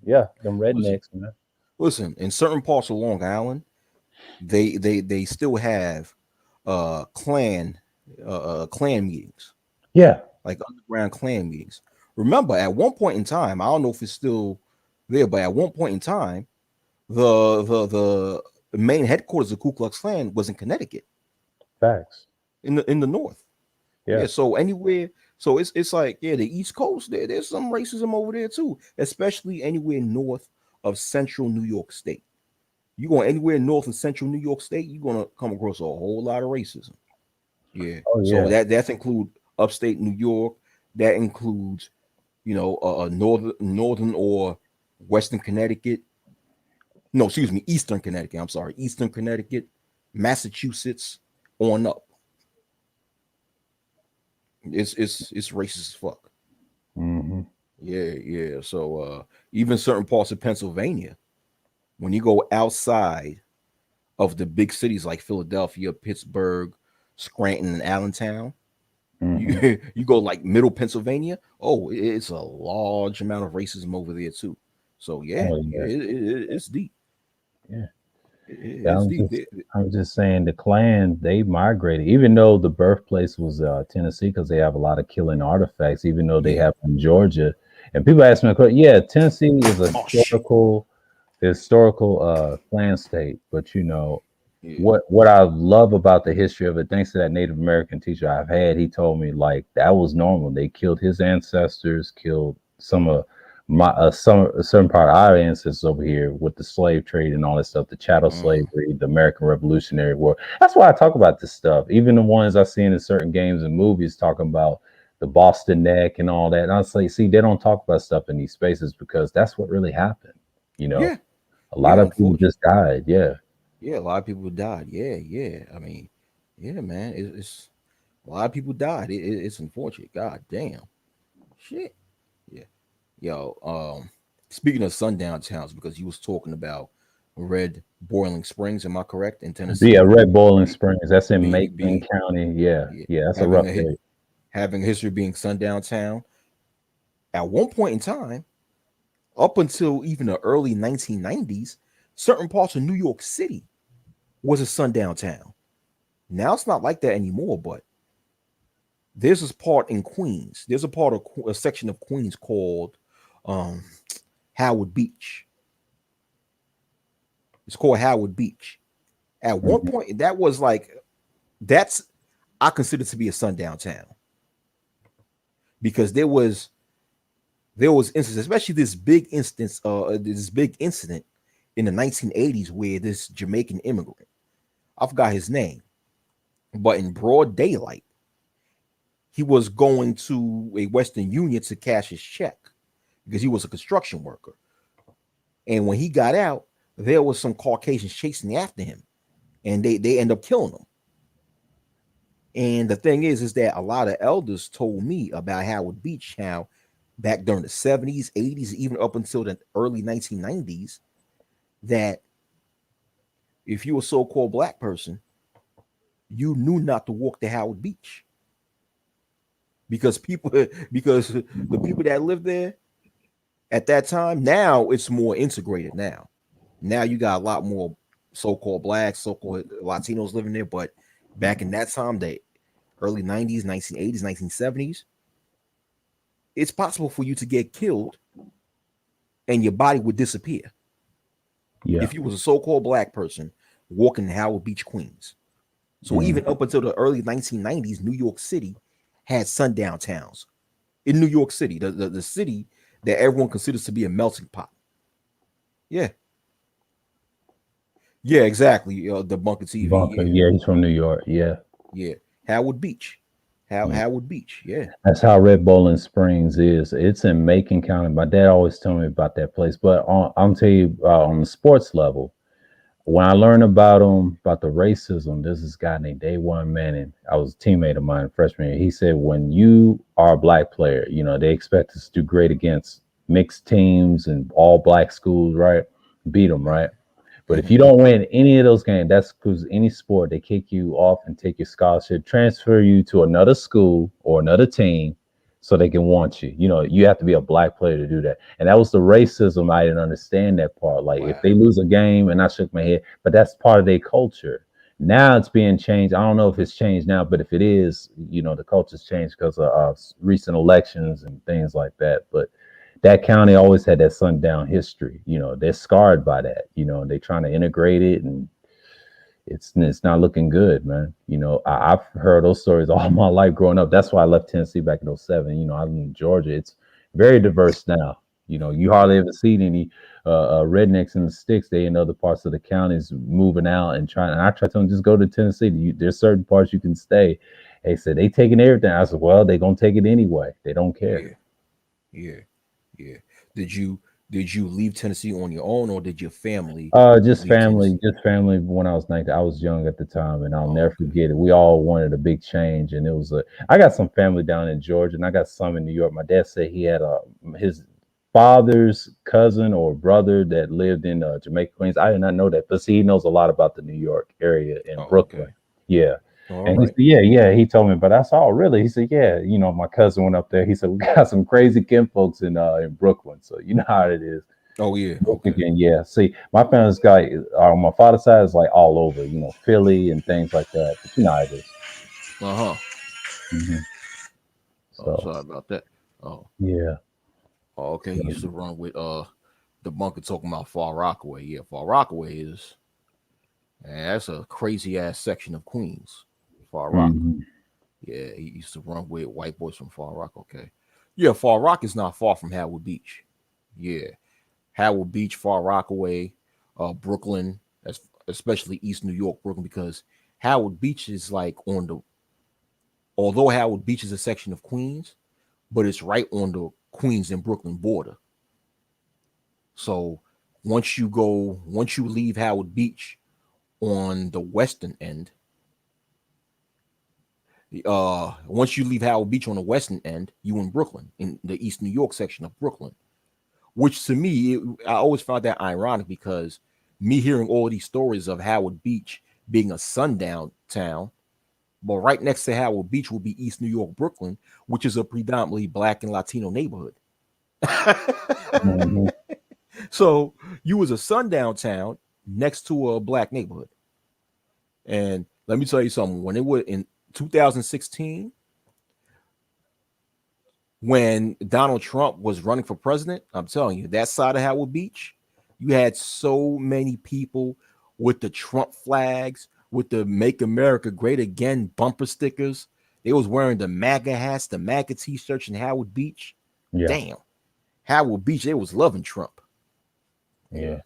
them rednecks, man." Listen, in certain parts of Long Island, they still have clan meetings. Yeah, like underground clan meetings. Remember, at one point in time, I don't know if it's still there, but at one point in time, the main headquarters of Ku Klux Klan was in Connecticut. Facts. In the north. Yeah. So anywhere, so it's like the East Coast. There's some racism over there too, especially anywhere north of central New York State. You going anywhere north of central New York State, you're gonna come across a whole lot of racism. Yeah. So that's include upstate New York. That includes, northern or western Connecticut. No, excuse me, eastern Connecticut. I'm sorry, eastern Connecticut, Massachusetts on up. It's racist as fuck. Mm-hmm. Yeah. So even certain parts of Pennsylvania, when you go outside of the big cities like Philadelphia, Pittsburgh, Scranton, and Allentown, you go like middle Pennsylvania. Oh, it's a large amount of racism over there too. So it's deep. Yeah. It's deep. I'm just saying the Klan, they migrated, even though the birthplace was Tennessee, because they have a lot of killing artifacts, even though they have from Georgia. And people ask me, Tennessee is a historical Klan state, but what I love about the history of it, thanks to that Native American teacher I've had, he told me like that was normal. They killed his ancestors, killed some of a certain part of our ancestors over here with the slave trade and all that stuff, the chattel slavery, the American Revolutionary War. That's why I talk about this stuff. Even the ones I seen in certain games and movies talking about the Boston Neck and all that. And I was like, see, they don't talk about stuff in these spaces because that's what really happened. A lot of people just died. Yeah, a lot of people died. Yeah. I mean, man, it's a lot of people died. It's unfortunate. God damn, shit. Yeah. Yo, speaking of sundown towns, because you was talking about Red Boiling Springs, am I correct, in Tennessee? Yeah, Red Boiling Springs. That's in Macon County. Yeah, that's a rough day. Having a history of being sundown town. At one point in time, up until even the early 1990s, certain parts of New York City was a sundown town. Now it's not like that anymore, but there's this part in Queens. There's a section of Queens called Howard Beach. It's called Howard Beach. At one Mhm. point, I consider to be a sundown town because there was instances, especially this big incident in the 1980s where this Jamaican immigrant, I forgot his name, but in broad daylight, he was going to a Western Union to cash his check because he was a construction worker. And when he got out, there was some Caucasians chasing after him, and they end up killing him. And the thing is that a lot of elders told me about Howard Beach, how back during the 70s, 80s, even up until the early 1990s, that if you were a so-called black person, you knew not to walk to Howard Beach because the people that lived there at that time, now it's more integrated now you got a lot more so-called blacks, so-called Latinos living there, but back in that time, the early 90s, 1980s, 1970s, it's possible for you to get killed and your body would disappear Yeah. if you was a so-called black person walking Howard Beach, Queens. So even up until the early 1990s, New York City had sundown towns. In New York City, the city that everyone considers to be a melting pot. Yeah. Yeah, exactly. The Bunker TV. Bunker. Yeah, he's from New York. Yeah. Yeah. Howard Beach. Yeah. Howard Beach. Yeah. That's how Red Bowling Springs is. It's in Macon County. My dad always told me about that place. But I'm tell you on the sports level, when I learned about about the racism, there's this guy named Day One Manning. I was a teammate of mine freshman year. He said, when you are a black player, they expect us to do great against mixed teams and all black schools, right? Beat them, right? But if you don't win any of those games, that's because any sport, they kick you off and take your scholarship, transfer you to another school or another team so they can want you. You have to be a black player to do that. And that was the racism. I didn't understand that part. Like if they lose a game, and I shook my head, but that's part of their culture. Now it's being changed. I don't know if it's changed now, but if it is, the culture's changed because of recent elections and things like that. But that county always had that sundown history. They're scarred by that. They're trying to integrate it, and it's not looking good, man. I've heard those stories all my life growing up. That's why I left Tennessee back in '07. I live in Georgia. It's very diverse now. You hardly ever see any rednecks in the sticks. They in other parts of the counties moving out and trying. And I try to tell them, just go to Tennessee. There's certain parts you can stay. They said they taking everything. I said, well, they gonna take it anyway. They don't care. Yeah. Did you leave Tennessee on your own, or did your family? Just leave family, Tennessee? When I was 19, I was young at the time, and I'll never forget it. We all wanted a big change, and I got some family down in Georgia, and I got some in New York. My dad said he had his father's cousin or brother that lived in Jamaica, Queens. I did not know that, but see, he knows a lot about the New York area in Brooklyn. Okay. Yeah. And he said, yeah. He told me, but I saw, really? He said, yeah. My cousin went up there. He said, we got some crazy kin folks in Brooklyn, so you know how it is. Oh yeah. Okay. Yeah. See, my family's got on my father's side is like all over, Philly and things like that. But you know how it is. Mm-hmm. So sorry about that. Oh yeah. Oh, okay. He used to run with the Bunker talking about Far Rockaway. Yeah, Far Rockaway is, that's a crazy ass section of Queens. Far Rock. Mm-hmm. Yeah, he used to run with white boys from Far Rock. Okay. Yeah, Far Rock is not far from Howard Beach. Yeah. Howard Beach, Far Rockaway, Brooklyn, especially East New York, Brooklyn, because Howard Beach is like although Howard Beach is a section of Queens, but it's right on the Queens and Brooklyn border. So once you leave Howard Beach on the western end, once you leave Howard Beach on the western end, you in Brooklyn, in the East New York section of Brooklyn. Which to me, I always found that ironic because me hearing all these stories of Howard Beach being a sundown town, but right next to Howard Beach will be East New York, Brooklyn, which is a predominantly Black and Latino neighborhood. Mm-hmm. So you was a sundown town next to a Black neighborhood. And let me tell you something, when it was in 2016, when Donald Trump was running for president, I'm telling you, that side of Howard Beach, You had so many people with the Trump flags, with the Make America Great Again bumper stickers. They was wearing the MAGA hats, the MAGA t-shirts in Howard Beach. Yeah. Damn. Howard Beach, they was loving Trump. Yeah.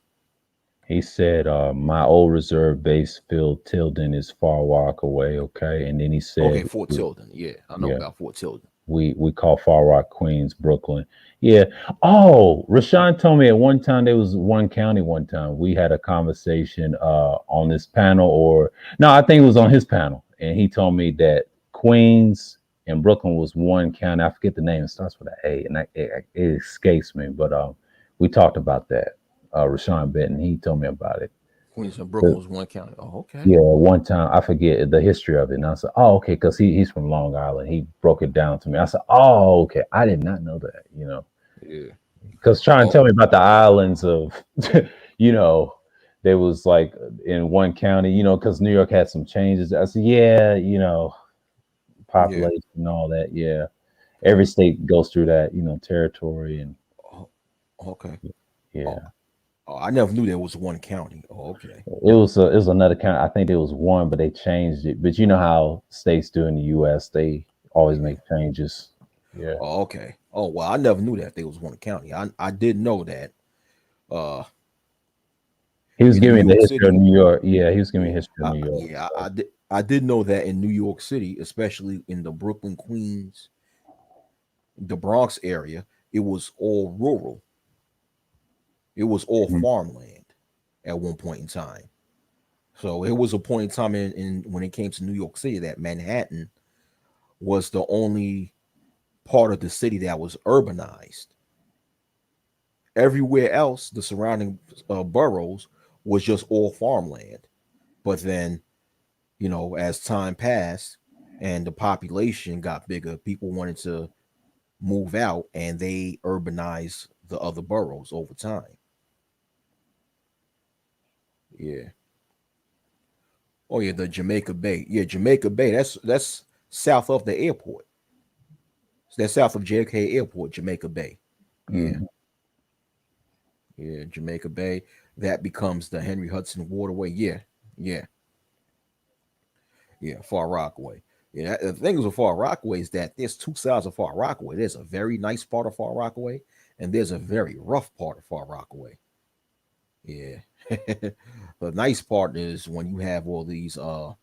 He said, my old reserve base, Phil Tilden, is Far Rock away. Okay. And then he said, Okay, Fort Tilden. Yeah, I know about Fort Tilden. We call Far Rock, Queens, Brooklyn. Yeah. Oh, Rashawn told me at one time there was one county. One time we had a conversation on this panel, or no, I think it was on his panel, and he told me that Queens and Brooklyn was one county. I forget the name. It starts with an A, and it escapes me. But we talked about that. Rashawn Benton, he told me about it. Queens and Brooklyn was one county. Oh, okay. Yeah, one time I forget the history of it, and I said, "Oh, okay," because he's from Long Island. He broke it down to me. I said, "Oh, okay." I did not know that, Yeah. Because trying to tell me about the islands of, there was like in one county, because New York had some changes. I said, "Yeah, population and all that. Yeah, every state goes through that, territory and." Oh, okay. Yeah. Oh, I never knew there was one county. Oh, okay. It was another county. I think there was one, but they changed it. But you know how states do in the U.S. They always make changes. Yeah. Oh, okay. Oh, well, I never knew that there was one county. I did know that. He was giving me the York history City. of New York. Yeah, he was giving me history of New York. Yeah, I did know that in New York City, especially in the Brooklyn, Queens, the Bronx area, it was all rural. It was all farmland at one point in time. So it was a point in time in when it came to New York City that Manhattan was the only part of the city that was urbanized. Everywhere else, the surrounding boroughs was just all farmland. But then, as time passed and the population got bigger, people wanted to move out and they urbanized the other boroughs over time. Yeah. Oh yeah, the Jamaica Bay. Yeah, Jamaica Bay. That's south of the airport. That's south of JFK Airport, Jamaica Bay. Yeah. Yeah, Jamaica Bay. That becomes the Henry Hudson Waterway. Yeah. Yeah. Yeah, Far Rockaway. Yeah, the thing with Far Rockaway is that there's two sides of Far Rockaway. There's a very nice part of Far Rockaway, and there's a very rough part of Far Rockaway. Yeah. The nice part is when you have all these upscale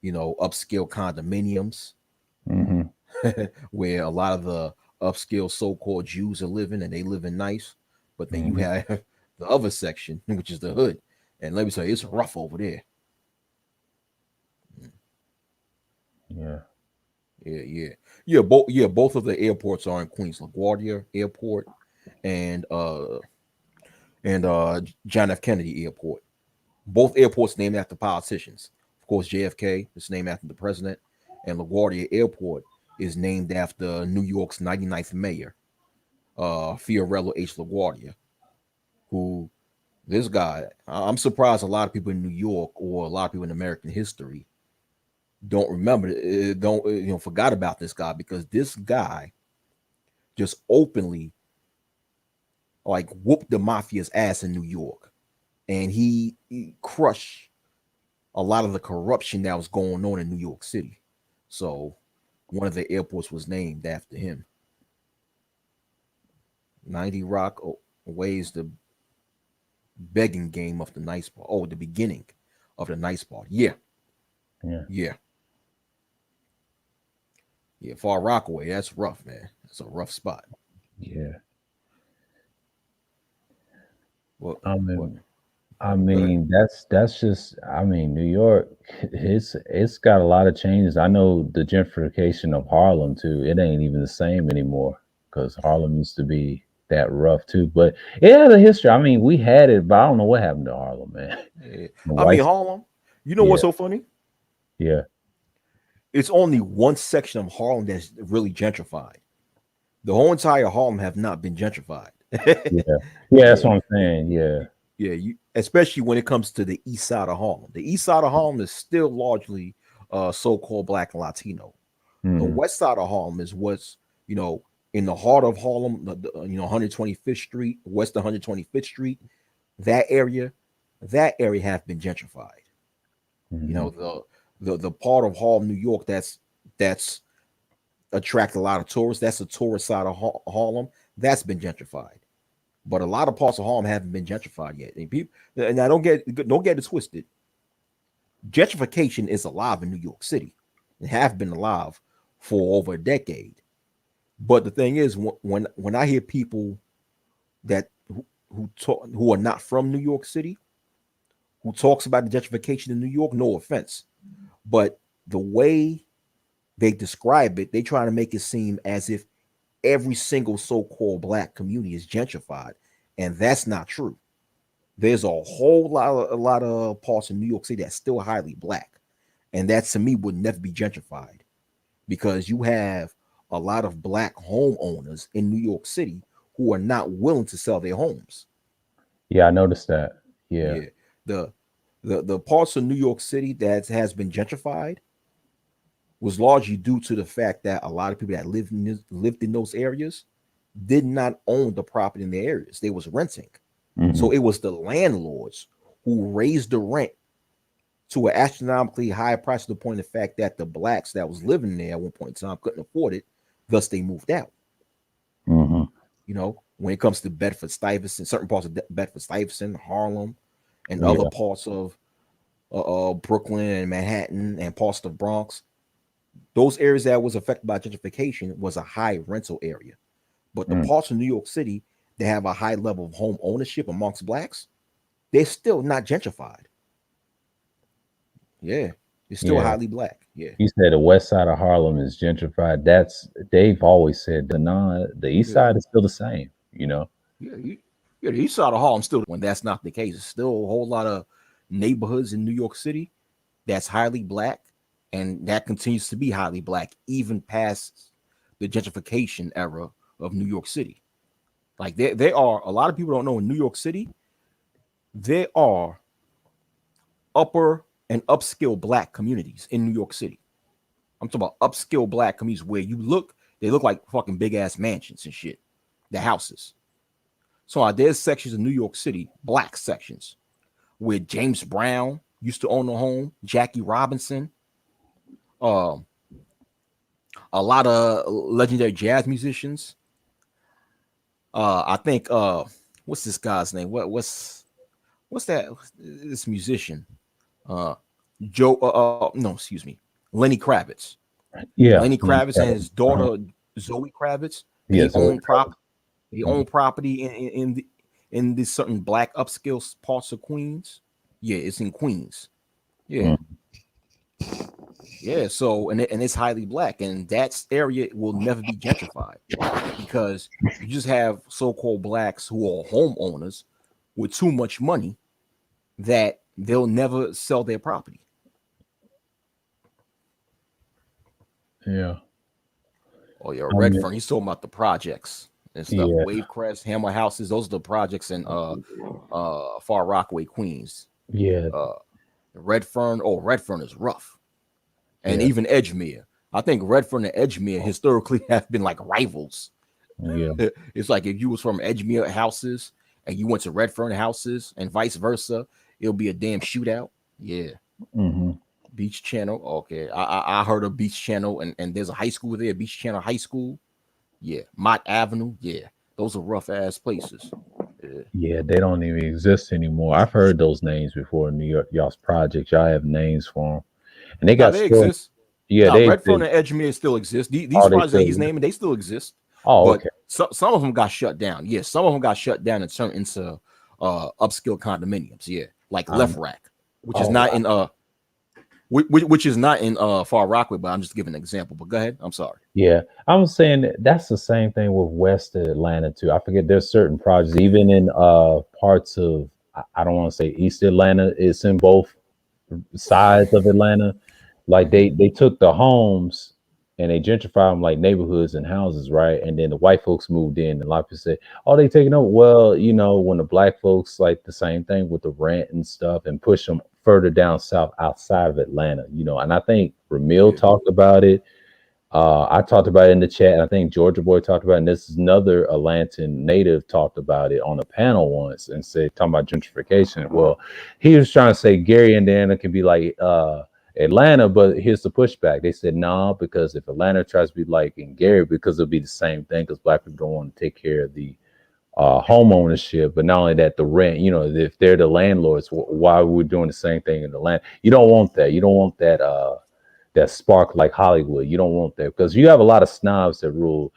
condominiums where a lot of the upscale so-called Jews are living and they live in nice, but then you have the other section, which is the hood. And let me tell you, it's rough over there. Both of the airports are in Queens. LaGuardia Airport and John F. Kennedy Airport. Both airports named after politicians. Of course, JFK is named after the president, and LaGuardia Airport is named after New York's 99th mayor, Fiorello H. LaGuardia, who this guy, I'm surprised a lot of people in New York or a lot of people in American history don't remember, forgot about this guy, because this guy just openly whooped the mafia's ass in New York, and he crushed a lot of the corruption that was going on in New York City. So one of the airports was named after him. 90 Rock Away's the begging game of the nice part. Oh, the beginning of the nice part. Yeah. Far Rockaway, that's rough, man. That's a rough spot. Yeah. Well, I mean, that's just. I mean, New York, it's got a lot of changes. I know the gentrification of Harlem too. It ain't even the same anymore, because Harlem used to be that rough too. But it has a history. I mean, we had it, but I don't know what happened to Harlem, man. Harlem. You know what's so funny? Yeah. It's only one section of Harlem that's really gentrified. The whole entire Harlem have not been gentrified. That's what I'm saying. Yeah, especially when it comes to the east side of Harlem. The east side of Harlem is still largely so-called Black and Latino. The west side of Harlem is what's in the heart of Harlem. 125th Street, west of 125th Street. that area have been gentrified. You know, the part of Harlem, New York, that's attract a lot of tourists. That's the tourist side of Harlem. That's been gentrified. But a lot of parts of Harlem haven't been gentrified yet. And people, and I don't get it twisted. Gentrification is alive in New York City. It have been alive for over a decade. But the thing is, when I hear people that who are not from New York City, who talks about the gentrification in New York, no offense, but the way they describe it, they try to make it seem as if every single so-called black community is gentrified, and that's not true. There's a lot of parts in New York City that's still highly black, and that to me would never be gentrified, because you have a lot of black homeowners in New York City who are not willing to sell their homes. Yeah, I noticed that. Yeah. The parts of New York City that has been gentrified was largely due to the fact that a lot of people that lived in those areas did not own the property in the areas. They was renting. So it was the landlords who raised the rent to an astronomically high price, to the point of the fact that the blacks that was living there at one point in time couldn't afford it. Thus, they moved out. You know, when it comes to Bedford-Stuyvesant, certain parts of Bedford-Stuyvesant, Harlem, and other parts of Brooklyn and Manhattan and parts of the Bronx, those areas that was affected by gentrification was a high rental area. But the parts of New York City that have a high level of home ownership amongst blacks, they're still not gentrified. Yeah, it's still highly black. Yeah. You said the west side of Harlem is gentrified. They've always said the east side is still the same, you know. Yeah, the east side of Harlem still, when that's not the case. It's still a whole lot of neighborhoods in New York City that's highly black, and that continues to be highly black even past the gentrification era of New York City. Like there are a lot of people don't know, in New York City, there are upper and upscale black communities in New York City. I'm talking about upscale black communities where they look like fucking big ass mansions and shit, the houses. So there's sections of New York City, black sections, where James Brown used to own a home, Jackie Robinson, a lot of legendary jazz musicians. I think what's this guy's name? What's this musician? Lenny Kravitz. Yeah. Lenny Kravitz and his daughter Zoe Kravitz. They own property. They own property in this certain black upscale parts of Queens. Yeah, it's in Queens. Yeah. Yeah, so and it's highly black, and that area will never be gentrified, because you just have so-called blacks who are homeowners with too much money that they'll never sell their property. Yeah. Oh yeah, Redfern. He's talking about the projects and stuff. Yeah. Wavecrest, Hammer Houses. Those are the projects in Far Rockaway, Queens. Yeah. Redfern. Oh, Redfern is rough. And even Edgemere. I think Redfern and Edgemere historically have been like rivals. Yeah. It's like if you was from Edgemere houses and you went to Redfern houses and vice versa, it'll be a damn shootout. Yeah. Beach Channel. Okay. I heard of Beach Channel, and there's a high school there, Beach Channel High School. Yeah. Mott Avenue. Yeah. Those are rough ass places. Yeah, they don't even exist anymore. I've heard those names before in New York. Y'all's projects. Y'all have names for them. And they got they exist. Yeah, Redfern and Edgemere still exist. These projects that he's naming, they still exist. Oh, okay. Some of them got shut down. Yeah, some of them got shut down and turned into upscale condominiums. Yeah, like Left Rack, which is not in which is not in Far Rockaway. But I'm just giving an example. But go ahead. I'm sorry. Yeah, I was saying that's the same thing with West Atlanta too. I forget there's certain projects even in parts of, I don't want to say East Atlanta. It's in both sides of Atlanta. Like they took the homes and they gentrified them like neighborhoods and houses, right? And then the white folks moved in, and a lot of people say, "Oh, they taking over." Well, you know, when the black folks, like the same thing with the rent and stuff, and push them further down south outside of Atlanta, you know. And I think Ramil talked about it. I talked about it in the chat, and I think Georgia Boy talked about it, and this is another Atlantan native talked about it on a panel once and said, talking about gentrification. Well, he was trying to say Gary, Indiana can be like Atlanta, but here's the pushback. They said, nah, because if Atlanta tries to be like in Gary, because it'll be the same thing, because black people don't want to take care of the home ownership, but not only that, the rent, you know, if they're the landlords, why are we doing the same thing in the land? You don't want that. You don't want that that spark like Hollywood. You don't want that, because you have a lot of snobs that rule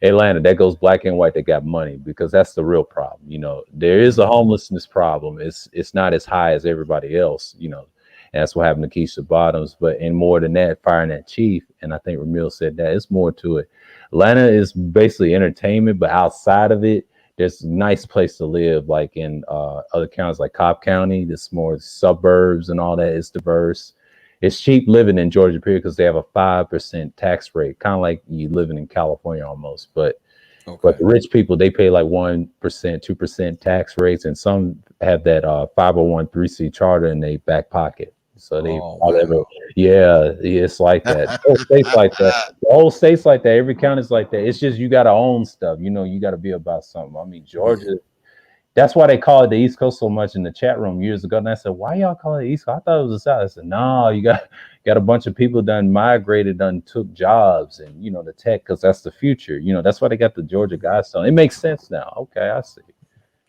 Atlanta that goes black and white that got money, because that's the real problem. You know, there is a homelessness problem. It's not as high as everybody else, you know, and that's what happened to Keisha Bottoms. But and more than that, firing that chief, and I think Ramil said that it's more to it. Atlanta is basically entertainment, but outside of it, there's a nice place to live, like in other counties like Cobb County. There's more suburbs and all that. It's diverse. It's cheap living in Georgia, period, because they have a 5% tax rate, kind of like you living in California almost. But the rich people, they pay like 1%, 2% tax rates, and some have that 501(c)(3) charter in their back pocket. So they, it's like that. The whole state's like that. The whole state's like that. Every county's like that. It's just you got to own stuff. You know, you got to be about something. I mean, Georgia. That's why they call it the East Coast so much in the chat room years ago. And I said, why y'all call it East Coast? I thought it was the South. I said, no, you got a bunch of people done migrated, done took jobs, and you know, the tech, because that's the future. You know, that's why they got the Georgia Guidestone. It makes sense now. Okay, I see.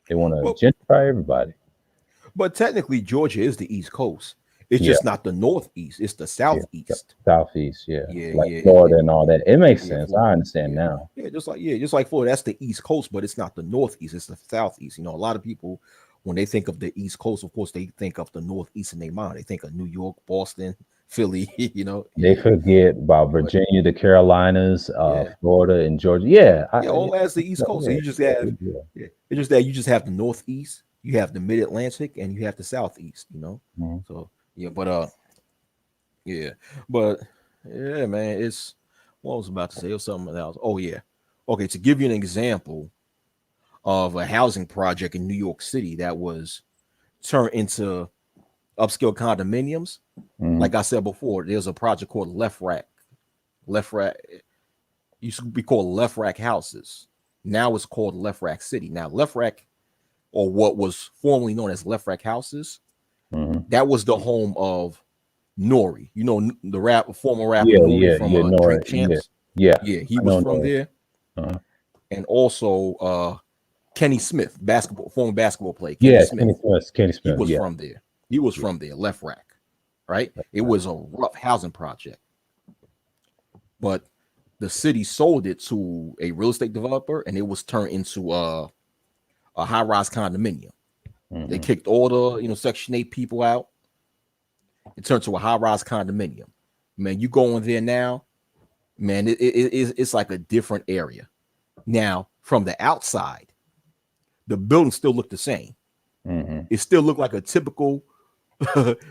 They want to gentrify everybody. But technically, Georgia is the East Coast. It's just not the Northeast. It's the Southeast. Southeast, like Florida and all that. It makes sense. I understand now. Just like Florida, that's the East Coast, but it's not the Northeast. It's the Southeast. You know, a lot of people, when they think of the East Coast, of course, they think of the Northeast in their mind. They think of New York, Boston, Philly. You know, they forget about Virginia, the Carolinas, Florida, and Georgia. All that's the East Coast. So you just have, it's just that you just have the Northeast, you have the Mid Atlantic, and you have the Southeast. You know, so. Man, it's what I was about to say. It was something else. Okay, to give you an example of a housing project in New York City that was turned into upscale condominiums. Like I said before, there's a project called Left Rack. Used to be called Left Rack Houses. Now it's called Left Rack City. Now Left Rack, or what was formerly known as Left Rack Houses, that was the home of Nori. You know, the former rapper Nori from Drink Champs. He was from there. And also Kenny Smith, former basketball player. Kenny Smith. He was from there. He was from there, Left Rack. Right? It was a rough housing project. But the city sold it to a real estate developer, and it was turned into a high-rise condominium. They kicked all the Section 8 people out. It turned to a high-rise condominium. Man, you go in there now, man, it's like a different area. Now, from the outside, the buildings still look the same. It still looked like a typical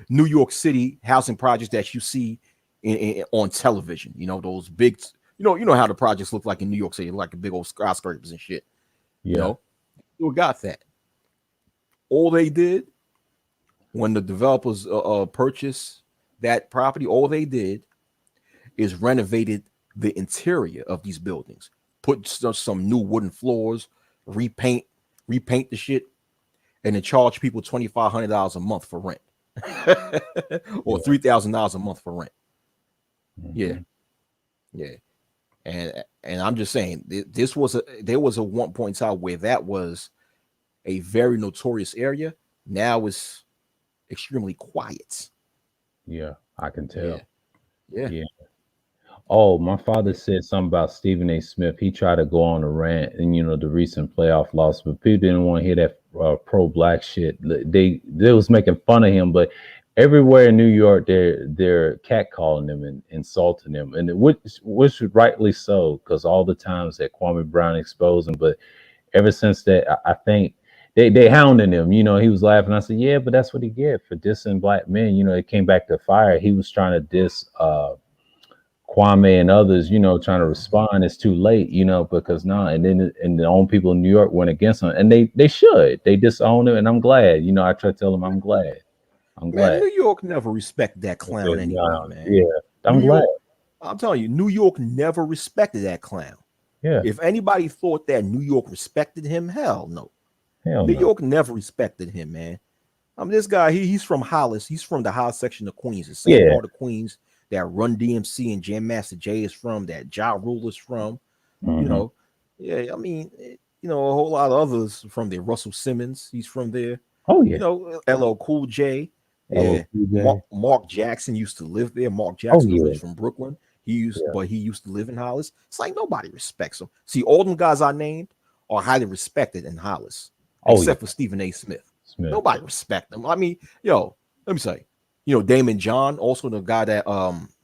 New York City housing project that you see on television. You know, those big, you know how the projects look like in New York City, like a big old skyscrapers and shit. You know, you got that. All they did when the developers purchased that property, all they did is renovated the interior of these buildings, put some new wooden floors, repaint the shit, and then charge people $2,500 a month for rent, or $3,000 a month for rent. And I'm just saying, there was a one point in time where that was a very notorious area. Now it's extremely quiet. Yeah, I can tell. Yeah. Oh, my father said something about Stephen A. Smith. He tried to go on a rant, and the recent playoff loss, but people didn't want to hear that pro-black shit. They was making fun of him, but everywhere in New York, they're catcalling him and insulting him, and which rightly so, because all the times that Kwame Brown exposed him. But ever since that, I think they hounding him. He was laughing. I said, yeah, but that's what he get for dissing black men. It came back to fire. He was trying to diss Kwame and others, trying to respond. It's too late, because and the own people in New York went against him, and they should. They disown him, and I'm glad. I try to tell them I'm glad. Man, New York never respect that clown anymore, man. Yeah, I'm glad. I'm telling you, New York never respected that clown. Yeah. If anybody thought that New York respected him, hell no. Hell New no. York never respected him, man. I mean, this guy, he's from Hollis. He's from the Hollis section of Queens, the same Yeah. part of Queens that Run DMC and Jam Master Jay is from, that Ja Rule is from. Mhm. You know, yeah, I mean, you know, a whole lot of others from there. Russell Simmons, he's from there. Oh yeah. You know, LL Cool J. LL Yeah, Cool J. Mark Jackson used to live there. Mark Oh Jackson yeah. was from Brooklyn. He Yeah. used to live in Hollis. It's like nobody respects him. See, all them guys I named are highly respected in Hollis, Oh yeah. except for Stephen A. Smith. Smith. Nobody respect them. I mean, yo, let me say, you know, Damon John, also the guy that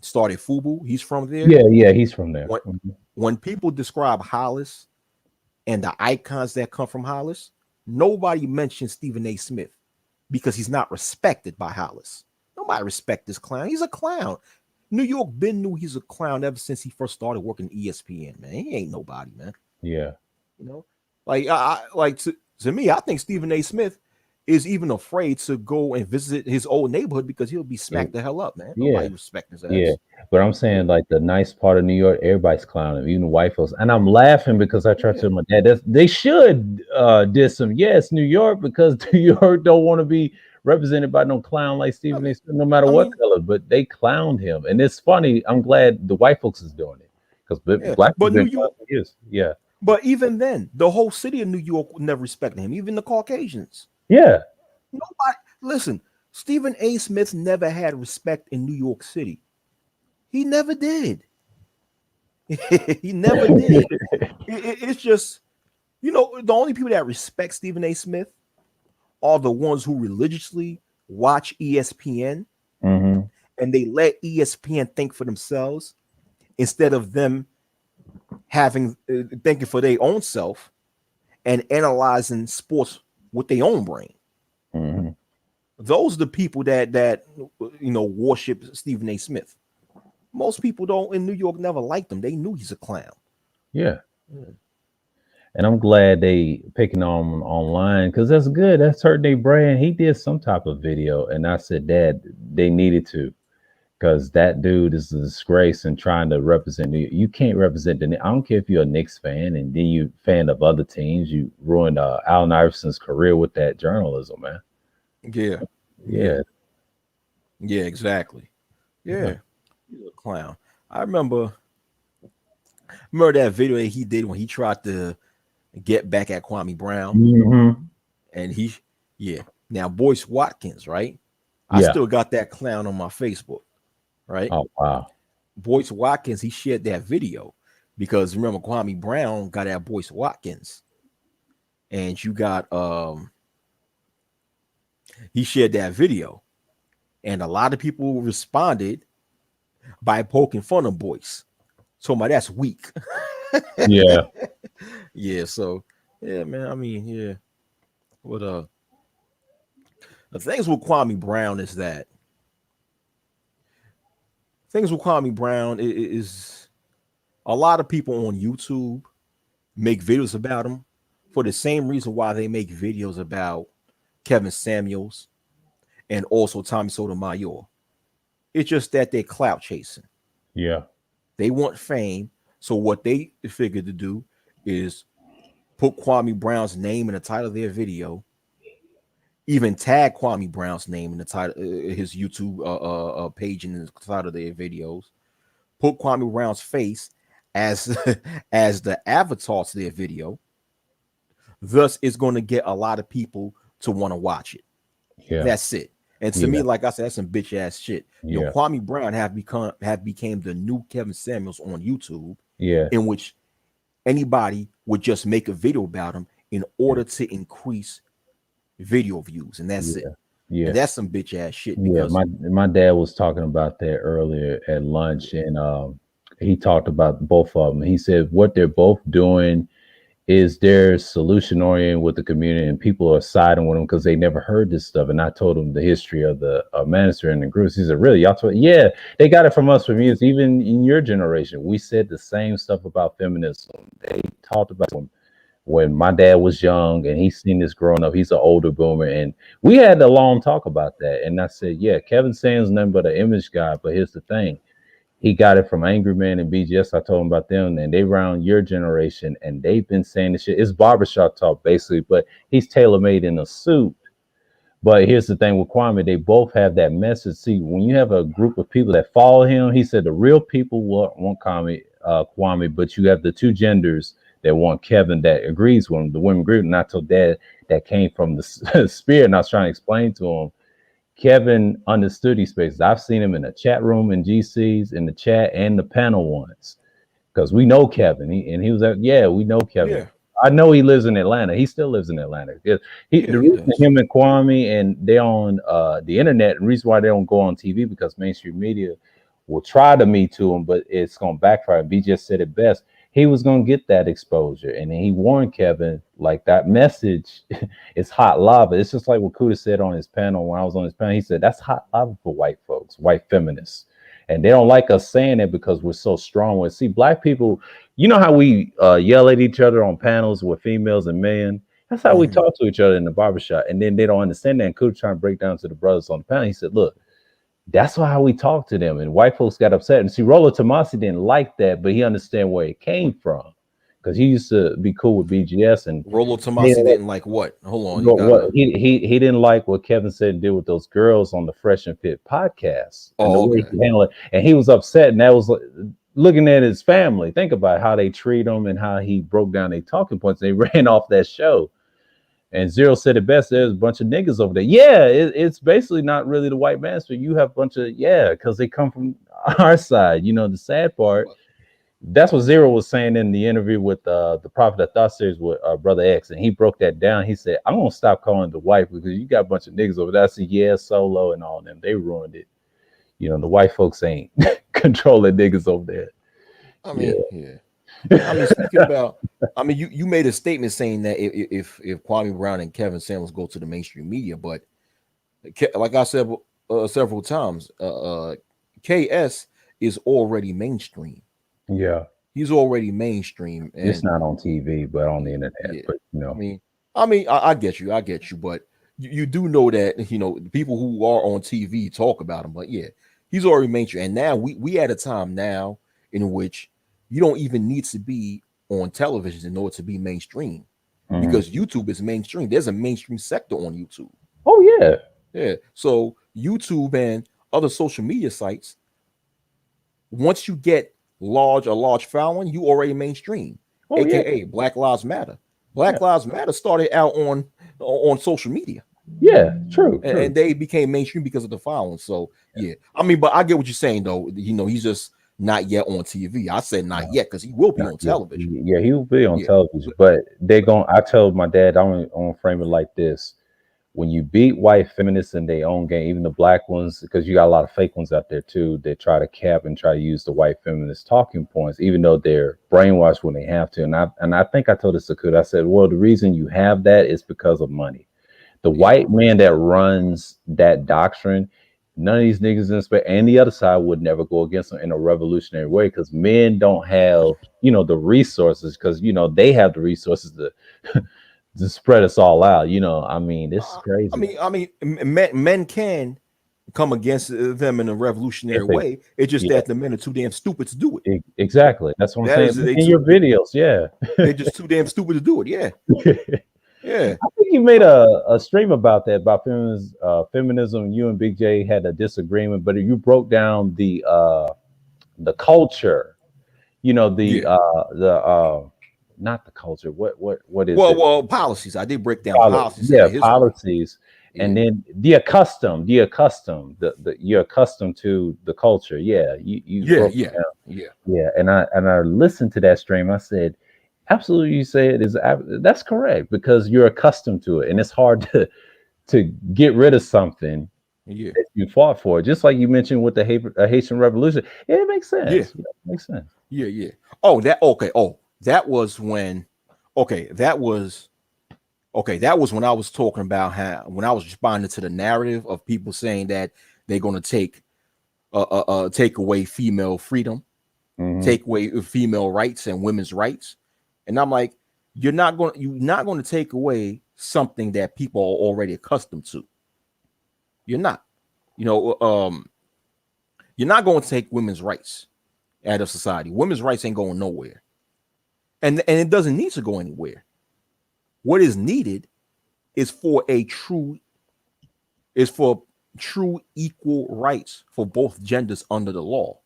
started Fubu, he's from there. Yeah, yeah, he's from there. Mhm. When people describe Hollis and the icons that come from Hollis, nobody mentions Stephen A. Smith because he's not respected by Hollis. Nobody respect this clown. He's a clown. New York been knew he's a clown ever since he first started working ESPN, man. He ain't nobody, man. Yeah. You know, like to me, I think Stephen A. Smith is even afraid to go and visit his old neighborhood because he'll be smacked the hell up, man. Nobody respects his ass. Yeah. But I'm saying like the nice part of New York, everybody's clowning, even the white folks. And I'm laughing because I try to tell my dad they should diss him. Yes, New York, because New York don't want to be represented by no clown like Stephen A. Smith, no matter what color, but they clowned him. And it's funny. I'm glad the white folks is doing it because black but people New York is. Yeah. But even then, the whole city of New York never respected him, even the Caucasians. Yeah. Nobody, listen, Stephen A. Smith never had respect in New York City. He never did. He never did. It's just, you know, the only people that respect Stephen A. Smith are the ones who religiously watch ESPN Mhm. and they let ESPN think for themselves instead of them having thinking for their own self and analyzing sports with their own brain. Mm-hmm. Those are the people that you know worship Stephen A. Smith. Most people don't in New York never liked him. They knew he's a clown. Yeah. And I'm glad they picking on him online because that's good. That's hurting their brand. He did some type of video, and I said, Dad, they needed to. Because that dude is a disgrace and trying to represent New York. You can't represent the. I don't care if you're a Knicks fan and then you fan of other teams. You ruined Allen Iverson's career with that journalism, man. Yeah, exactly. Yeah, he's a clown. I remember that video that he did when he tried to get back at Kwame Brown, and now Boyce Watkins, right? I still got that clown on my Facebook. Right. Oh wow. Boyce Watkins, he shared that video because remember Kwame Brown got at Boyce Watkins, and you got he shared that video, and a lot of people responded by poking fun of Boyce. So that's weak. Yeah. Yeah. So yeah, man. I mean, yeah. What the things with Kwame Brown is that. Things with Kwame Brown is a lot of people on YouTube make videos about him for the same reason why they make videos about Kevin Samuels and also Tommy Sotomayor. It's just that they're clout chasing. Yeah. They want fame. So what they figured to do is put Kwame Brown's name in the title of their video, even tag Kwame Brown's name in the title, his YouTube page in the title of their videos. Put Kwame Brown's face as as the avatar to their video. Thus, it's going to get a lot of people to want to watch it. Yeah, that's it. And to me, like I said, that's some bitch ass shit. You know, Kwame Brown have became the new Kevin Samuels on YouTube. Yeah, in which anybody would just make a video about him in order to increase video views, and that's it. Yeah, and that's some bitch ass shit. Because my dad was talking about that earlier at lunch, and he talked about both of them. He said what they're both doing is they're solution oriented with the community, and people are siding with them because they never heard this stuff. And I told them the history of the Manosphere and the groups. He said, "Really, y'all told?" Yeah, they got it from us from years. Even in your generation, we said the same stuff about feminism. They talked about when my dad was young and he's seen this growing up. He's an older boomer, and we had a long talk about that. And I said, yeah, Kevin Samuels nothing but an image guy, but here's the thing. he got it from Angry Man and BGS. I told him about them, and they around your generation, and they've been saying this shit. It's barbershop talk basically, but he's tailor made in a suit. But here's the thing with Kwame, they both have that message. See, when you have a group of people that follow him, he said the real people want Kwame, but you have the two genders that want Kevin that agrees with him. The women agree, not till that came from the spirit. And I was trying to explain to him, Kevin understood these spaces. I've seen him in the chat room in GCs, in the chat and the panel once, because we know Kevin. He was like, yeah, we know Kevin. Yeah. I know he lives in Atlanta. He still lives in Atlanta. The reason does. him and Kwame and they on the internet, and the reason why they don't go on TV because mainstream media will try to Me Too him, but it's gonna backfire. B just said it best. He was gonna get that exposure, and then he warned Kevin like that message is hot lava. It's just like what Kuda said on his panel when I was on his panel. He said that's hot lava for white folks, white feminists, and they don't like us saying it because we're so strong. With see, black people. You know how we yell at each other on panels with females and men? That's how we talk to each other in the barbershop. And then they don't understand that. And Kuda trying to break down to the brothers on the panel. He said, look, that's how we talk to them. And white folks got upset. And see, Rollo Tomasi didn't like that, but he understand where it came from. Because he used to be cool with BGS. And Rollo Tomasi didn't like what? Hold on. He didn't like what Kevin said and did with those girls on the Fresh and Fit podcast. And the way he handled it. And he was upset. And that was looking at his family, think about how they treat him and how he broke down their talking points. They ran off that show. And Zero said it best. There's a bunch of niggas over there. Yeah, it's basically not really the white man's, but you have a bunch of, because they come from our side. You know, the sad part, that's what Zero was saying in the interview with the Prophet of Thought series with Brother X. And he broke that down. He said, I'm going to stop calling the white because you got a bunch of niggas over there. I said, Solo and all of them. They ruined it. You know, the white folks ain't controlling niggas over there. I mean, I mean, speaking about, I mean, you made a statement saying that if Kwame Brown and Kevin Samuels go to the mainstream media, but like I said several times, KS is already mainstream. Yeah, he's already mainstream. And it's not on TV, but on the internet. Yeah. But you know, I get you, but you do know that, you know, people who are on TV talk about him, but yeah, he's already mainstream. And now we at a time now in which you don't even need to be on television in order to be mainstream, because YouTube is mainstream. There's a mainstream sector on YouTube. Oh yeah. So YouTube and other social media sites, once you get a large following, you already mainstream. AKA Black Lives Matter. Black Lives Matter started out on social media. Yeah, true. And they became mainstream because of the following. So I mean, but I get what you're saying though. You know, he's just not yet on TV. I said not yet because he will be on television. Yeah, he will be on television. But I told my dad, I'm gonna frame it like this. When you beat white feminists in their own game, even the black ones, because you got a lot of fake ones out there too, they try to cap and try to use the white feminist talking points, even though they're brainwashed when they have to. And I think I told this to Kuda, I said, well, the reason you have that is because of money. The white man that runs that doctrine, none of these niggas in space and the other side would never go against them in a revolutionary way, because men don't have, you know, the resources, because, you know, they have the resources to spread us all out. You know, I mean, this is crazy. I mean, men can come against them in a revolutionary way. It's just that the men are too damn stupid to do it. Exactly. That's what I'm saying. In your videos, they're just too damn stupid to do it. Yeah. Yeah, I think you made a stream about that, about feminism. You and Big J had a disagreement, but you broke down the culture. You know, not the culture. What is it? Well, policies. I did break down policies. Yeah, policies, and then you're accustomed to the culture. Yeah, yeah. And I listened to that stream. I said, absolutely, you say that's correct, because you're accustomed to it, and it's hard to get rid of something that you fought for. Just like you mentioned with the Haitian Revolution, it makes sense. Yeah, it makes sense. Yeah. Oh, that was when when I was talking about when I was responding to the narrative of people saying that they're going to take away female freedom, take away female rights and women's rights. And I'm like, you're not going to take away something that people are already accustomed to. You're not. You know, You're not going to take women's rights out of society. Women's rights ain't going nowhere. And it doesn't need to go anywhere. What is needed is for true equal rights for both genders under the law.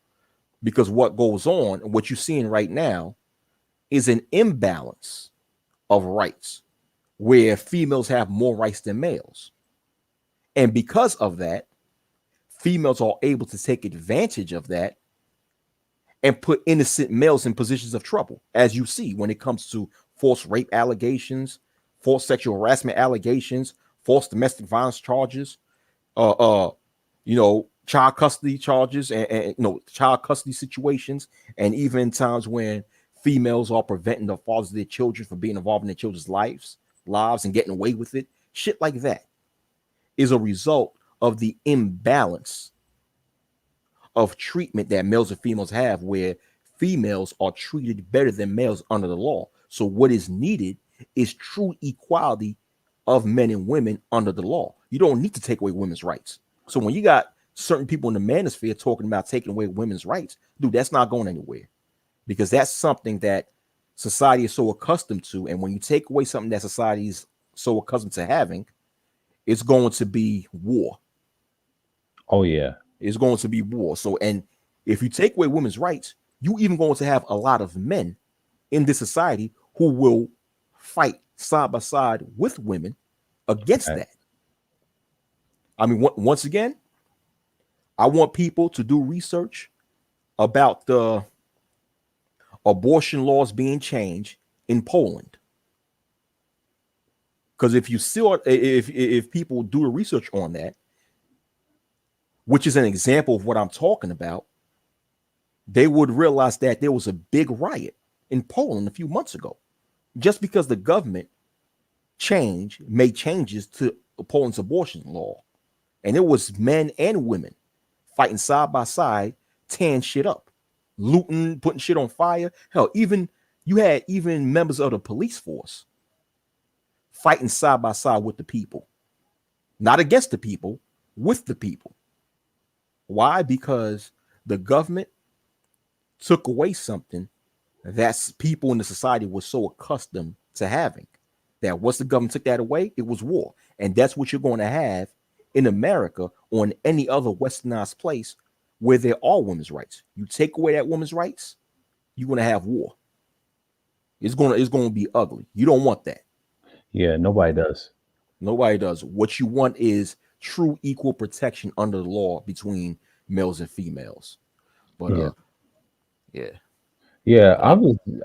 Because what goes on, what you're seeing right now, is an imbalance of rights where females have more rights than males. And because of that, females are able to take advantage of that and put innocent males in positions of trouble, as you see when it comes to false rape allegations, false sexual harassment allegations, false domestic violence charges, child custody charges, and child custody situations, and even times when females are preventing the fathers of their children from being involved in their children's lives and getting away with it. Shit like that is a result of the imbalance of treatment that males and females have, where females are treated better than males under the law. So what is needed is true equality of men and women under the law. You don't need to take away women's rights. So when you got certain people in the manosphere talking about taking away women's rights, dude, that's not going anywhere, because that's something that society is so accustomed to. And when you take away something that society is so accustomed to having, it's going to be war. Oh yeah. It's going to be war. So, and if you take away women's rights, you even going to have a lot of men in this society who will fight side by side with women against that. I mean, once again, I want people to do research about the abortion laws being changed in Poland. Because if people do the research on that, which is an example of what I'm talking about, they would realize that there was a big riot in Poland a few months ago, just because the government made changes to Poland's abortion law. And it was men and women fighting side by side, tearing shit up, looting, putting shit on fire. Hell, you had members of the police force fighting side by side with the people, not against the people, with the people. Why? Because the government took away something that people in the society were so accustomed to having, that once the government took that away, it was war. And that's what you're going to have in America or in any other westernized place where there are women's rights. You take away that women's rights, you're going to have war. It's going to be ugly. You don't want that. Yeah, nobody does. Nobody does. What you want is true equal protection under the law between males and females. But I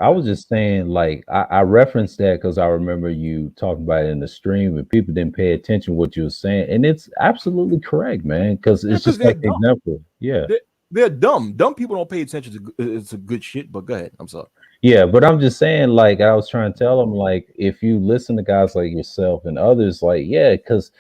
was just saying, like, I referenced that because I remember you talking about it in the stream and people didn't pay attention to what you were saying, and it's absolutely correct, man, because it's just like the example. Yeah, they're dumb people don't pay attention to good shit. But go ahead, I'm sorry. Yeah, but I'm just saying, like, I was trying to tell them, like, if you listen to guys like yourself and others, like, yeah, because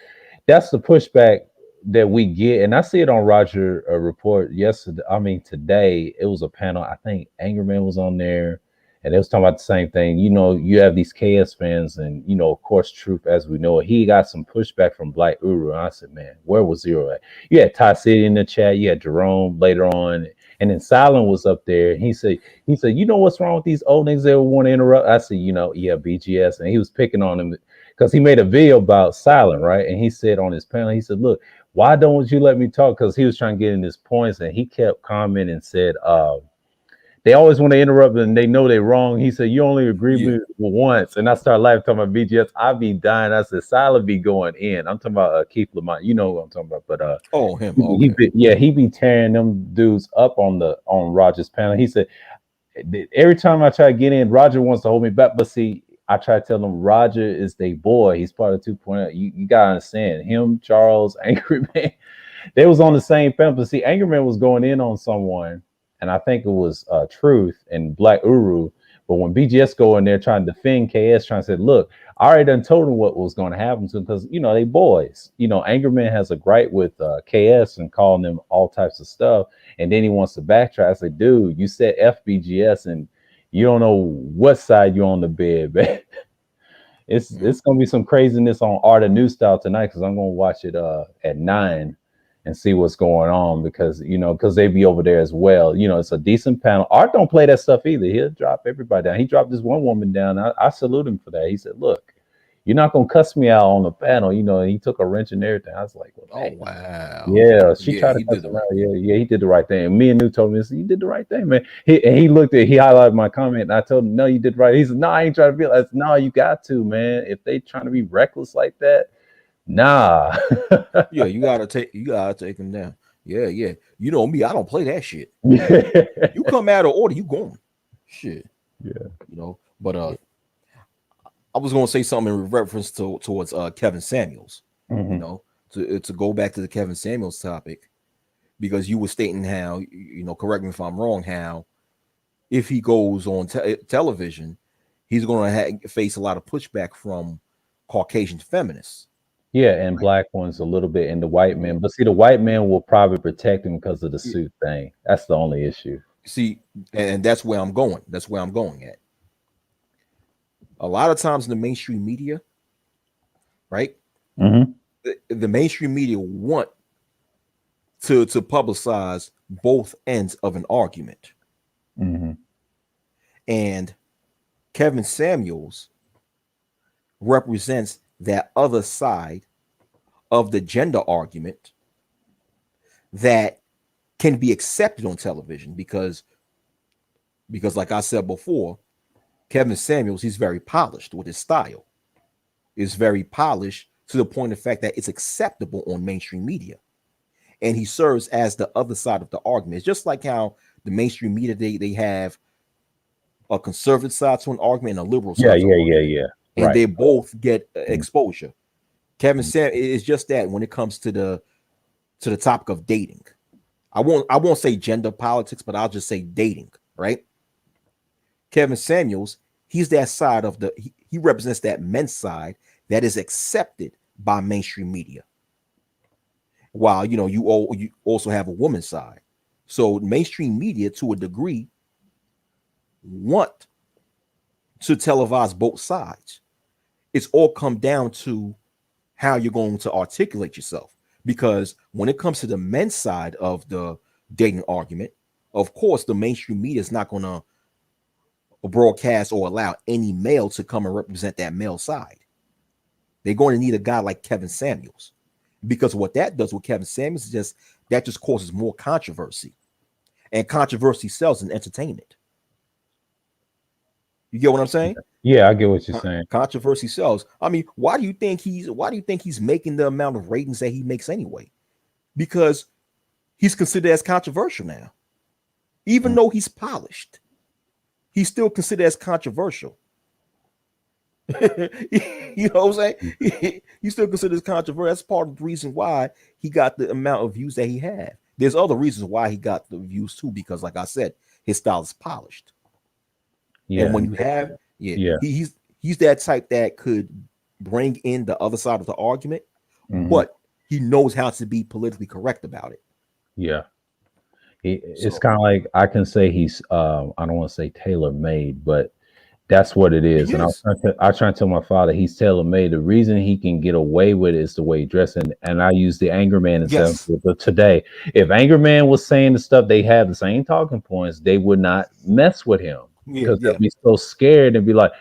that's the pushback that we get. And I see it on Roger Report yesterday. I mean, today it was a panel. I think Angerman was on there and they was talking about the same thing. You know, you have these KS fans and, you know, of course, Truth as we know it. He got some pushback from Black Uru. And I said, man, where was Zero at? You had Ty City in the chat. You had Jerome later on. And then Silent was up there. He said, you know what's wrong with these old niggas that want to interrupt? I said, BGS. And he was picking on him because he made a video about Silent, right? And he said on his panel, he said, look, why don't you let me talk? Because he was trying to get in his points, and he kept commenting and said, they always want to interrupt and they know they're wrong. He said, you only agree with me once. And I started laughing, talking about BGS. I be dying. I said, Silent be going in. I'm talking about Keith Lamont. You know what I'm talking about. But him. He be tearing them dudes up on Roger's panel. He said, every time I try to get in, Roger wants to hold me back. But see, I try to tell them Roger is their boy. He's part of 2.0. You gotta understand him, Charles, Angry Man. They was on the same panel. But see, Angry Man was going in on someone, and I think it was Truth and Black Uru. But when BGS go in there trying to defend KS, trying to say, look, I already done told him what was going to happen to him because, you know, they boys. You know, Angry Man has a gripe with KS and calling them all types of stuff. And then he wants to backtrack. I say, dude, you said FBGS and you don't know what side you're on the bed, man. It's gonna be some craziness on Art of New Style tonight because I'm gonna watch it at 9. and see what's going on, because because they be over there as well. It's a decent panel. Art don't play that stuff either. He'll drop everybody down. He dropped this one woman down. I salute him for that. He said, "Look, you're not gonna cuss me out on the panel." And he took a wrench and everything. I was like, well, Oh dang. wow. Yeah, she Yeah, tried to he cuss did the him right out. thing. Yeah, he did the right thing. And me and New told me, "You did the right thing, man." He highlighted my comment, and I told him, "No, you did right." He said, "No, I ain't trying to be like." No, you got to, man. If they trying to be reckless like that, nah. Yeah, you gotta take him down. Yeah, yeah. You know me, I don't play that shit. Yeah. You come out of order, you going. Shit. Yeah. But I was gonna say something in reference towards Kevin Samuels. Mhm. To go back to the Kevin Samuels topic, because you were stating how, correct me if I'm wrong, how if he goes on television, he's going to face a lot of pushback from Caucasian feminists. Yeah, and black ones a little bit, and the white men. But see, the white man will probably protect him because of the suit thing. That's the only issue. See, and that's where I'm going. That's where I'm going at. A lot of times in the mainstream media, right? Mm-hmm. The mainstream media want to publicize both ends of an argument. Mm-hmm. And Kevin Samuels represents that other side of the gender argument that can be accepted on television, because like I said before, Kevin Samuels, he's very polished with his style. Is very polished to the point of fact that it's acceptable on mainstream media. And he serves as the other side of the argument. It's just like how the mainstream media, they have a conservative side to an argument and a liberal side to an argument. Yeah. And Right. they both get exposure. Kevin Samuels is just that when it comes to the topic of dating. I won't say gender politics, but I'll just say dating, right? Kevin Samuels, he's that side of he represents that men's side that is accepted by mainstream media. While you also have a woman's side. So mainstream media, to a degree, want to televise both sides. It's all come down to how you're going to articulate yourself. Because when it comes to the men's side of the dating argument, of course, the mainstream media is not going to broadcast or allow any male to come and represent that male side. They're going to need a guy like Kevin Samuels, because what that does with Kevin Samuels is just causes more controversy, and controversy sells in entertainment. You get what I'm saying? Yeah, I get what you're saying. Controversy sells. I mean, why do you think he's making the amount of ratings that he makes anyway? Because he's considered as controversial now. Even though he's polished, he's still considered as controversial. You know what I'm saying? He still considered as controversial. That's part of the reason why he got the amount of views that he had. There's other reasons why he got the views too, because like I said, his style is polished. Yeah. And when you have, he's that type that could bring in the other side of the argument, but he knows how to be politically correct about it. Yeah. It's kind of like, I can say he's I don't want to say tailor-made, but that's what it is. And I was trying to tell my father he's tailor-made. The reason he can get away with it is the way he dresses. And I use the Anger Man example today. If Anger Man was saying the stuff, they have the same talking points, they would not mess with him, because they'll be so scared and be like,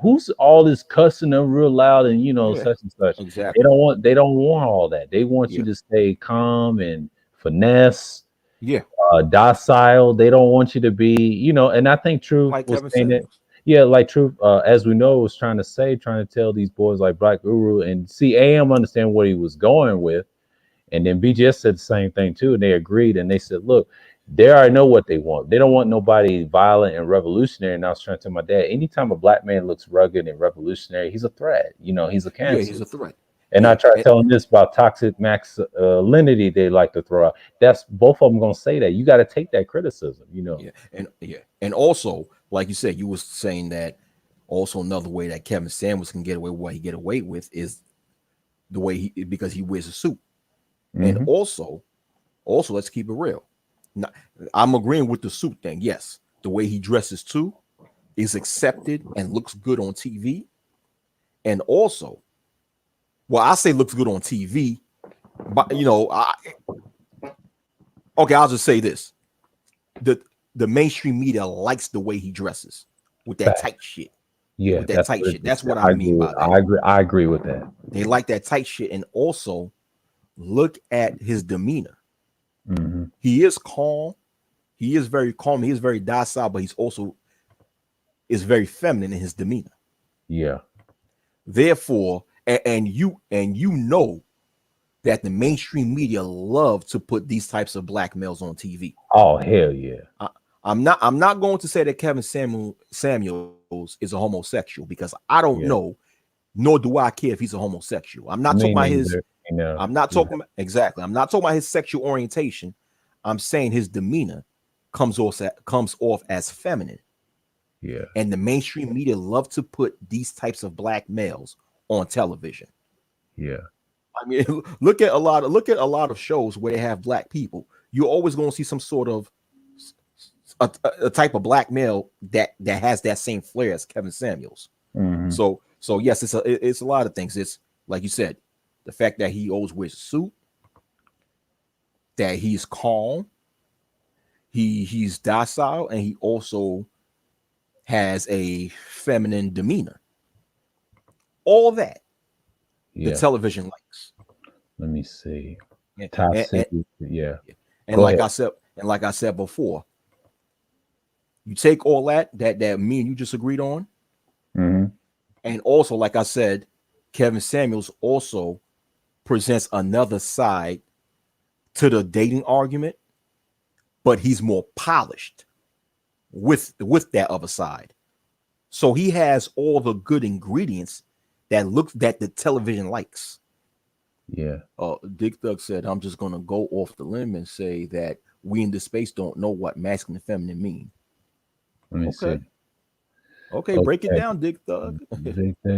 who's all this cussing them real loud and such and such. Exactly. They don't want all that. They want you to stay calm and finesse. Docile. They don't want you to be, and I think Truth like was Kevin saying Samuels. it. Yeah, like Truth, as we know, was trying to tell these boys like Black Guru, and see AM understand what he was going with. And then BGS said the same thing too, and they agreed, and they said, look, they already know what they want. They don't want nobody violent and revolutionary. And I was trying to tell my dad, anytime a black man looks rugged and revolutionary, he's a threat. He's a cancer. Yeah, he's a threat. And I try telling this about toxic masculinity they like to throw out. That's both of them gonna say that. You got to take that criticism, And also, like you said, you was saying that also another way that Kevin Samuels can get away with what he get away with is the way because he wears a suit. And also let's keep it real. Now, I'm agreeing with the suit thing. Yes, the way he dresses too is accepted and looks good on TV. And also, well, I say looks good on TV but okay, I'll just say this: the mainstream media likes the way he dresses with that Fact. tight shit. Yeah, With that tight shit. That's what I agree mean by with- that. I agree with that. They like that tight shit, and also look at his demeanor. Hmm. He is calm. He is very calm. He is very docile, but he's also is very feminine in his demeanor. Yeah. Therefore, and you know that the mainstream media love to put these types of black males on TV. Oh hell yeah. I'm not going to say that Kevin Samuels is a homosexual because I don't know, nor do I care if he's a homosexual. I'm not talking about his. I'm not talking about, exactly. I'm not talking about his sexual orientation. I'm saying his demeanor comes off as feminine. Yeah. And the mainstream media love to put these types of black males on television. Yeah. I mean, look at a lot of shows where they have black people. You're always going to see some sort of a type of black male that has that same flair as Kevin Samuels. Mm-hmm. So yes, it's a lot of things. It's like you said, the fact that he always wears a suit, that he's calm, he's docile, and he also has a feminine demeanor. All that the television likes. Let me see. And like I said before, you take all that me and you just agreed on, and also, like I said, Kevin Samuels also presents another side to the dating argument, but he's more polished with that other side. So he has all the good ingredients that the television likes. Yeah. Dick Thug said, I'm just gonna go off the limb and say that we in this space don't know what masculine and feminine mean. Let me see. Okay, break it down, Dick Thug.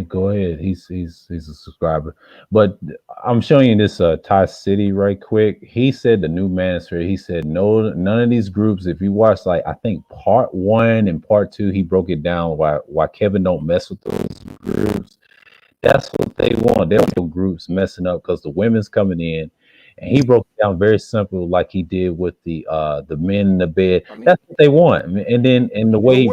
Go ahead. He's a subscriber. But I'm showing you this Ty City right quick. He said the new manosphere. He said no, none of these groups. If you watch I think part 1 and part 2, he broke it down why Kevin don't mess with those groups. That's what they want. They don't want groups messing up because the women's coming in. And he broke it down very simple, like he did with the men in the bed. That's what they want. And then the way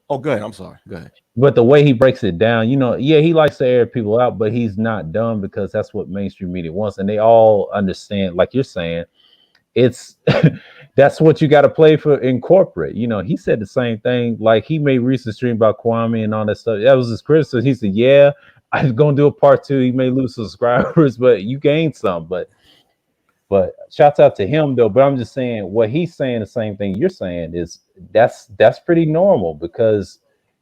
Oh, go ahead. I'm sorry. Go ahead. But the way he breaks it down, he likes to air people out, but he's not dumb because that's what mainstream media wants. And they all understand, like you're saying, it's that's what you got to play for in corporate. He said the same thing. Like he made recent stream about Kwame and all that stuff. That was his criticism. He said, yeah, I'm going to do a part 2. He may lose subscribers, but you gained some. But shouts out to him though. But I'm just saying what he's saying, the same thing you're saying is that's pretty normal because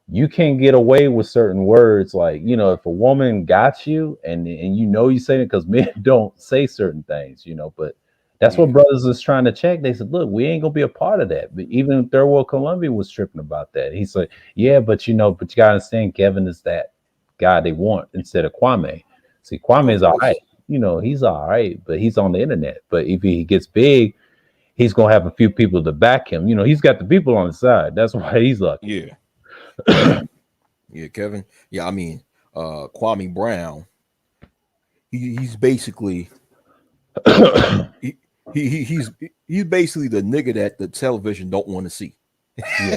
you can't get away with certain words. Like, if a woman got you and you say it because men don't say certain things, but that's what brothers is trying to check. They said, look, we ain't gonna be a part of that. But even Third World Columbia was tripping about that. He said, yeah, but you gotta understand Kevin is that guy they want instead of Kwame. See, Kwame is all right. He's all right, but he's on the internet. But if he gets big, he's gonna have a few people to back him. He's got the people on his side. That's why he's lucky. Yeah. Yeah, Kevin. Yeah, I mean, Kwame Brown. He's basically he's basically the nigga that the television don't want to see. Yeah,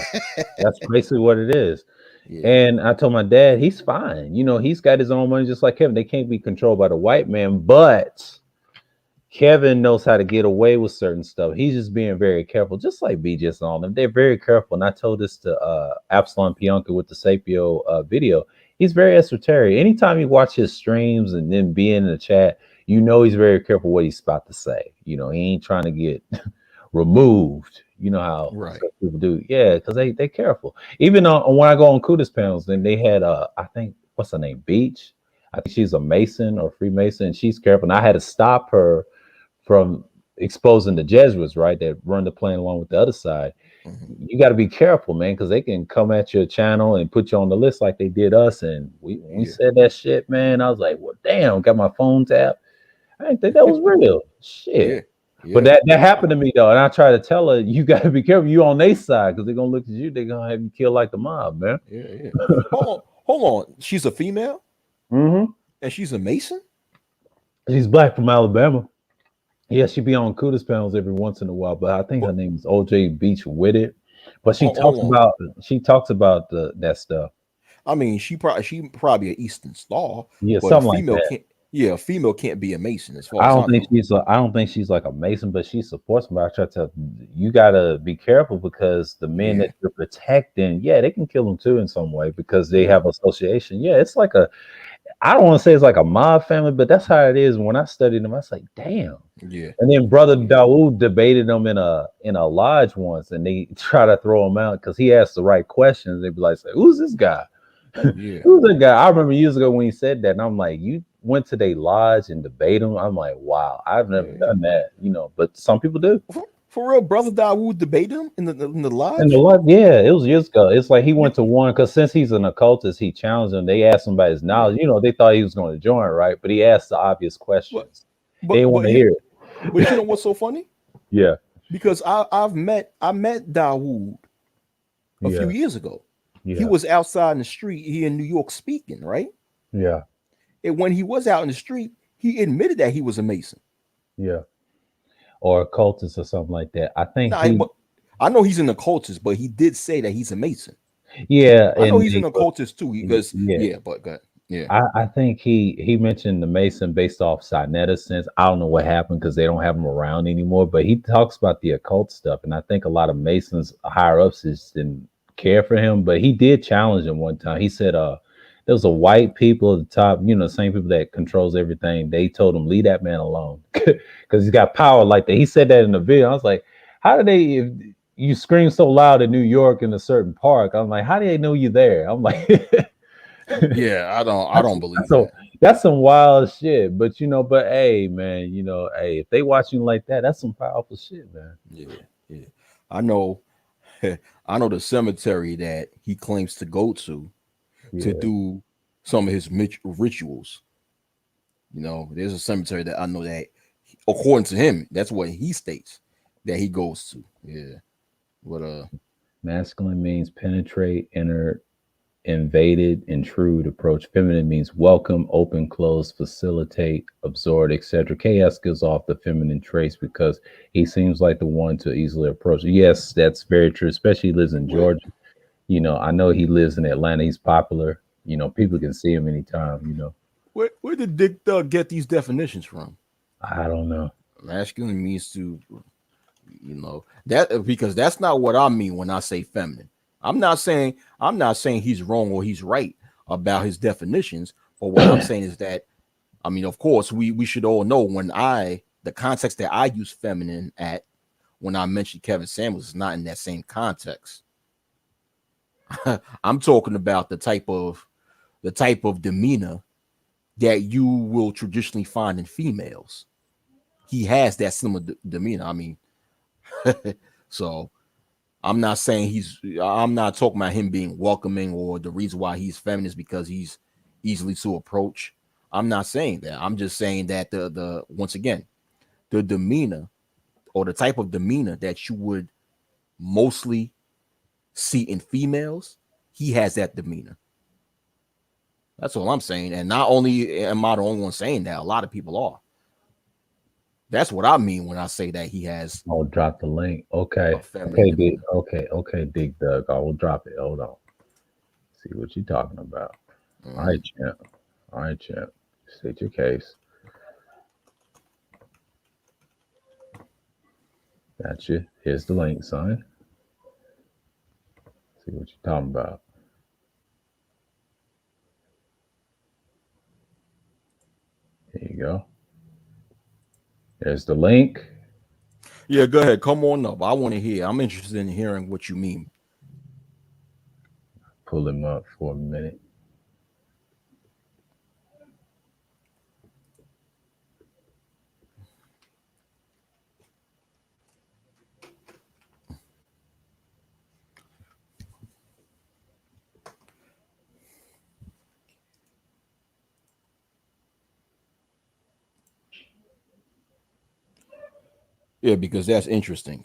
that's basically what it is. Yeah. And I told my dad he's fine. He's got his own money just like Kevin. They can't be controlled by the white man, but Kevin knows how to get away with certain stuff. He's just being very careful, just like BJ's and all them. They're very careful. And I told this to Absalom Pianka with the Sapio video. He's very esoteric. Anytime you watch his streams and then be in the chat, he's very careful what he's about to say. He ain't trying to get removed. You know how people do. Yeah, because they're careful. Even when I go on Kuda's panels, then they had, I think, what's her name? Beach. I think she's a Mason or Freemason. And she's careful. And I had to stop her from exposing the Jesuits, right, that run the plane along with the other side. Mm-hmm. You got to be careful, man, because they can come at your channel and put you on the list like they did us. And we said that shit, man. I was like, well, damn, got my phone tapped. I didn't think that was real. Shit. Yeah. But that happened to me, though. And I try to tell her, you got to be careful. You on their side because they're going to look at you. They're going to have you killed like the mob, man. Yeah. Hold on. She's a female? Mm-hmm. And she's a Mason? She's black from Alabama. Yeah, she be on Kudos panels every once in a while, but I think her But name is OJ Beach with it. But hold on. she talks about that stuff. I mean, she probably an Eastern Star, Yeah, but a something like female that. can't. Yeah, a female can't be a Mason, as far as I know. I don't think she's like a Mason, but she supports me. I try to tell you gotta be careful because the men that Yeah, you're protecting, yeah, they can kill them too in some way because they yeah, have association. Yeah, it's like a I don't want to say it's like a mob family, but that's how it is. When I studied them, I was like, damn. yeah, And then Brother yeah, Dawood debated them in a lodge once, and they try to throw him out because he asked the right questions. They'd be like, say, "Who's this guy? yeah, Who's that guy?" I remember years ago when he said that, and I'm like, "You went to their lodge and debate him?" I'm like, "Wow, I've never yeah. done that, you know." But some people do. For real, brother Dawood debated him in the And the lodge. lodge, yeah, it was years ago. It's like he You, went to one because since he's an occultist, he challenged him. They asked him about his yeah, knowledge. You know, they thought he was going to join, right? But he asked the obvious but questions. They but didn't want but to you hear but you it. know what's so funny? Yeah, Because I met Dawood a few yeah, years ago. He yeah, was outside in the street here in New York speaking, right? yeah, And when he was out in the street, he admitted that he was a Mason. yeah. Or occultist or something like that. I think Now, he, but I know he's an occultist, but he did say that he's a Mason. yeah, I know and he's an occultist too, because yeah, yeah, but go ahead. Yeah, I think he mentioned the Mason based off Sinetta sense. I don't know what happened because they don't have him around anymore. But he talks about the occult stuff, and I think a lot of Masons higher ups just didn't care for him. But he did challenge him one time. He said, there was a white people at the top, you know, the same people that controls everything. They told him leave that man alone because he's got power like that. He said that in the video. I was like, how did they? If you scream so loud in New York in a certain park, I'm like, how do they know you there? I'm like. yeah. I don't believe So that. that's some wild shit. But you know, but hey, man, you know, hey, if they watch you like that, that's some powerful shit, man. Yeah, yeah. I know. I know the cemetery that he claims to go to Yeah, do some of his rituals. You know, there's a cemetery that I know that, according to him, that's what he states that he goes to. Yeah, but masculine means penetrate, enter, invaded, intrude, approach. Feminine means welcome, open, close, facilitate, absorb, etc. Chaos gives off the feminine traits because he seems like the one to easily approach. Yes, that's very true. Especially he lives in where Georgia. You know, I know he lives in Atlanta. He's popular. You know, people can see him anytime. You know, where did Dick Thug get these definitions from? I don't know. Masculine means to, that, because that's not what I mean when I say feminine. I'm not saying he's wrong or he's right about his definitions, but what I'm saying is that, I mean, of course, we should all know when the context that I use feminine at when I mentioned Kevin Samuels is not in that same context. I'm talking about the type of demeanor that you will traditionally find in females. He has that similar demeanor. I mean, so I'm not talking about him being welcoming or the reason why he's feminist because he's easily to approach. I'm not saying that. I'm just saying that the once again, the demeanor or the type of demeanor that you would mostly see in females, he has that demeanor. That's all I'm saying. And not only am I the only one saying that, a lot of people are. That's what I mean when I say that he has I'll drop the link. a Okay. feminine demeanor. Okay, Big Doug. I will drop it. Hold on. See what you're talking about. All Mhm. right, champ. All right, champ. State your case. Gotcha. Here's the link, son. See what you're talking about. Here you go. There's the link. Yeah, go ahead. Come on up. I want to hear. I'm interested in hearing what you mean. Pull him up for a minute. Yeah, because that's interesting.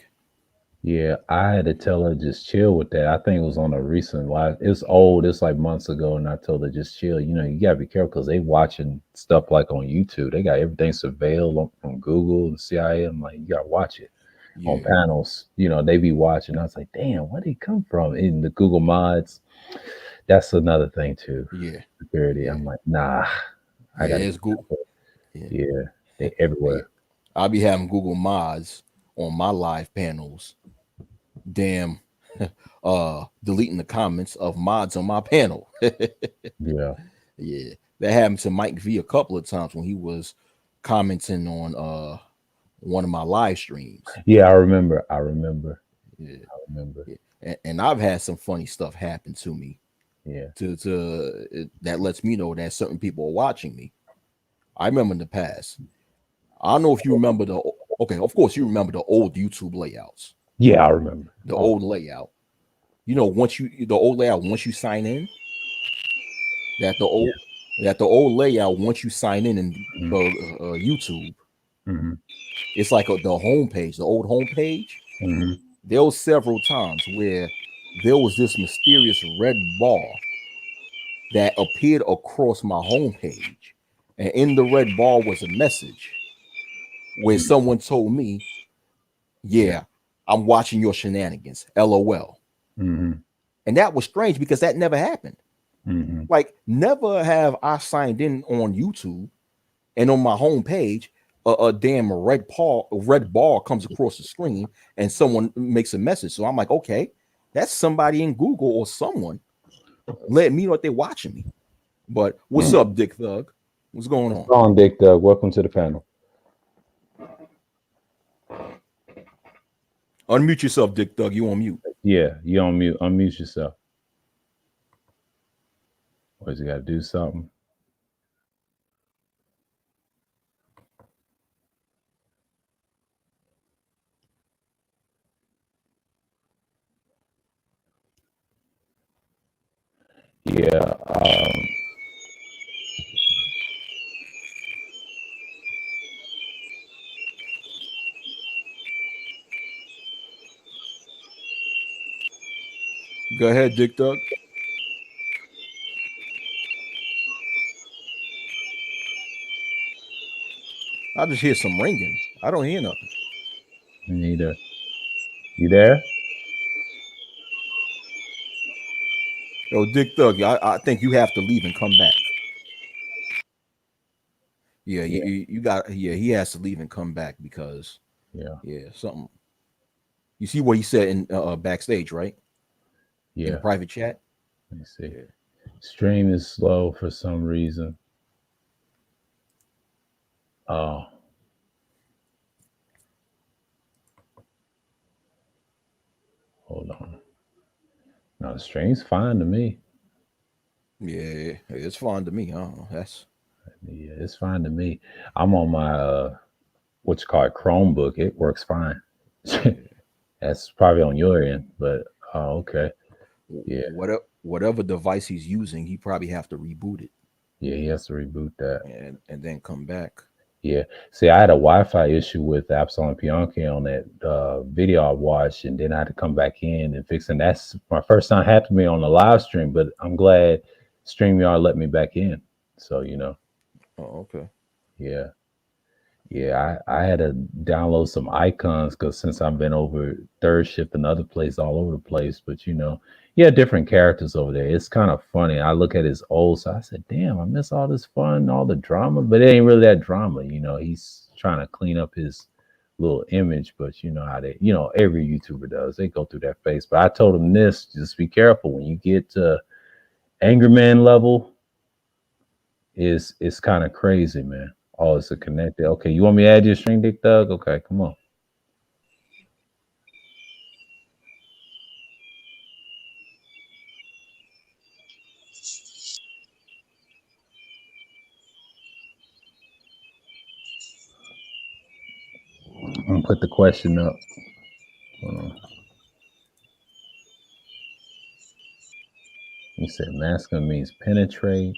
Yeah, I had to tell her just chill with that. I think it was on a recent live. It's old. It's like months ago, and I told her just chill. You know, you gotta be careful because they watching stuff like on YouTube. They got everything surveilled from Google and CIA. I'm like, you gotta watch it on Yeah, panels. You know, they be watching. I was like, damn, where did he come from? In the Google mods, that's another thing too. yeah, Security. yeah, I'm like, nah, I yeah. gotta It's be good. careful. Yeah, Yeah, they yeah. everywhere. I'll be having Google mods on my live panels. Damn, deleting the comments of mods on my panel. Yeah, Yeah, that happened to Mike V a couple of times when he was commenting on one of my live streams. yeah. I remember. I remember. Yeah, I remember. yeah. And I've had some funny stuff happen to me Yeah. that lets me know that certain people are watching me. I remember in the past. I don't know if you remember okay, of course you remember the old YouTube layouts. Yeah, I remember. The Oh, old layout. You know, the old layout, once you sign in, that the old that the old layout, once you sign in YouTube, mhm, it's like the homepage, the old homepage. mhm. There was several times where there was this mysterious red bar that appeared across my homepage, and in the red bar was a message where someone told me, Yeah. "Yeah, I'm watching your shenanigans, LOL." Mhm, And that was strange because that never happened. mhm. Like, never have I signed in on YouTube and on my homepage, a damn red bar comes across the screen and someone makes a message. So I'm like, okay, that's somebody in Google or someone letting me know that they're watching me. But what's up, Dick Thug? What's going What's on? going on, Dick Doug? Welcome to the panel. Unmute yourself, Dick Thug. You on mute. Yeah, you on mute. Unmute yourself. Or has he got to do something? Yeah. Go ahead, Dick Thug. I just hear some ringing. I don't hear nothing. Neither. You there? Yo, Dick Thug, I think you have to leave and come back. Yeah, Yeah. you got. Yeah, he has to leave and come back because Yeah. something. You see what he said in backstage, right? In Yeah. private chat. Let me see. Yeah. Stream is slow for some reason. Oh. Hold on. No, the stream's fine to me. Yeah, it's fine to me. That's Yeah, it's fine to me. I'm on my what you call it, Chromebook. It works fine. That's probably on your end, but okay. Yeah. whatever device he's using, he probably have to reboot it Yeah, he has to reboot that. and then come back. Yeah. See, I had a Wi-Fi issue with Absalom Pionke on that video I watched, and then I had to come back in and fix it. And that's my first time happened to me on the live stream, but I'm glad StreamYard let me back in. So, Oh, okay. yeah. Yeah, I had to download some icons because since I've been over third shift and other place all over the place, but yeah, different characters over there. It's kind of funny. I look at his old, so I said, damn, I miss all this fun, all the drama, but it ain't really that drama. He's trying to clean up his little image, but you know how every YouTuber does. They go through that phase. But I told him this, just be careful when you get to Angry Man level, it's kind of crazy, man. Oh, it's a connected. Okay, you want me to add your string, Dick Thug? Okay, come on. I'm gonna put the question up. Hold on. He said masculine means penetrate,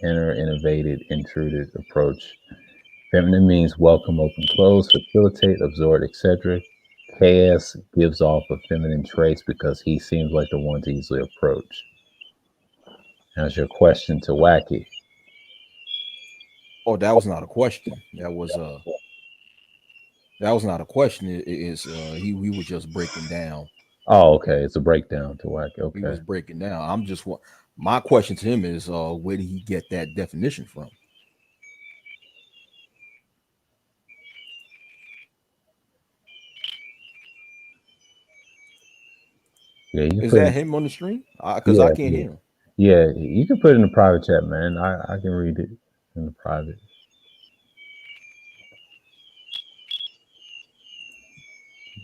enter, innovated, intruded, approach. Feminine means welcome, open, close, facilitate, absorb, etc. KS gives off a feminine traits because he seems like the one to easily approach. That's your question to Wacky. Oh, that was not a question. That was not a question. He was just breaking down. Oh, okay. It's a breakdown to Wacky. He Okay. was breaking down. My question to him is, where did he get that definition from? Yeah, you can Is put that it, him on the stream? Because I can't hear him. yeah, you can put it in the private chat, man. I can read it in the private.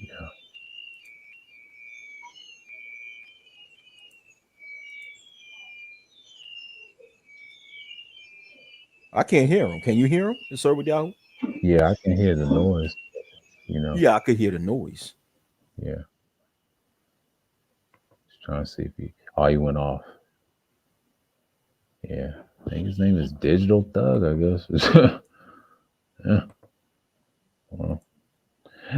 Yeah. I can't hear him. Can you hear him, Sir with Yahoo? Yeah, I can hear the noise, you know. Yeah, I could hear the noise. Yeah. Just trying to see if he went off. Yeah. I think his name is Digital Thug, I guess. Yeah. Well,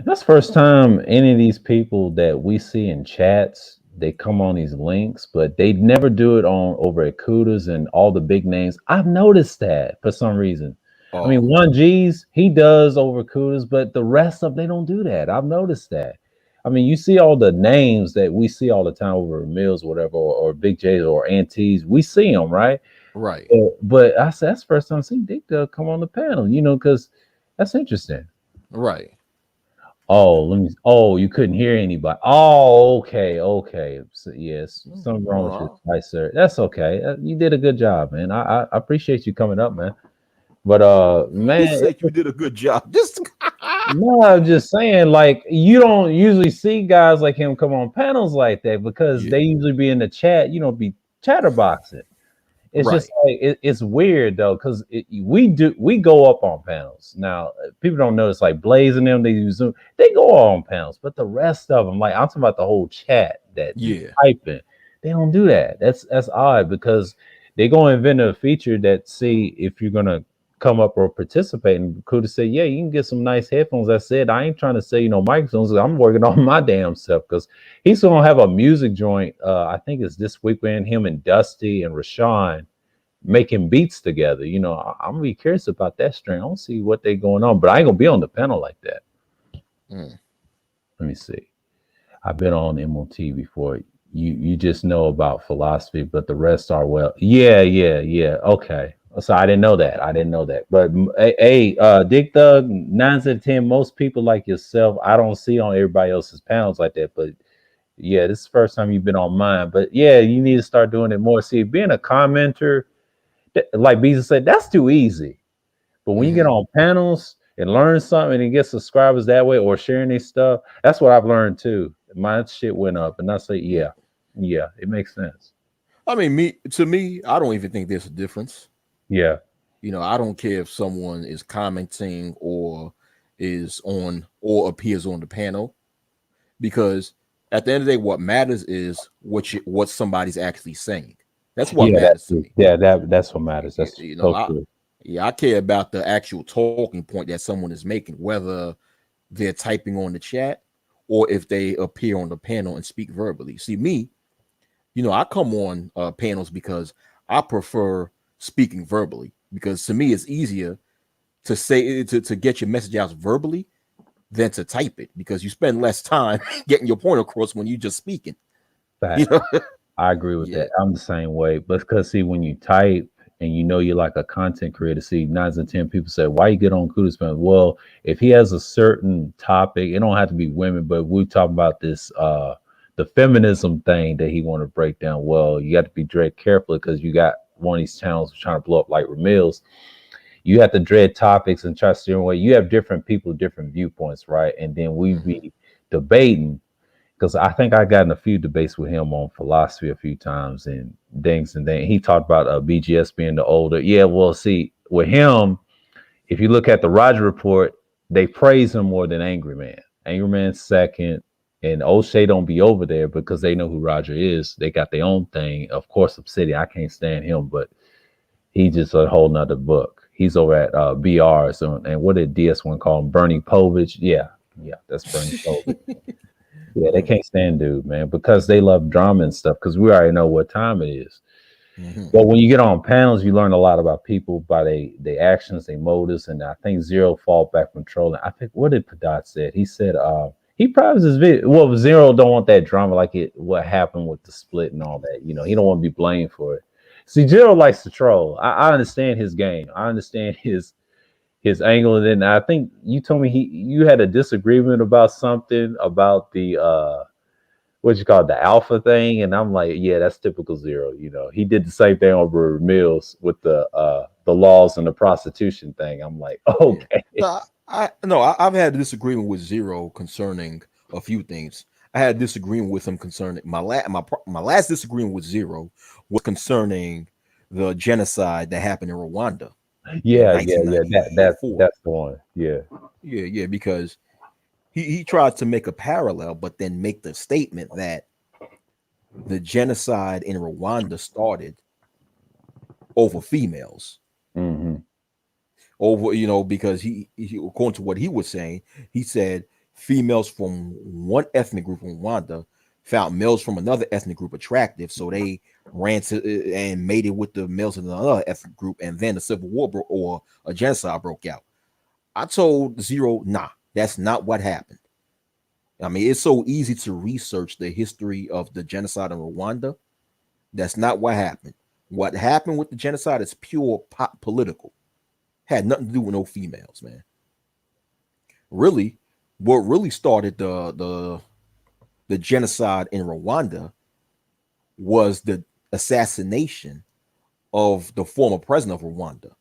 that's the first time any of these people that we see in chats, they come on these links, but they never do it on over at Kudas and all the big names. I've noticed that for some reason. I mean, 1G's, he does over Kudas, but the rest of them, they don't do that. I've noticed that. I mean, you see all the names that we see all the time over Mills, whatever, or Big J's or Aunties. We see them, right? Right. But I said that's the first time I've seen Dick Dug come on the panel, you know, because that's interesting. Right. Oh, you couldn't hear anybody. Oh, okay. So, yes, something wrong with your device, sir. That's okay. You did a good job, man. I appreciate you coming up, man. But man, he said you did a good job. Just no, I'm just saying, like, you don't usually see guys like him come on panels like that because they usually be in the chat, you know, be chatterboxing. It's just like it's weird though, because we go up on panels. Now people don't notice, like Blaze and them, they use Zoom, they go on panels, but the rest of them, like I'm talking about the whole chat that typing, they don't do that. That's odd because they're gonna invent a feature that see if you're gonna come up or participate, and Kuda say, yeah, you can get some nice headphones. I said I ain't trying to say microphones. I'm working on my damn stuff because he's gonna have a music joint. I think it's this week when him and Dusty and Rashawn making beats together. You know, I'm gonna be curious about that string. I don't see what they going on, but I ain't gonna be on the panel like that. Let me see. I've been on MOT before. You just know about philosophy, but the rest are yeah. Okay. So I didn't know that. But hey, Dick Thug, 9 out of 10, most people like yourself, I don't see on everybody else's panels like that. But yeah, this is the first time you've been on mine. But yeah, you need to start doing it more. See, being a commenter, like Beezer said, that's too easy. But when you get on panels and learn something and get subscribers that way or sharing their stuff, that's what I've learned too. My shit went up, and I say, yeah, it makes sense. I mean, to me, I don't even think there's a difference. Yeah. You know, I don't care if someone is commenting or is on or appears on the panel, because at the end of the day, what matters is what somebody's actually saying. That's what matters to me. Yeah, that's what matters. That's I care about the actual talking point that someone is making, whether they're typing on the chat or if they appear on the panel and speak verbally. See, me, you know, I come on panels because I prefer speaking verbally, because to me it's easier to say to get your message out verbally than to type it, because you spend less time getting your point across when you're just speaking. You know? I agree with that. I'm the same way, but because see, when you type and you know you're like a content creator, see 9 out of 10 people say, why you get on Kudos panel? Well, if he has a certain topic, it don't have to be women, but we talk about this the feminism thing that he want to break down. Well, you got to be dread carefully because you got one of these channels trying to blow up like Ramil's. You have to dread topics and try to steer away. You have different people, different viewpoints, right? And then we be debating, because I think I got in a few debates with him on philosophy a few times and things. And then he talked about BGS being the older. Yeah, well, see, with him, if you look at the Roger Report, they praise him more than Angry Man. Angry Man's second. And O'Shea don't be over there because they know who Roger is. They got their own thing. Of course, Obsidian, I can't stand him, but he just a whole nother book. He's over at BRs. And what did DS1 call him? Bernie Povich. Yeah, Yeah, that's brain COVID. Yeah, they can't stand dude, man, because they love drama and stuff. Because we already know what time it is. Mhm. But when you get on panels, you learn a lot about people by their actions, their motives, and I think Zero fall back from trolling. I think what did Padot said? He said he privates his video. Well, Zero don't want that drama like what happened with the split and all that. You know, he don't want to be blamed for it. See, Zero likes to troll. I understand his game. I understand his angle, and then I think you told me you had a disagreement about something about the what you call it, the alpha thing, and I'm like, yeah, that's typical Zero. You know, he did the same thing over Mills with the laws and the prostitution thing. I'm like, Yeah. okay, I've had a disagreement with Zero concerning a few things. I had a disagreement with him concerning my last disagreement with Zero was concerning the genocide that happened in Rwanda in yeah, '94. that's the one, yeah. Yeah, because he tried to make a parallel, but then make the statement that the genocide in Rwanda started over females. Mm-hmm. Over, because he according to what he was saying, he said females from one ethnic group in Rwanda found males from another ethnic group attractive, so they ran to and mated with the males of another ethnic group, and then a civil war or a genocide broke out. I told Zero, nah, that's not what happened. I mean, it's so easy to research the history of the genocide in Rwanda. That's not what happened. What happened with the genocide is pure political. Had nothing to do with no females, man. Really, what really started the genocide in Rwanda was the assassination of the former president of Rwanda,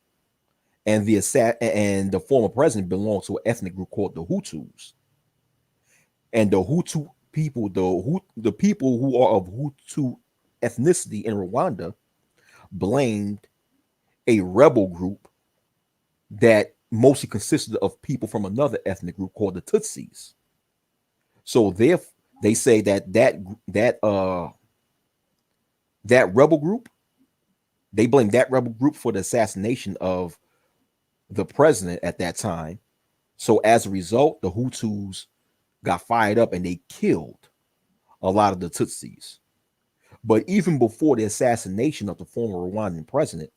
and the former president belonged to an ethnic group called the Hutus, and the Hutu people, the people who are of Hutu ethnicity in Rwanda, blamed a rebel group that mostly consisted of people from another ethnic group called the Tutsis. So they say that rebel group, they blame that rebel group for the assassination of the president at that time. So as a result, the Hutus got fired up and they killed a lot of the Tutsis. But even before the assassination of the former Rwandan president,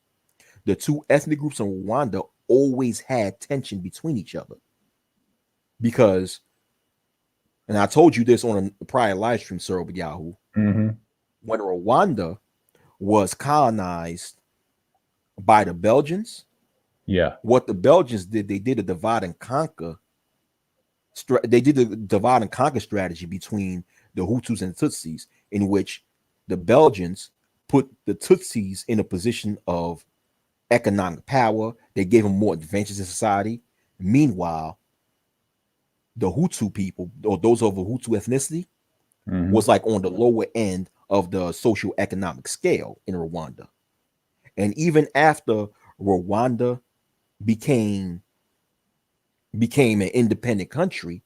the two ethnic groups in Rwanda always had tension between each other. Because, and I told you this on a prior live stream, Sir Yahoo, Mm-hmm. when Rwanda was colonized by the Belgians, Yeah. what the Belgians did, they did a divide and conquer. They did a divide and conquer strategy between the Hutus and the Tutsis, in which the Belgians put the Tutsis in a position of economic power. They gave them more advantages in society. Meanwhile, the Hutu people, or those of a Hutu ethnicity, Mm-hmm. was like on the lower end of the social economic scale in Rwanda. And even after Rwanda became an independent country,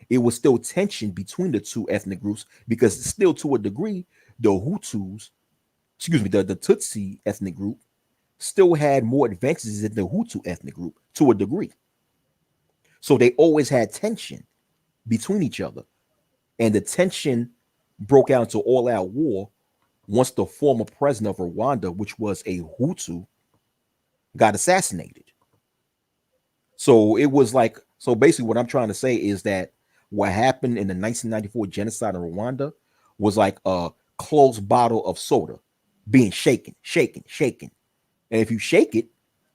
it was still tension between the two ethnic groups, because still, to a degree, the Tutsi ethnic group still had more advantages than the Hutu ethnic group to a degree. So they always had tension between each other. And the tension broke out into all-out war once the former president of Rwanda, which was a Hutu, got assassinated. So it was like, so basically what I'm trying to say is that what happened in the 1994 genocide in Rwanda was like a closed bottle of soda being shaken. And if you shake it,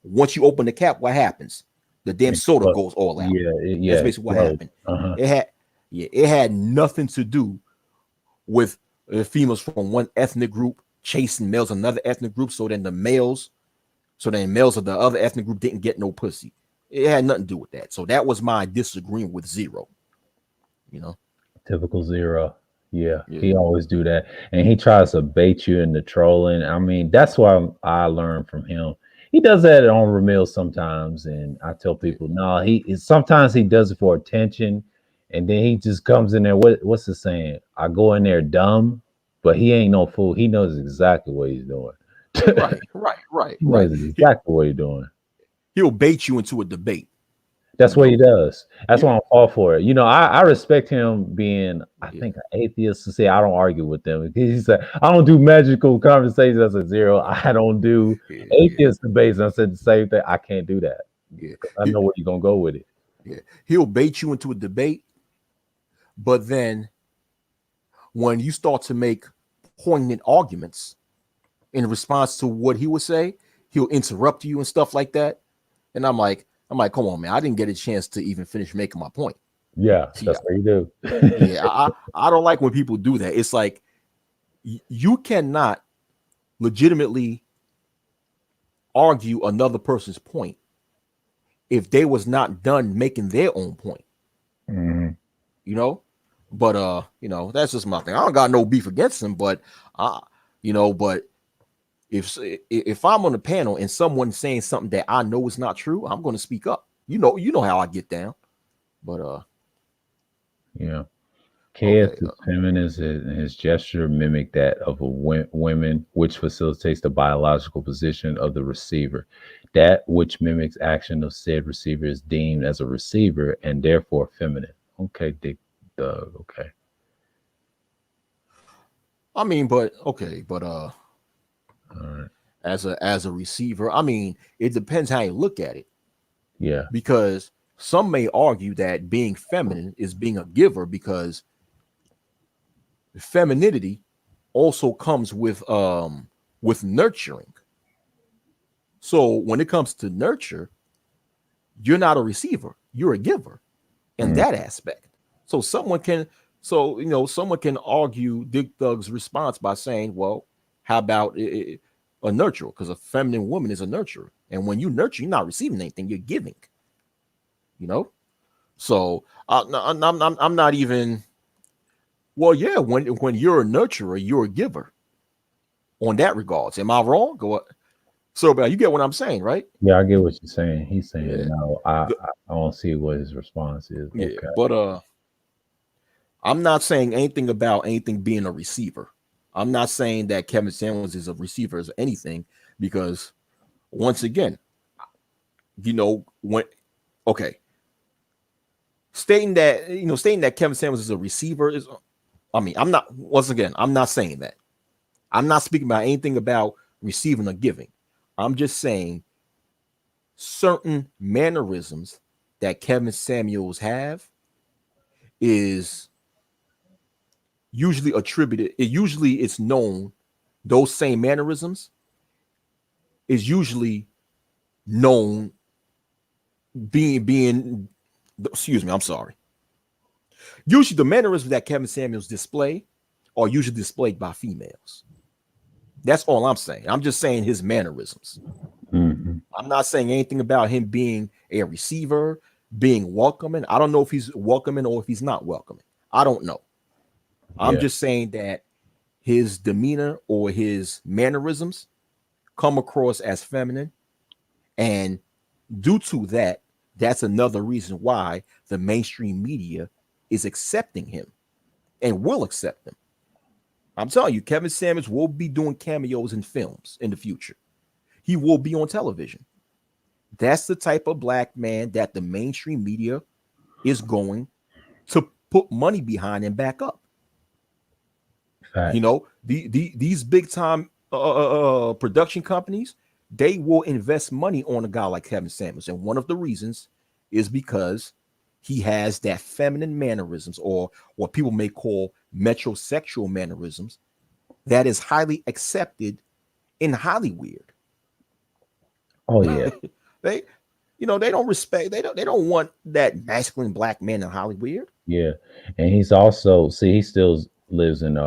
once you open the cap, what happens? The damn soda goes all out. Yeah. That's basically what happened. Uh-huh. It had nothing to do with females from one ethnic group chasing males of another ethnic group, so then males of the other ethnic group didn't get no pussy. It had nothing to do with that. So that was my disagreement with Zero. Typical Zero. Yeah, he always do that, and he tries to bait you into trolling. I mean, that's why I learned from him. He does that on Ramil sometimes, and I tell people, no, sometimes he does it for attention, and then he just comes in there. What's the saying? I go in there dumb, but he ain't no fool. He knows exactly what he's doing. Right. He knows exactly what he's doing. He'll bait you into a debate. That's You what he know, does. That's yeah, why I'm all for it. I respect him being, I yeah, think, an atheist to say I don't argue with them. He said, I don't do magical conversations. I said, zero. I don't do yeah, yeah, atheist debates. I said the same thing. I can't do that. yeah. I know where you're going to go with it. Yeah. He'll bait you into a debate, but then when you start to make poignant arguments in response to what he would say, he'll interrupt you and stuff like that. And I'm like, come on, man, I didn't get a chance to even finish making my point. Yeah, See, that's what you do. yeah, I don't like when people do that. It's like you cannot legitimately argue another person's point if they was not done making their own point, Mhm. you know. But that's just my thing. I don't got no beef against him, but but if I'm on the panel and someone's saying something that I know is not true, I'm going to speak up. You know how I get down. But Yeah. Chaos okay, is feminist, and his gesture mimic that of a women, which facilitates the biological position of the receiver. That which mimics action of said receiver is deemed as a receiver and therefore feminine. Okay, Dick Doug. Okay. I mean, but okay, but All right. as a receiver, I mean, it depends how you look at it, Yeah. because some may argue that being feminine is being a giver, because femininity also comes with nurturing. So when it comes to nurture, you're not a receiver, you're a giver in Mm, that aspect. So someone can argue Dick Thug's response by saying, well, how about a nurturer? Because a feminine woman is a nurturer. And when you nurture, you're not receiving anything, you're giving, you know? So I'm not even, well, yeah, when you're a nurturer, you're a giver on that regards. Am I wrong? Go so, but you get what I'm saying, right? yeah, I get what you're saying. He's saying Yeah. no. I don't see what his response is. Yeah. Okay. But I'm not saying anything about anything being a receiver. I'm not saying that Kevin Samuels is a receiver as anything, because once again, when okay, stating that Kevin Samuels is a receiver is, I mean, I'm not, once again, I'm not saying that. I'm not speaking about anything about receiving or giving. I'm just saying certain mannerisms that Kevin Samuels have is usually attributed, it's known, those same mannerisms is usually known being excuse me, I'm sorry. Usually the mannerisms that Kevin Samuels display are usually displayed by females. That's all I'm saying. I'm just saying his mannerisms. Hmm. I'm not saying anything about him being a receiver, being welcoming. I don't know if he's welcoming or if he's not welcoming. I don't know. I'm Yeah. just saying that his demeanor or his mannerisms come across as feminine. And due to that, that's another reason why the mainstream media is accepting him and will accept him. I'm telling you, Kevin Samuels will be doing cameos in films in the future. He will be on television. That's the type of black man that the mainstream media is going to put money behind and back up. Facts. These big time production companies, they will invest money on a guy like Kevin Samuels, and one of the reasons is because he has that feminine mannerisms, or what people may call metrosexual mannerisms, that is highly accepted in Hollywood. Oh yeah. They, they don't respect. They don't want that masculine black man in Hollywood. Yeah, and he's also see he still lives in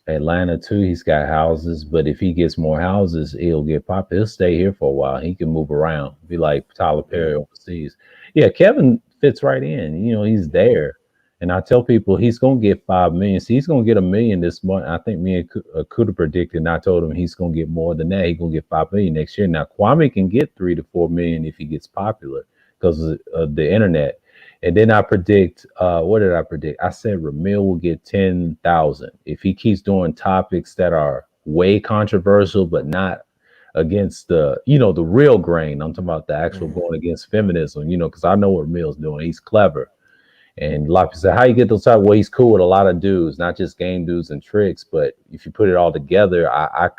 Atlanta too. He's got houses, but if he gets more houses, he'll get popular. He'll stay here for a while. He can move around, be like Tyler Yeah. Perry overseas. Yeah, Kevin fits right in. He's there. And I tell people he's gonna get 5 million. See, he's gonna get 1 million this month. I think me and Kuda predicted, and I told him he's gonna get more than that. He's gonna get 5 million next year. Now Kwame can get 3 to 4 million if he gets popular because of the internet. And then I predict, what did I predict? I said Ramil will get 10,000 if he keeps doing topics that are way controversial, but not against the, you know, the real grain. I'm talking about the actual Mhm. going against feminism, you know, because I know what Mill's doing. He's clever. And like I said, how you get those type? Well, he's cool with a lot of dudes, not just game dudes and tricks. But if you put it all together, I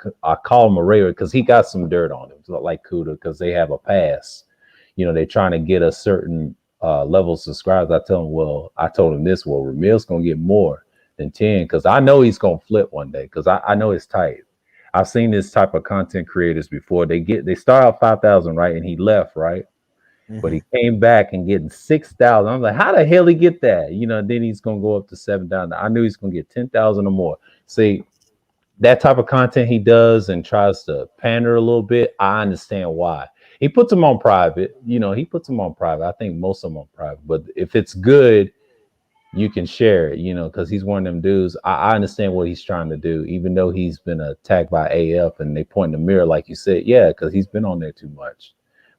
call him a raider because he got some dirt on him, like Kuda, because they have a pass. You know, they're trying to get a certain level of subscribers. I tell him, well, I told him this, well, Ramil's gonna get more than 10 because I know he's gonna flip one day because I know it's tight. I've seen this type of content creators before. They start out 5,000, right, and he left, right, but he Mhm. came back and getting 6,000. I'm like, how the hell he get that? You know, then he's gonna go up to 7,000. I knew he's gonna get 10,000 or more. See, that type of content he does and tries to pander a little bit, I understand why. He puts them on private, you know, he puts them on private. I think most of them on private, but if it's good, you can share it, you know, because he's one of them dudes. I understand what he's trying to do, even though he's been attacked by AF and they point in the mirror, like you said, yeah, because he's been on there too much.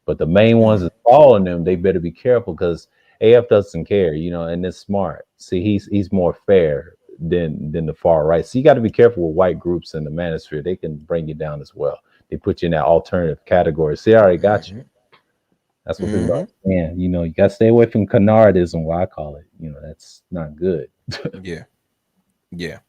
But the main ones Mhm. that following them, they better be careful because AF doesn't care, you know, and it's smart. See, he's more fair than the far right. So you got to be careful with white groups in the manosphere. They can bring you down as well. They put you in that alternative category. See, I already got you. Mhm. That's what people Mhm. are saying. You know, you got to stay away from canardism, what I call it. You know, that's not good. Yeah. Yeah.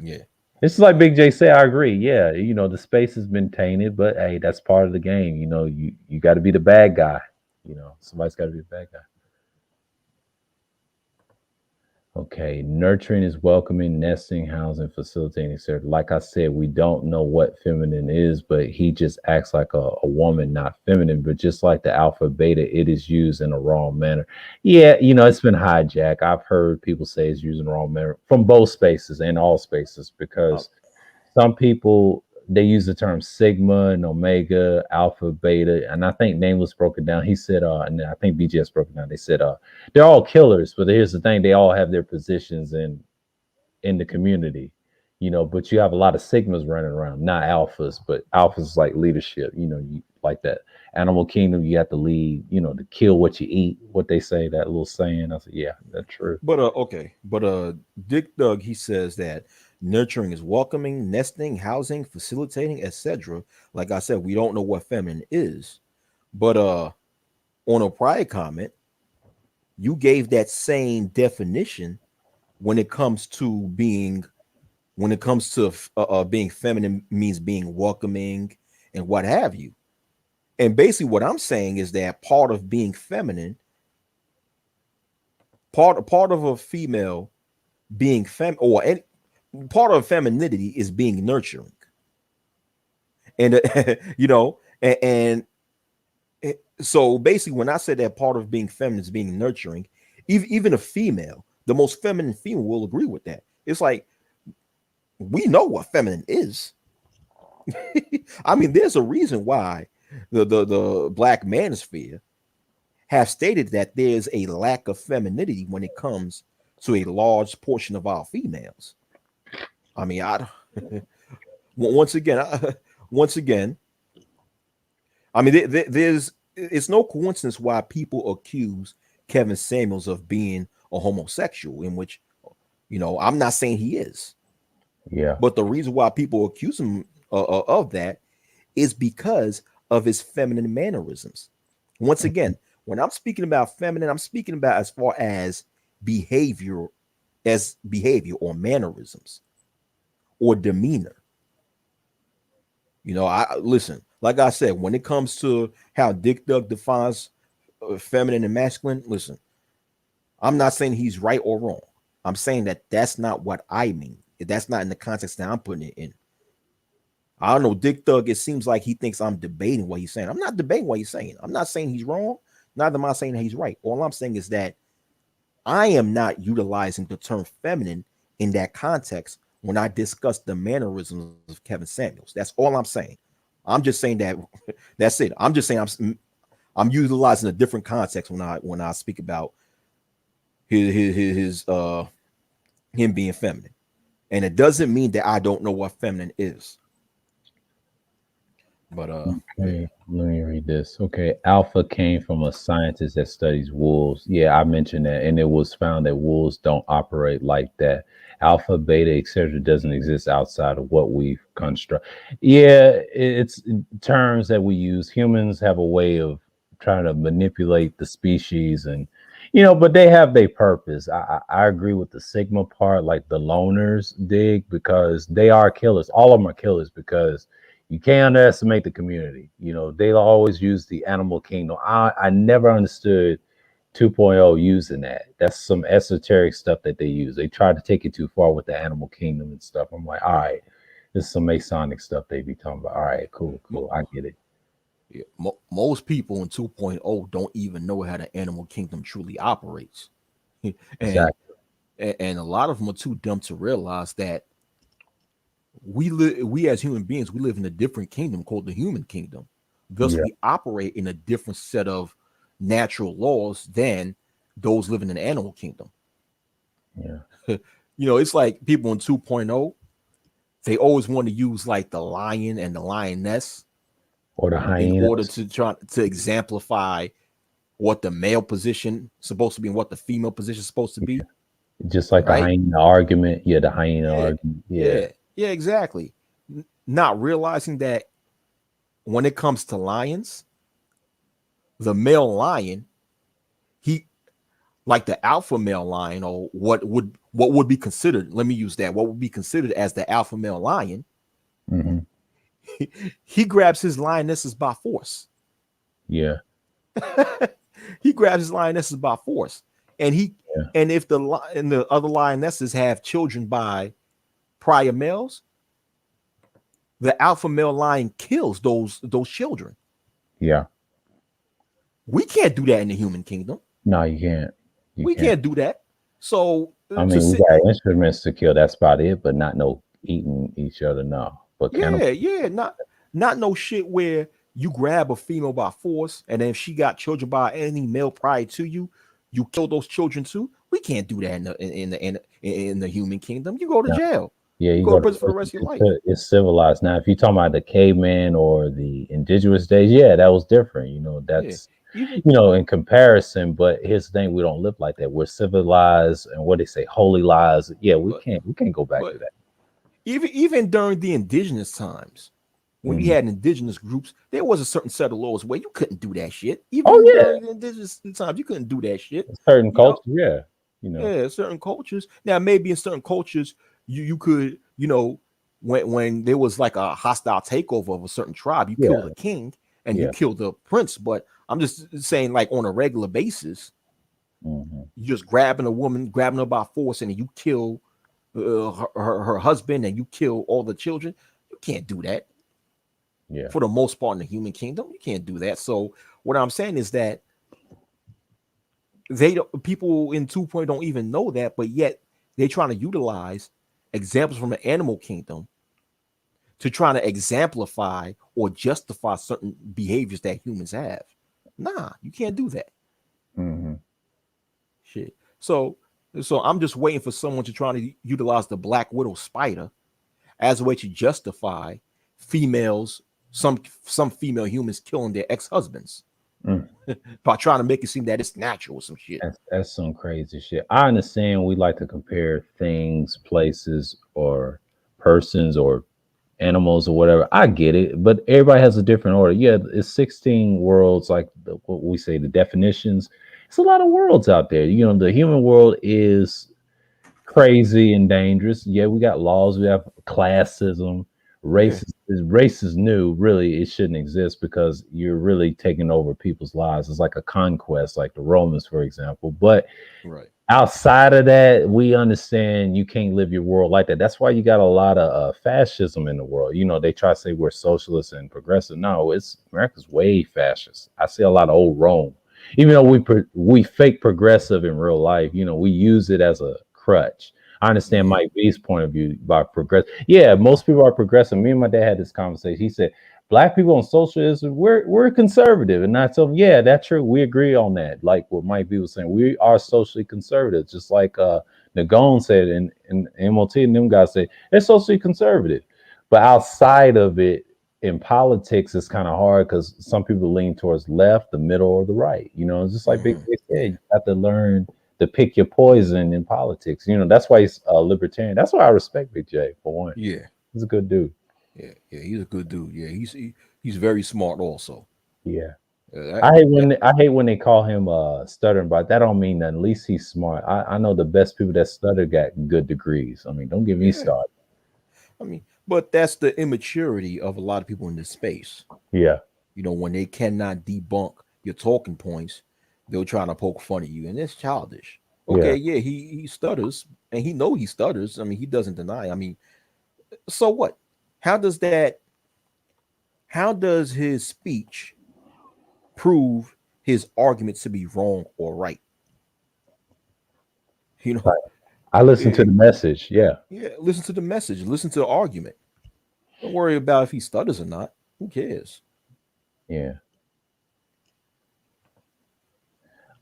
Yeah. It's like Big J said. I agree. Yeah, you know, the space has been tainted, but hey, that's part of the game. You know, you got to be the bad guy. You know, somebody's got to be the bad guy. Okay, nurturing is welcoming, nesting, housing, facilitating, etc. Like I said, we don't know what feminine is, but he just acts like a woman, not feminine. But just like the alpha beta, it is used in a wrong manner. Yeah, you know, it's been hijacked. I've heard people say it's used in the wrong manner from both spaces and all spaces Uh, because some people they use the term sigma and omega, alpha, beta, and I think Nameless broke it down. He said, and I think BGS broke it down. They said, they're all killers, but here's the thing: they all have their positions in the community, you know. But you have a lot of sigmas running around, not alphas, but alphas like leadership, you know, you like that animal kingdom. You have to lead, you know, to kill what you eat. What they say, that little saying. I said, yeah, that's true. but okay. But Dick Doug, he says that nurturing is welcoming, nesting, housing, facilitating, etc. Like I said, we don't know what feminine is. But on a prior comment, you gave that same definition when it comes to being being feminine means being welcoming and what have you. And basically what I'm saying is that part of being feminine, part of a female being or any part of femininity is being nurturing. And you know, so basically when I said that part of being feminine is being nurturing, even a female, the most feminine female will agree with that. It's like we know what feminine is. I mean, there's a reason why the black manosphere have stated that there's a lack of femininity when it comes to a large portion of our females. I mean, once again, once again, I mean, there's it's no coincidence why people accuse Kevin Samuels of being a homosexual, in which, you know, I'm not saying he is, Yeah. but the reason why people accuse him of that is because of his feminine mannerisms. Once again, when I'm speaking about feminine, I'm speaking about as far behavior as behavior or mannerisms or demeanor. You know, I listen, like I said, when it comes to how Dick Duck defines feminine and masculine, listen, I'm not saying he's right or wrong. I'm saying that that's not what I mean. That's not in the context that I'm putting it in. I don't know, Dick Thug. It seems like he thinks I'm debating what he's saying. I'm not debating what he's saying. I'm not saying he's wrong. Neither am I saying that he's right. All I'm saying is that I am not utilizing the term feminine in that context when I discuss the mannerisms of Kevin Samuels. That's all I'm saying. I'm just saying that that's it. I'm just saying I'm utilizing a different context when I speak about his him being feminine. And it doesn't mean that I don't know what feminine is. But Okay, let me read this. Okay, Alpha came from a scientist that studies wolves. Yeah, I mentioned that, and it was found that wolves don't operate like that. Alpha, beta, etc. doesn't exist outside of what we've construct. Yeah, it's terms that we use. Humans have a way of trying to manipulate the species, and but they have their purpose. I agree with the Sigma part, like the loners dig, because they are killers. All of them are killers because you can't underestimate the community. They'll always use the animal kingdom. I never understood 2.0 using that. That's some esoteric stuff that they use. They try to take it too far with the animal kingdom and stuff. I'm like, all right, this is some Masonic stuff they be talking about. All right, cool. I get it. yeah, most people in 2.0 don't even know how the animal kingdom truly operates. and Exactly. and a lot of them are too dumb to realize that we as human beings, we live in a different kingdom called the human kingdom. Thus, Yeah. we operate in a different set of natural laws than those living in the animal kingdom. Yeah. It's like people in 2.0, they always want to use like the lion and the lioness Or the in order hyenas. to try to exemplify what the male position is supposed to be and what the female position is supposed to be, Just like the right? hyena argument. Yeah, the hyena Yeah, argument. Yeah. yeah, exactly. Not realizing that when it comes to lions, the male lion, he like the alpha male lion, or what would be considered. Let me use that. What would be considered as the alpha male lion? Hmm. He grabs his lionesses by force. Yeah. He grabs his lionesses by force, and Yeah. and if the other lionesses have children by prior males, the alpha male lion kills those children. Yeah. We can't do that in the human kingdom. No, you can't. You We can't. can't do that. So I to mean, we sit, got instruments to kill. That's about it, but not no eating each other. No, but cannibal. yeah, not no shit where you grab a female by force, and then if she got children by any male prior to you, you kill those children too. We can't do that in the human kingdom. You go to No. jail. Yeah, You you go to go to prison for the rest of your life. it's civilized. Now, if you're talking about the caveman or the indigenous days, yeah, that was different. Yeah, That's even in comparison. But here's the thing: we don't live like that. We're civilized, and what they say, holy lies. Yeah, we but can't go back to but that. even during the indigenous times, when we Mhm. had indigenous groups, there was a certain set of laws where you couldn't do that shit. Oh Even yeah, during the indigenous times, you couldn't do that shit. certain You know, culture, yeah, you know, yeah, certain cultures. Now, maybe in certain cultures, you could, when there was like a hostile takeover of a certain tribe, you kill yeah, the king and you yeah. kill the prince. But I'm just saying, like on a regular basis, Hmm. you just grabbing a woman, grabbing her by force, and you kill her husband and you kill all the children. You can't do that Yeah. for the most part in the human kingdom. You can't do that. So what I'm saying is that people in 2.0 don't even know that, but yet they're trying to utilize examples from the animal kingdom to try to exemplify or justify certain behaviors that humans have. Nah, you can't do that. Hmm. Shit. So I'm just waiting for someone to try to utilize the black widow spider as a way to justify females, some female humans killing their ex-husbands Mm. by trying to make it seem that it's natural or some shit. That's some crazy shit. I understand we like to compare things, places, or persons, or animals, or whatever. I get it, but everybody has a different order. Yeah, it's 16 worlds, like what we say, the definitions. It's a lot of worlds out there. The human world is crazy and dangerous. Yeah, we got laws. We have classism. Yeah, Race is new. Really, it shouldn't exist because you're really taking over people's lives. It's like a conquest, like the Romans, for example. But right. outside of that, we understand you can't live your world like that. That's why you got a lot of fascism in the world. They try to say we're socialist and progressive. No, it's America's way fascist. I see a lot of old Rome. Even though we fake progressive in real life, we use it as a crutch. I understand Yeah, Mike B's point of view about progress. Yeah, most people are progressive. Me and my dad had this conversation. He said, Black people on socialism, we're conservative. And I told him, yeah, that's true. We agree on that. Like what Mike B was saying, we are socially conservative, just like Nagone said, and MOT and them guys say they're socially conservative. But outside of it, in politics, it's kind of hard because some people lean towards left, the middle, or the right. You know, it's just like Big Big said, you have to learn to pick your poison in politics. You know, that's why he's a libertarian. That's why I respect Big J for one. Yeah, He's a good dude. yeah, he's a good dude. Yeah, he's very smart also. Yeah. Uh, I hate when they call him stuttering, but that don't mean nothing. At least he's smart. I know the best people that stutter got good degrees. I mean, don't get me yeah, started. I mean, but that's the immaturity of a lot of people in this space. Yeah. You know, when they cannot debunk your talking points, they'll try to poke fun at you, and it's childish. Okay, Yeah. yeah, he stutters, and he stutters. I mean, he doesn't deny. I mean, so what? How does that? How does his speech prove his argument to be wrong or right? You know, Right. I listen to eh, the message. Yeah. yeah. Listen to the message. Listen to the argument. Don't worry about if he stutters or not. Who cares? Yeah.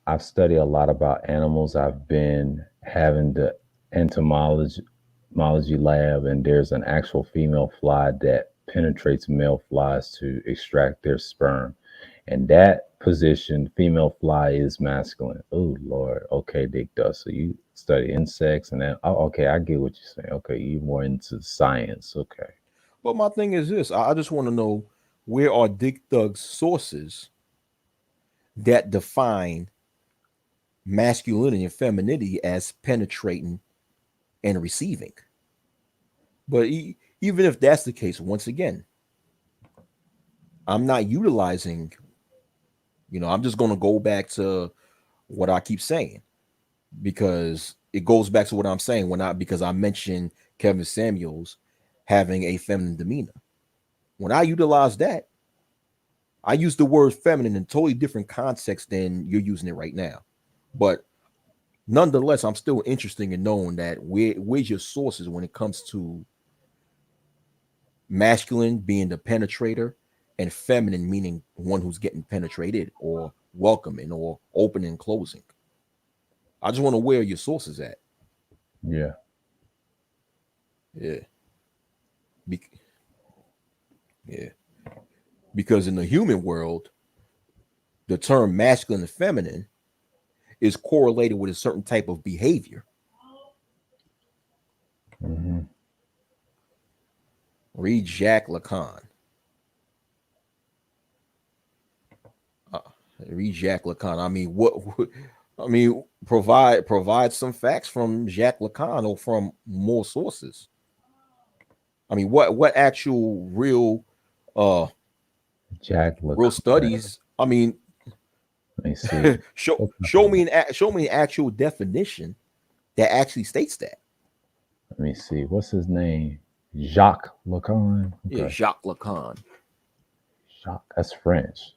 I've studied a lot about animals. I've been having the entomology lab, and there's an actual female fly that penetrates male flies to extract their sperm. And that position, female fly is masculine. Oh Lord. Okay, Dick does. So you study insects and that. Oh, okay, I get what you're saying. Okay, you more into science. Okay. But my thing is this: I just want to know, where are Dick Thug's sources that define masculinity and femininity as penetrating and receiving? But even if that's the case, once again, I'm not utilizing. I'm just going to go back to what I keep saying, because it goes back to what I'm saying because I mentioned Kevin Samuels having a feminine demeanor. When I utilize that, I use the word feminine in a totally different context than you're using it right now. But nonetheless, I'm still interested in knowing that where's your sources when it comes to masculine being the penetrator and feminine meaning one who's getting penetrated or welcoming or opening and closing. I just want to know where your sources at. Yeah. Yeah. Be- yeah. Because in the human world, the term masculine and feminine is correlated with a certain type of behavior. Mm-hmm. Read Jacques Lacan. Read Jacques Lacan. I mean, I mean, provide some facts from Jacques Lacan or from more sources. I mean, what actual real Jack real Lacan. studies? I mean, Let me see. show me an actual definition that actually states that. Let me see. What's his name? Jacques Lacan. Yeah, Okay. Jacques Lacan. Jacques. That's French.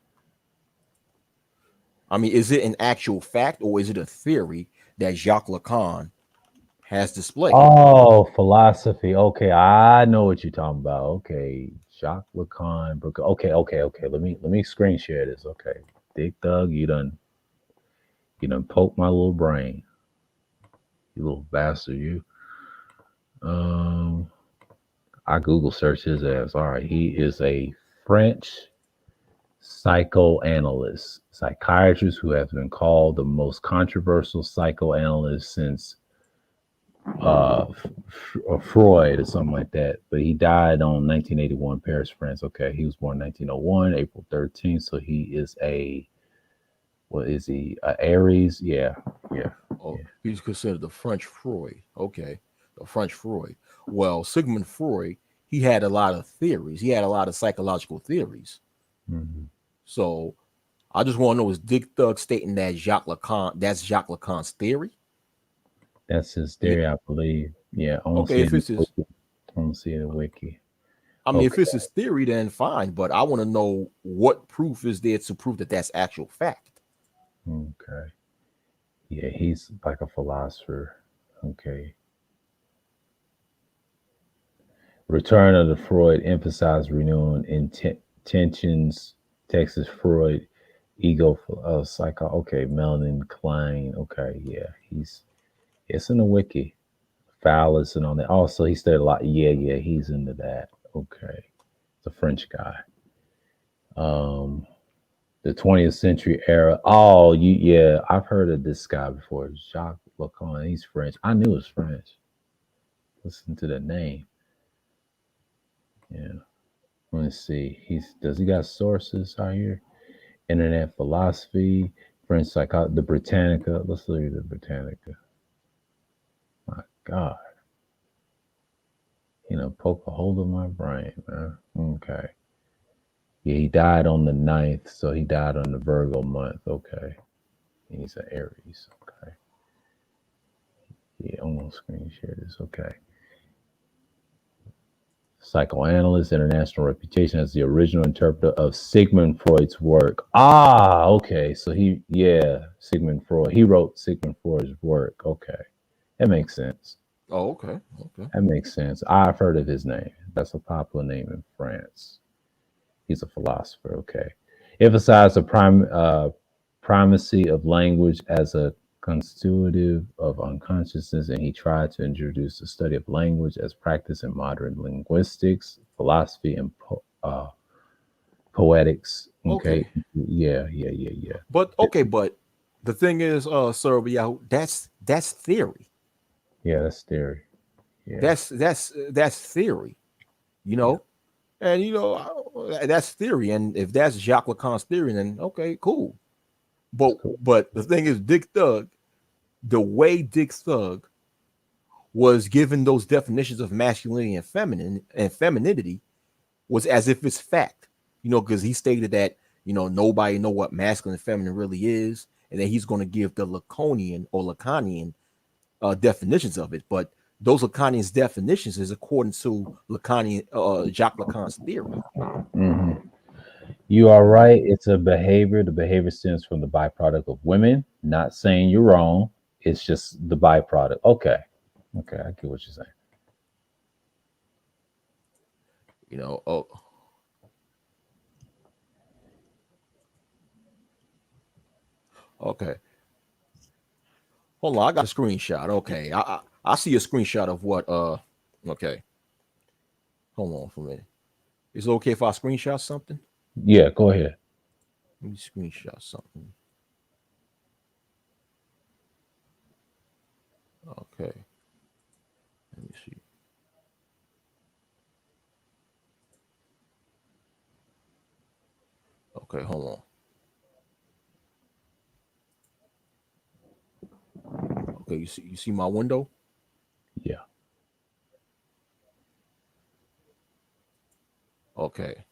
I mean, is it an actual fact or is it a theory that Jacques Lacan has displayed? Oh, philosophy. Okay, I know what you're talking about. Okay, Jacques Lacan. Okay. Let me screen share this. Okay, Dick Thug, you done poked my little brain. You little bastard, you. Um, I Google search his ass. All right, he is a French psychoanalyst, psychiatrist who has been called the most controversial psychoanalyst since Freud or something like that. But he died on 1981, Paris, France. Okay, he was born 1901, April 13th. So he is what is he? Aries? Yeah. Oh, he's considered the French Freud. Okay, the French Freud. Well, Sigmund Freud, he had a lot of theories. He had a lot of psychological theories. Mm-hmm. So I just want to know, is Dick Thug stating that that's Jacques Lacan's theory? That's his theory, I believe. Yeah. I don't Okay, if it's his, I don't see the wiki. I mean, Okay. if it's his theory, then fine. But I want to know what proof is there to prove that that's actual fact. Okay. Yeah, he's like a philosopher. Okay. Return of the Freud emphasized renewing intentions. Texas Freud ego psycho. Okay, Melanie Klein. Okay, yeah, it's in the wiki. Foul is in on that. Also, he studied a lot. Yeah, he's into that. Okay, the French guy. The 20th century era. Oh, yeah, I've heard of this guy before. Jacques Lacan. He's French. I knew it was French. Listen to the name. Yeah. Let's see. Does he got sources out here? Internet philosophy, French psychology, the Britannica. Let's look at the Britannica. My God. Poke a hole in my brain, man. Okay. Yeah, he died on the 9th, so he died on the Virgo month. Okay. And he's an Aries. Okay. Yeah, I'm gonna screen share this. Okay. Psychoanalyst, international reputation as the original interpreter of Sigmund Freud's work. Ah, okay. So Sigmund Freud. He wrote Sigmund Freud's work. Okay. That makes sense. Oh, okay. Okay. That makes sense. I've heard of his name. That's a popular name in France. He's a philosopher. Okay. Emphasized the primacy of language as a constitutive of unconsciousness, and he tried to introduce the study of language as practice in modern linguistics, philosophy, and poetics. Okay. Yeah. But the thing is, Sir Yahoo, that's theory. Yeah, that's theory. Yeah. That's theory, and that's theory. And if that's Jacques Lacan's theory, then okay, cool. But the thing is, the way Dick Thug was given those definitions of masculinity and femininity was as if it's fact, because he stated that, nobody know what masculine and feminine really is. And then he's going to give the Lacanian definitions of it. But those Lacanian definitions is according to Jacques Lacan's theory. Mm-hmm. You are right. It's a behavior. The behavior stems from the byproduct of women. Not saying you're wrong. It's just the byproduct. Okay. I get what you're saying. Okay. Hold on, I got a screenshot. Okay. I see a screenshot of what okay. Hold on for a minute. Is it okay if I screenshot something? Yeah, go ahead. Let me screenshot something. Okay. Let me see. Okay, hold on. Okay, you see my window? Yeah. Okay.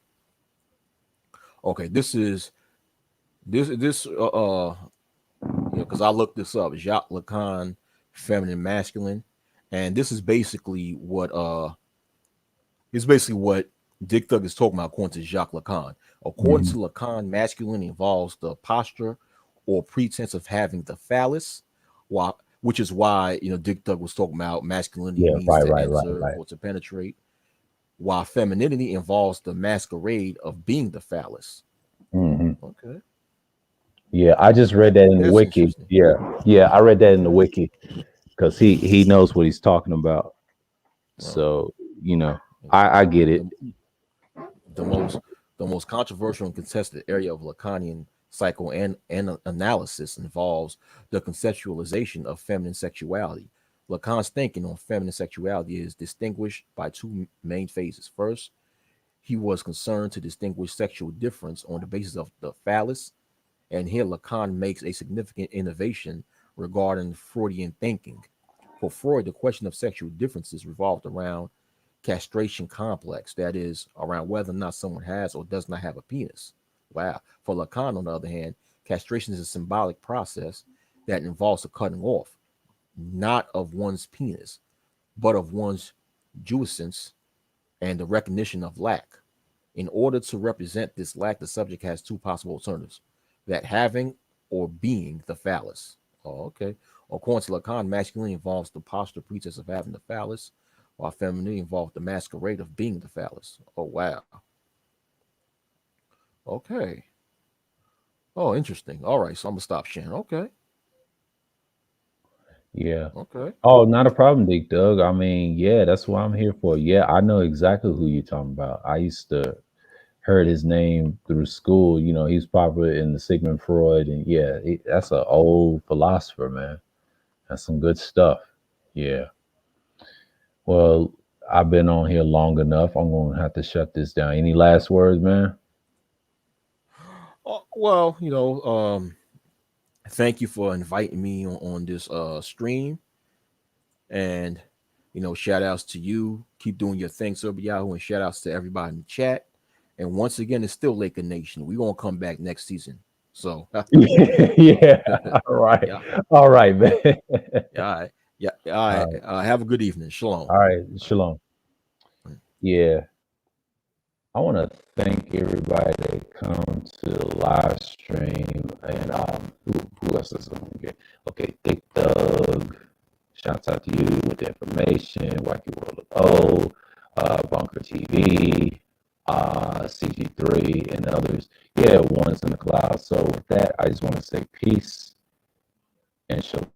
Okay, this because I looked this up, Jacques Lacan, feminine, masculine, and this is basically what Dick Thug is talking about according to Jacques Lacan. According to Lacan, masculinity involves the posture or pretense of having the phallus, which is why Dick Thug was talking about masculinity means to enter or to penetrate, while femininity involves the masquerade of being the phallus. Mm-hmm. Okay. Yeah, I just read that in the wiki. Yeah, I read that in the wiki because he knows what he's talking about. So I get it. The most controversial and contested area of Lacanian psychoanalysis involves the conceptualization of feminine sexuality. Lacan's thinking on feminine sexuality is distinguished by two main phases. First, he was concerned to distinguish sexual difference on the basis of the phallus, and here Lacan makes a significant innovation regarding Freudian thinking. For Freud, the question of sexual differences revolved around castration complex, that is, around whether or not someone has or does not have a penis. Wow. For Lacan, on the other hand, castration is a symbolic process that involves a cutting off, not of one's penis, but of one's jouissance and the recognition of lack. In order to represent this lack, the subject has two possible alternatives: that having or being the phallus. Oh, okay. According to Lacan, masculinity involves the posture pretense of having the phallus, while femininity involves the masquerade of being the phallus. Oh, wow. Okay. Oh, interesting. All right, so I'm gonna stop sharing. Okay. Yeah. Okay. Oh, not a problem, Dick Doug. I mean, yeah, that's what I'm here for. Yeah, I know exactly who you're talking about. I used to heard his name through school. You know, he's popular in the Sigmund Freud, and yeah, that's an old philosopher, man. That's some good stuff. Yeah. Well, I've been on here long enough. I'm gonna have to shut this down. Any last words, man? Well, thank you for inviting me on this stream. And shout outs to you. Keep doing your thing, Silver Yahoo, and shout outs to everybody in the chat. And once again, it's still Laker Nation. We're gonna come back next season. So Yeah. All right. yeah. All right, man. All right. Yeah. All right. Have a good evening. Shalom. All right. Shalom. Yeah. I want to thank everybody that come to the live stream. And who else is on here? Okay, Thick Thug. Shouts out to you with the information. Wacky World of O, Bunker TV, CG3, and others. Yeah, ones in the cloud. So with that, I just want to say peace and shalom.